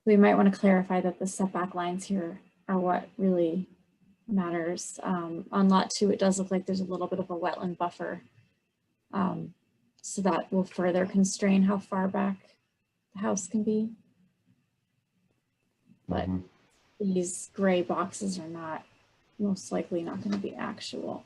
We might want to clarify that the setback lines here are what really matters. On lot 2, it does look like there's a little bit of a wetland buffer. So that will further constrain how far back the house can be. But these gray boxes are not, most likely not going to be actual.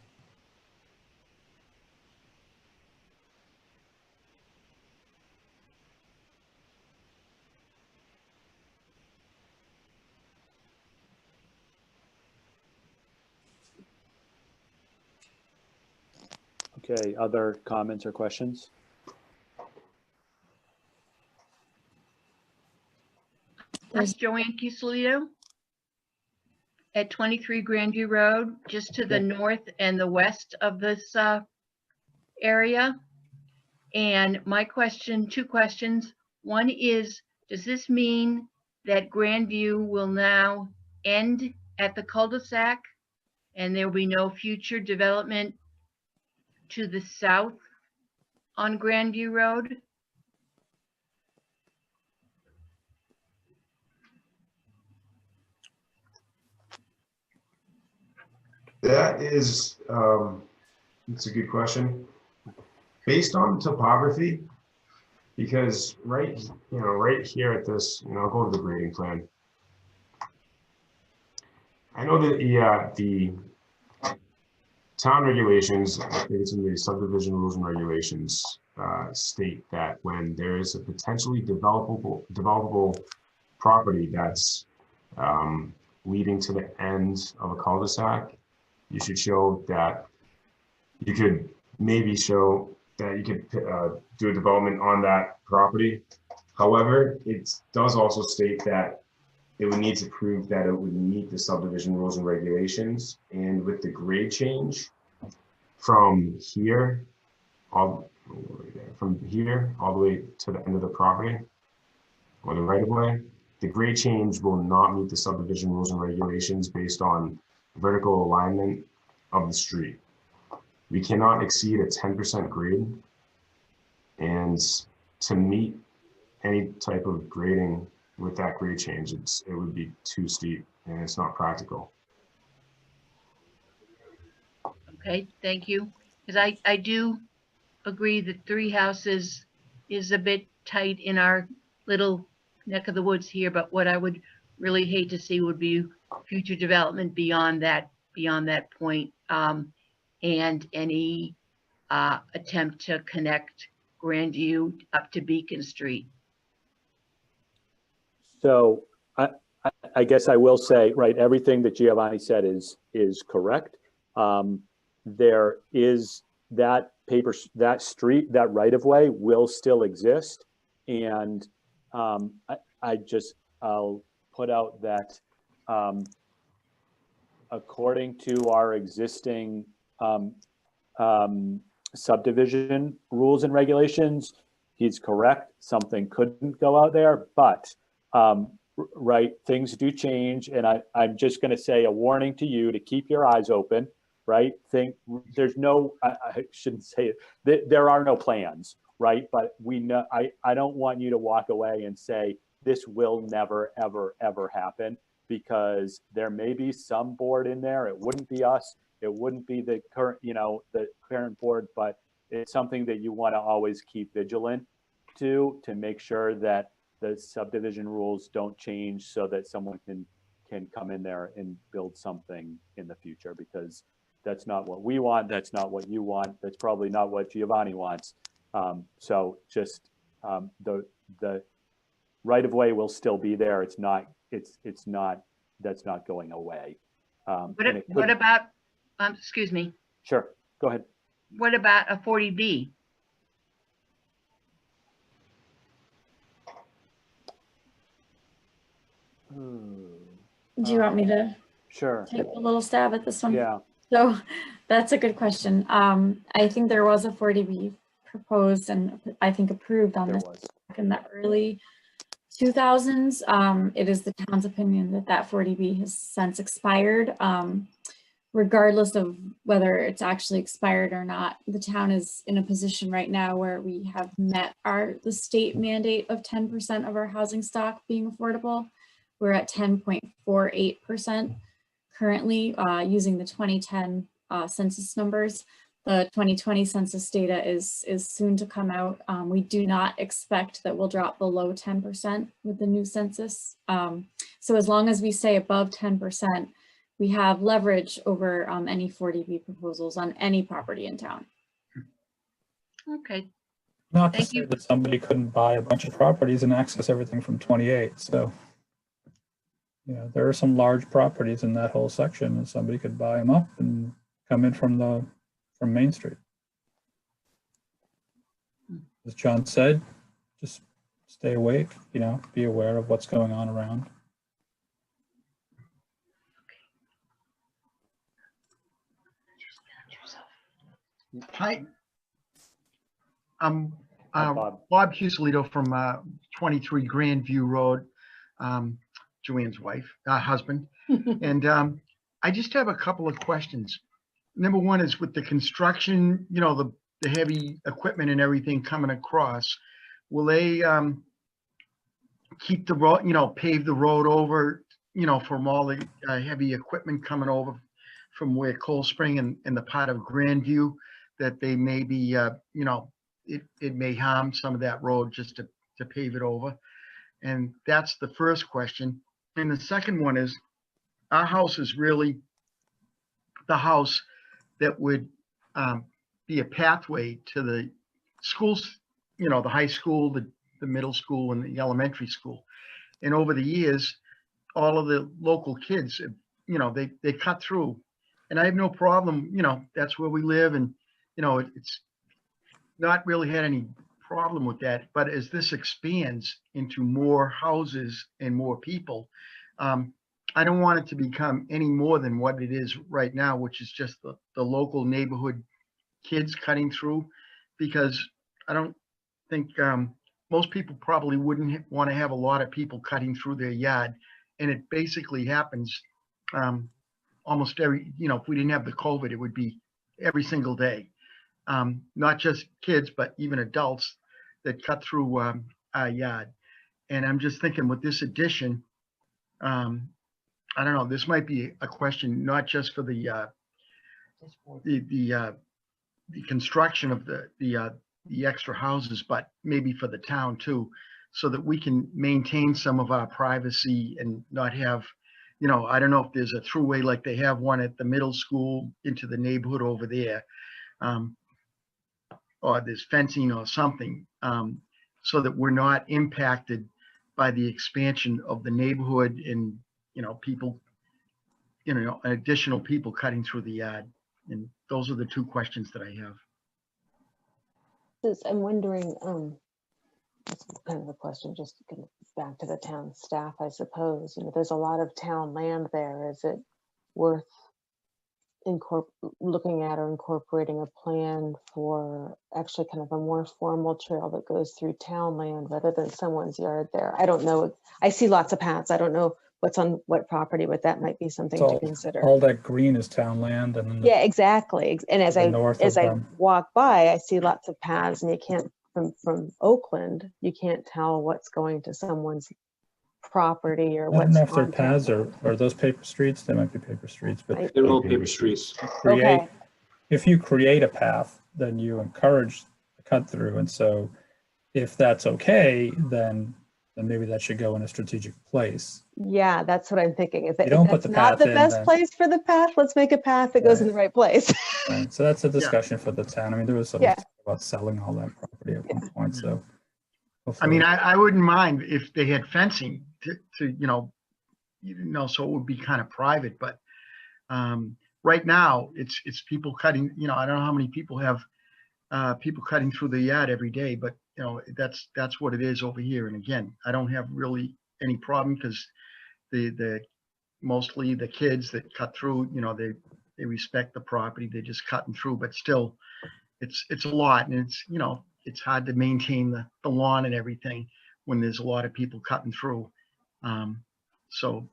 Okay, other comments or questions? That's Joanne Cusolito at 23 Grandview Road, just to the north and the west of this area. And my question, 2 questions. One is, does this mean that Grandview will now end at the cul-de-sac and there will be no future development to the south on Grandview Road? That is, that's a good question. Based on topography, because right here at this, I'll go to the grading plan. I know that town regulations, I think it's in the subdivision rules and regulations, state that when there is a potentially developable property that's leading to the end of a cul-de-sac, you should show that you could maybe show that you could do a development on that property. However, it does also state that it would need to prove that it would meet the subdivision rules and regulations. And with the grade change from here, all the way to the end of the property or the right of way, the grade change will not meet the subdivision rules and regulations based on vertical alignment of the street. We cannot exceed a 10% grade, and to meet any type of grading with that grade change, it would be too steep and it's not practical. Okay, thank you. Because I do agree that 3 houses is a bit tight in our little neck of the woods here, but what I would really hate to see would be future development beyond that point, and any attempt to connect Grandview up to Beacon Street. So I guess I will say, right, everything that Giovanni said is correct. There is that street, that right of way will still exist. And I'll put out that according to our existing subdivision rules and regulations, he's correct. Something couldn't go out there, but right, things do change. And I'm just going to say a warning to you to keep your eyes open, right? There's no, I shouldn't say it, there are no plans, right? But we know, I don't want you to walk away and say, this will never, ever, ever happen, because there may be some board in there. It wouldn't be us. It wouldn't be the current, the current board, but it's something that you want to always keep vigilant to make sure that the subdivision rules don't change so that someone can come in there and build something in the future, because that's not what we want. That's not what you want. That's probably not what Giovanni wants. So just the right of way will still be there. It's not, that's not going away. What about, excuse me. Sure, go ahead. What about a 40B? Do you want me to sure take a little stab at this one? Yeah. So that's a good question. I think there was a 40B proposed and I think approved on this back in the early 2000s. It is the town's opinion that that 40B has since expired. Regardless of whether it's actually expired or not, the town is in a position right now where we have met the state mandate of 10% of our housing stock being affordable. We're at 10.48% currently, using the 2010 census numbers. The 2020 census data is soon to come out. We do not expect that we'll drop below 10% with the new census. So as long as we stay above 10%, we have leverage over any 40B proposals on any property in town. Okay. Not to say that somebody couldn't buy a bunch of properties and access everything from 28. So, there are some large properties in that whole section, and somebody could buy them up and come in from Main Street. As John said, just stay awake, be aware of what's going on around. Hi, I'm Bob Cusolito from 23 Grandview Road, Joanne's husband. And I just have a couple of questions. Number one is with the construction, the heavy equipment and everything coming across, will they keep the road, pave the road over, from all the heavy equipment coming over from where Cold Spring and the part of Grandview, that they may be, it may harm some of that road just to pave it over? And that's the first question. And the second one is, our house is really the house that would be a pathway to the schools, you know, the high school, the middle school, and the elementary school. And over the years, all of the local kids, you know, they cut through. And I have no problem, you know, that's where we live, and, you know, it's not really had any problem with that. But as this expands into more houses and more people, I don't want it to become any more than what it is right now, which is just the local neighborhood kids cutting through, because I don't think most people probably wouldn't want to have a lot of people cutting through their yard. And it basically happens almost every, you know, if we didn't have the COVID, it would be every single day. Not just kids, but even adults that cut through our yard. And I'm just thinking with this addition, I don't know, this might be a question, not just for the construction of the extra houses, but maybe for the town too, so that we can maintain some of our privacy and not have, you know, I don't know if there's a throughway like they have one at the middle school into the neighborhood over there, or there's fencing or something, so that we're not impacted by the expansion of the neighborhood and, you know, people, you know, additional people cutting through the yard. And those are the two questions that I have. I'm wondering, that's kind of a question, just kind of back to the town staff, I suppose. You know, there's a lot of town land there. Is it worth looking at or incorporating a plan for actually kind of a more formal trail that goes through town land rather than someone's yard there? I don't know. I see lots of paths. I don't know what's on what property, but that might be something to consider. All that green is town land, and then yeah, exactly. And as I them. walk by, I see lots of paths, and you can't from Oakland, you can't tell what's going to someone's property or I don't what's know if they're on paths or are those paper streets. They might be paper streets, but They're all paper streets. Okay. If you create a path, then you encourage the cut through, and so if that's okay, then maybe that should go in a strategic place. Yeah, that's what I'm thinking. If, You don't put that's the not path the in, best then- place for the path, let's make a path that goes in the right place. Right. So that's a discussion for the town. I mean, there was some Yeah. talk about selling all that property at one point, so. I mean, I wouldn't mind if they had fencing to you know, so it would be kind of private, but right now it's people cutting, you know, I don't know how many people have people cutting through the yard every day, but you know, that's what it is over here. And again, I don't have really any problem because the mostly the kids that cut through, you know, they respect the property, they're just cutting through, but still it's a lot, and it's, you know, it's hard to maintain the lawn and everything when there's a lot of people cutting through. So,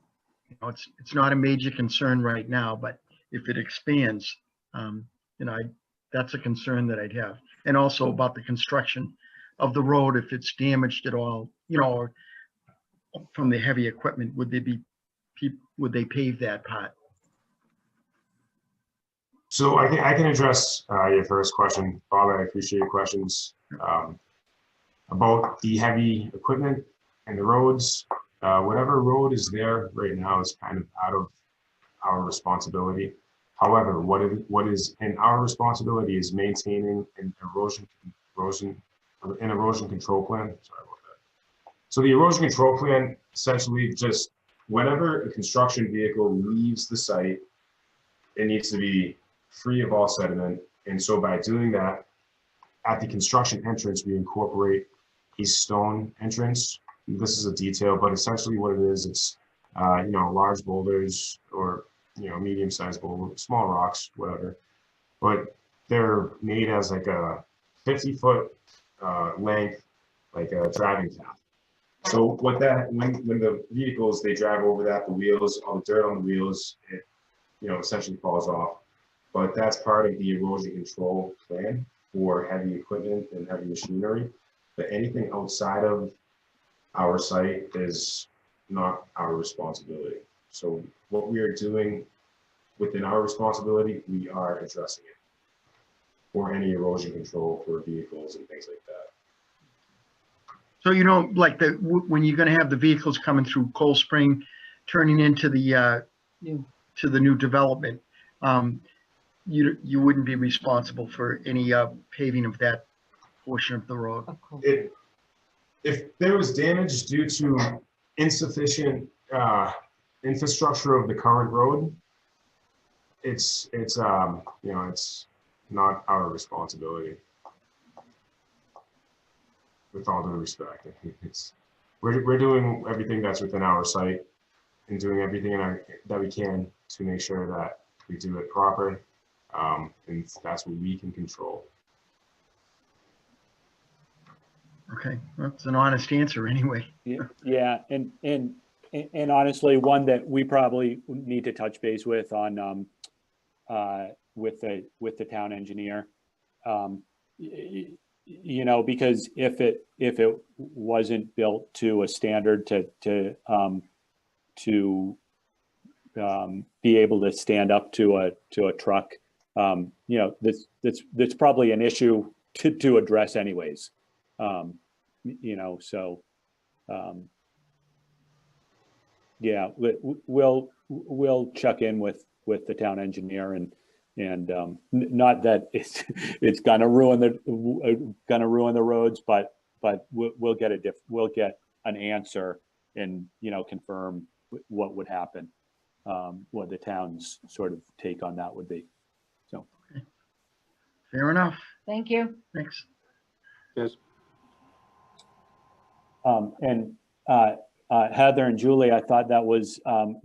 you know, it's not a major concern right now, but if it expands, you know, that's a concern that I'd have. And also about the construction of the road, if it's damaged at all, you know, or from the heavy equipment, would they pave that part? So I can address your first question, Bob. I appreciate your questions about the heavy equipment and the roads. Whatever road is there right now is kind of out of our responsibility. However, what is in our responsibility is maintaining an erosion control plan. Sorry about that. So the erosion control plan essentially just whenever a construction vehicle leaves the site, it needs to be free of all sediment. And so by doing that, at the construction entrance, we incorporate a stone entrance. This is a detail, but essentially what it is, it's, you know, large boulders or, you know, medium-sized boulders, small rocks, whatever. But they're made as like a 50-foot length, like a driving path. So what that, when the vehicles, they drive over that, the wheels, all the dirt on the wheels, it, you know, essentially falls off. But that's part of the erosion control plan for heavy equipment and heavy machinery. But anything outside of our site is not our responsibility. So what we are doing within our responsibility, we are addressing it for any erosion control for vehicles and things like that. So, you know, like when you're going to have the vehicles coming through Cold Spring, turning into the to the new development, you wouldn't be responsible for any paving of that portion of the road. If there was damage due to insufficient infrastructure of the current road, it's not our responsibility. With all due respect, we're doing everything that's within our sight and doing everything that we can to make sure that we do it proper, and that's what we can control. Okay, well, that's an honest answer anyway. Yeah, and honestly, one that we probably need to touch base with on with the town engineer, because if it wasn't built to a standard to be able to stand up to a truck, that's probably an issue to address anyways. Yeah, we'll check in with the town engineer and not that it's gonna ruin the roads, but we'll get an answer and confirm what would happen, what the town's sort of take on that would be. So fair enough. Thank you. Thanks. Yes. Heather and Julie, I thought that was an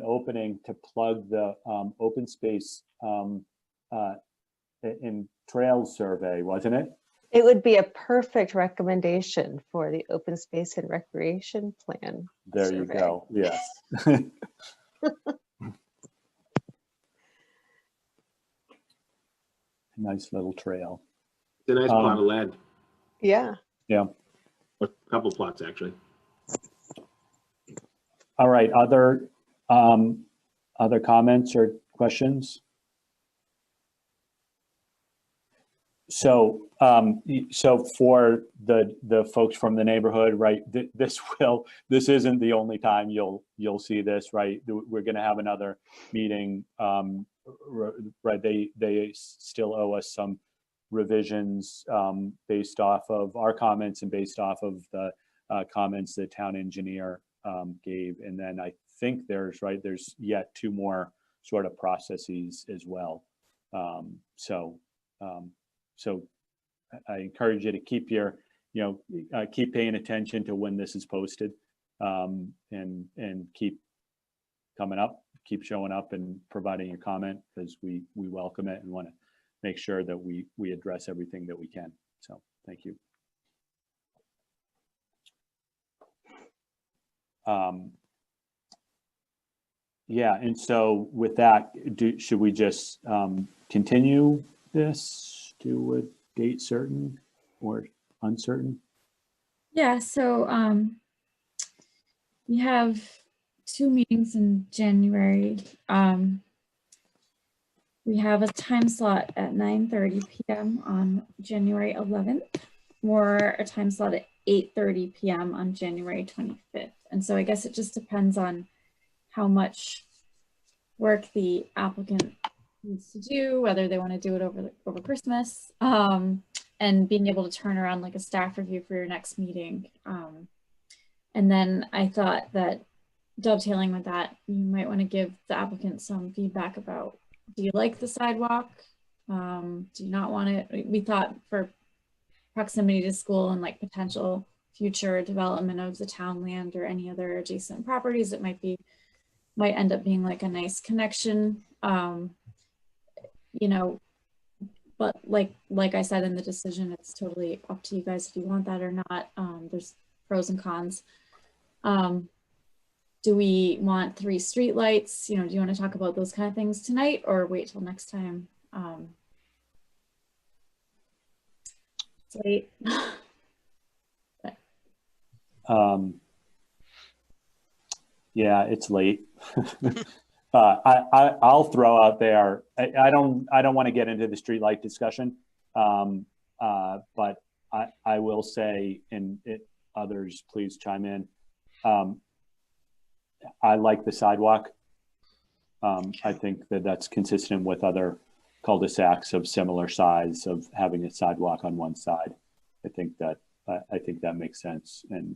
opening to plug the open space in trails survey, wasn't it? It would be a perfect recommendation for the open space and recreation plan. There survey. you go. Yes. Nice little trail. It's a nice plot of land. Yeah. Yeah. A couple plots, actually. All right. Other comments or questions? So for the folks from the neighborhood, right? This isn't the only time you'll see this, right? We're going to have another meeting, right? They still owe us some revisions based off of our comments and based off of the comments the town engineer gave. And then I think there's yet two more sort of processes as well. So I encourage you to keep keep paying attention to when this is posted, and keep coming up, keep showing up and providing your comment, because we welcome it and want to make sure that we address everything that we can. So thank you. Yeah, and so with that, should we just continue this to a date certain or uncertain? Yeah, so we have 2 meetings in January. We have a time slot at 9:30 p.m. on January 11th, or a time slot at 8:30 p.m. on January 25th. And so I guess it just depends on how much work the applicant needs to do, whether they want to do it over Christmas, and being able to turn around like a staff review for your next meeting. And then I thought that dovetailing with that, you might want to give the applicant some feedback about, do you like the sidewalk? Do you not want it? We thought for proximity to school and like potential future development of the town land or any other adjacent properties, it might end up being like a nice connection. But like I said in the decision, it's totally up to you guys if you want that or not. There's pros and cons. Do we want 3 streetlights? Do you want to talk about those kind of things tonight or wait till next time? It's late. Yeah, it's late. I'll throw out there, I don't want to get into the streetlight discussion, but I will say, and others please chime in, I like the sidewalk. I think that that's consistent with other cul-de-sacs of similar size of having a sidewalk on one side. I think that makes sense. And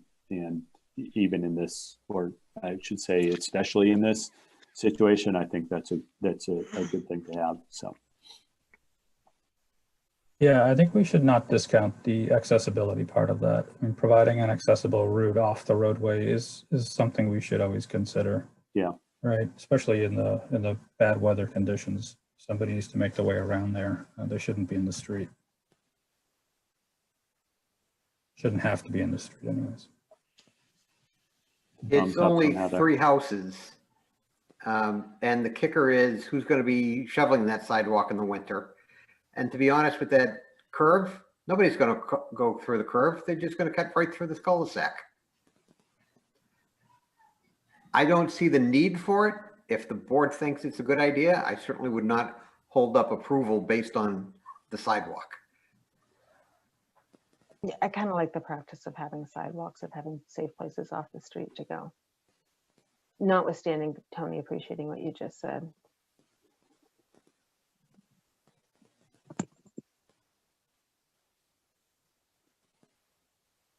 even in this, or I should say, especially in this situation, I think that's a good thing to have. So. Yeah, I think we should not discount the accessibility part of that. I mean, providing an accessible route off the roadway is something we should always consider. Yeah. Right, especially in the bad weather conditions. Somebody needs to make the way around there. They shouldn't be in the street. Shouldn't have to be in the street anyways. It's only 3 houses. And the kicker is who's going to be shoveling that sidewalk in the winter. And to be honest with that curve, nobody's going to go through the curve. They're just going to cut right through this cul-de-sac. I don't see the need for it. If the board thinks it's a good idea, I certainly would not hold up approval based on the sidewalk. Yeah, I kind of like the practice of having sidewalks, of having safe places off the street to go. Notwithstanding, Tony, appreciating what you just said.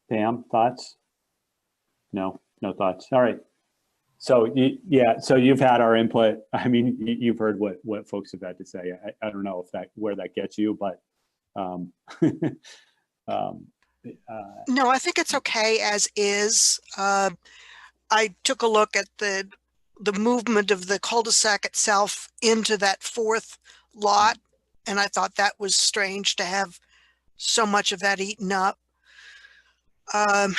Pam, thoughts? No thoughts. All right. So yeah, so you've had our input. I mean, you've heard what folks have had to say. I don't know if where that gets you, but no, I think it's okay as is. I took a look at the movement of the cul-de-sac itself into that 4th lot, and I thought that was strange to have so much of that eaten up. I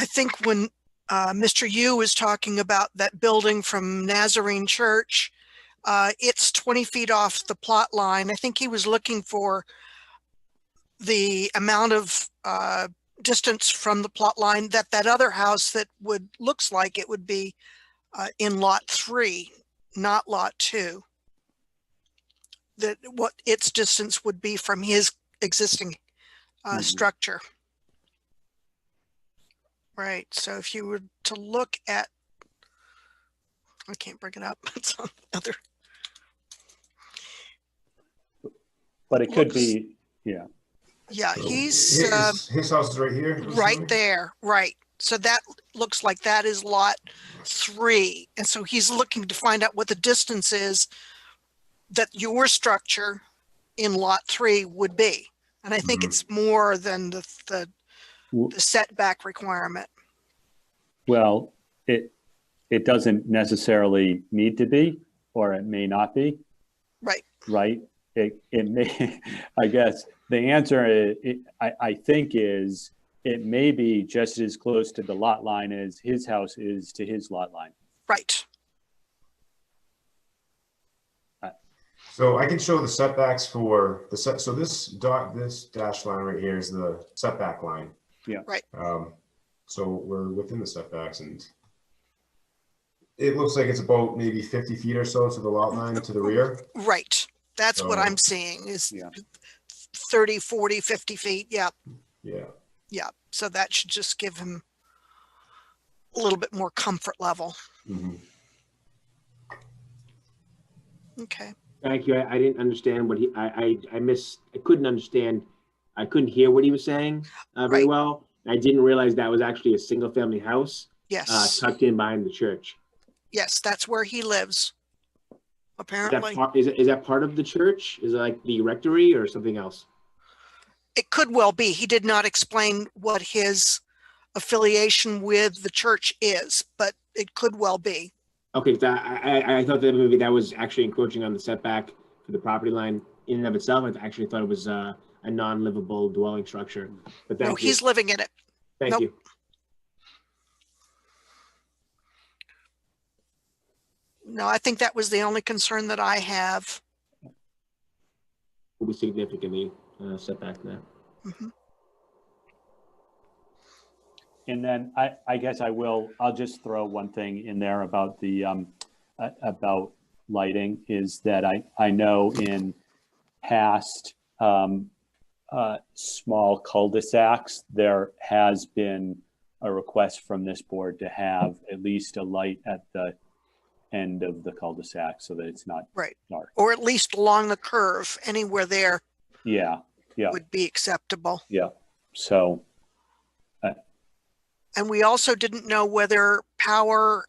think when Mr. Yu was talking about that building from Nazarene Church, it's 20 feet off the plot line. I think he was looking for the amount of distance from the plot line that other house that looks like it would be in lot 3, not lot 2. That what its distance would be from his existing structure. Right, so if you were to look at, I can't bring it up, it's on the other. But it could be, yeah. Yeah, So he's his house is right here. right there, right. So that looks like that is lot 3. And so he's looking to find out what the distance is that your structure in lot 3 would be. And I think it's more than the setback requirement. Well, it doesn't necessarily need to be, or it may not be. Right. Right. It may, I guess the answer I think is it may be just as close to the lot line as his house is to his lot line. Right. So I can show the setbacks for the set. So this dash line right here is the setback line. Yeah. Right. So we're within the setbacks, and it looks like it's about maybe 50 feet or so to the lot line to the rear. Right. That's what I'm seeing is 30, 40, 50 feet. Yeah. Yeah. Yeah. So that should just give him a little bit more comfort level. Mm-hmm. Okay. Thank you. I didn't understand what I couldn't understand. I couldn't hear what he was saying very well. I didn't realize that was actually a single family house. Yes. Tucked in behind the church. Yes, that's where he lives. Apparently. Is that part of the church? Is it like the rectory or something else? It could well be. He did not explain what his affiliation with the church is, but it could well be. Okay, I thought that maybe that was actually encroaching on the setback for the property line in and of itself. I actually thought it was a non-livable dwelling structure. But no, he's living in it. Thank you. No, I think that was the only concern that I have. Will be significantly setback there. Mm-hmm. And then I guess I'll just throw one thing in there about the about lighting is that I know in past small cul-de-sacs, there has been a request from this board to have at least a light at the end of the cul-de-sac so that it's not Right. dark. Or at least along the curve, anywhere there Yeah, yeah, would be acceptable. yeah. So, And we also didn't know whether power,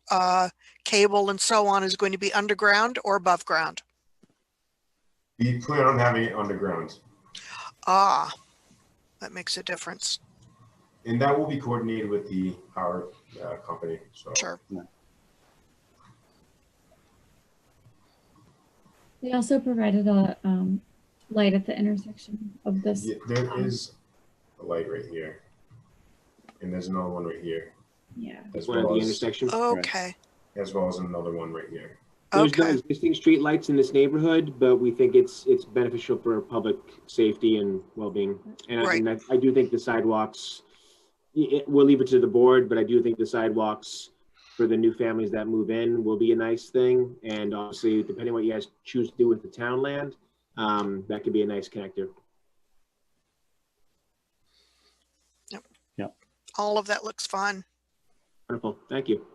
cable and so on is going to be underground or above ground. We plan on having it underground. Ah, that makes a difference. And that will be coordinated with the power company. So. Sure. yeah. They also provided a light at the intersection of this. Yeah, there is a light right here. And there's another one right here. Yeah. As One at well the as, intersection. Okay. as well as another one right here. There's no Okay. existing street lights in this neighborhood, but we think it's beneficial for public safety and well-being. And, Right. I do think the sidewalks, we'll leave it to the board, but I do think the sidewalks for the new families that move in will be a nice thing. And obviously, depending what you guys choose to do with the town land, that could be a nice connector. Yep. Yep. All of that looks fine. Wonderful, thank you.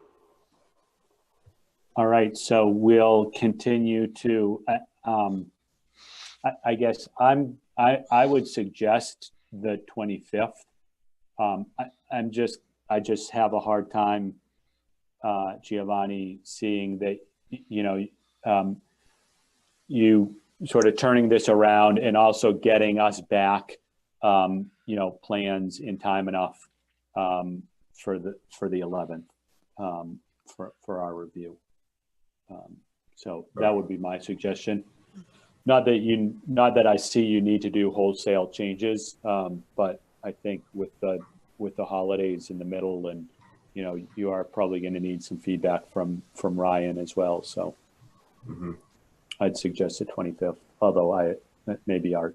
All right, so we'll continue to, I guess I would suggest the 25th. I just have a hard time, Giovanni, seeing that, you sort of turning this around and also getting us back, plans in time enough for the 11th for our review. So that would be my suggestion. Not that I see you need to do wholesale changes, but I think with the holidays in the middle, and you are probably going to need some feedback from Ryan as well. So I'd suggest the 25th, although maybe our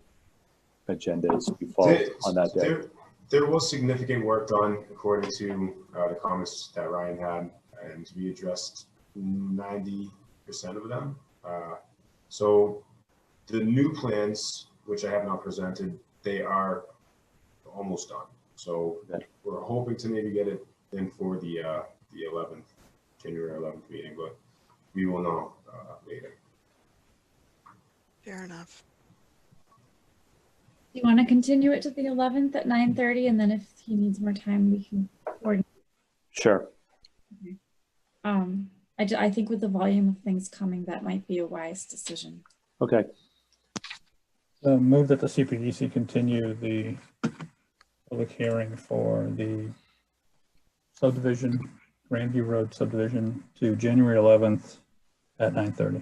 agenda is too far on that day. There was significant work done according to the comments that Ryan had, and we addressed 90% of them. So the new plans, which I have not presented, they are almost done. So we're hoping to maybe get it in for the 11th, January 11th meeting, but we will know later. Fair enough. Do you want to continue it to the 11th at 9:30, and then if he needs more time, we can coordinate? Sure. Okay. I think with the volume of things coming, that might be a wise decision. Okay. Move that the CPDC continue the public hearing for the subdivision, Grandview Road subdivision, to January 11th at 9:30.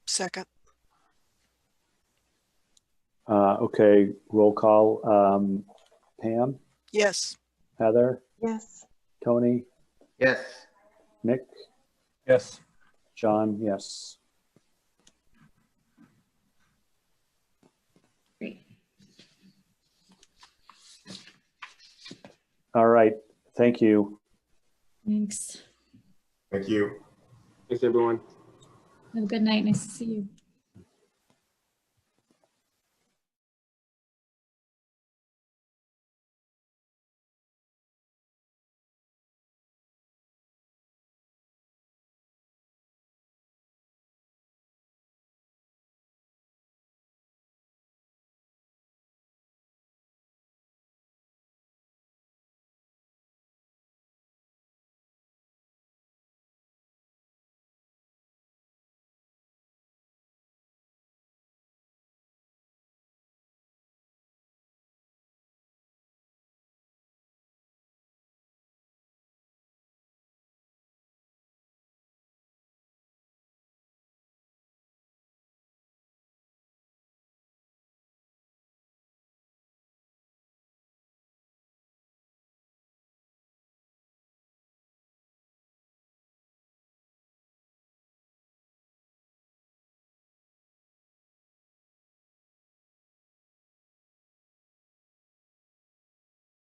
Second. Okay, roll call. Pam? Yes. Heather? Yes. Tony? Yes. Nick? Yes. John? Yes. Great. All right, thank you. Thanks. Thank you. Thanks, everyone. Have a good night. Nice to see you.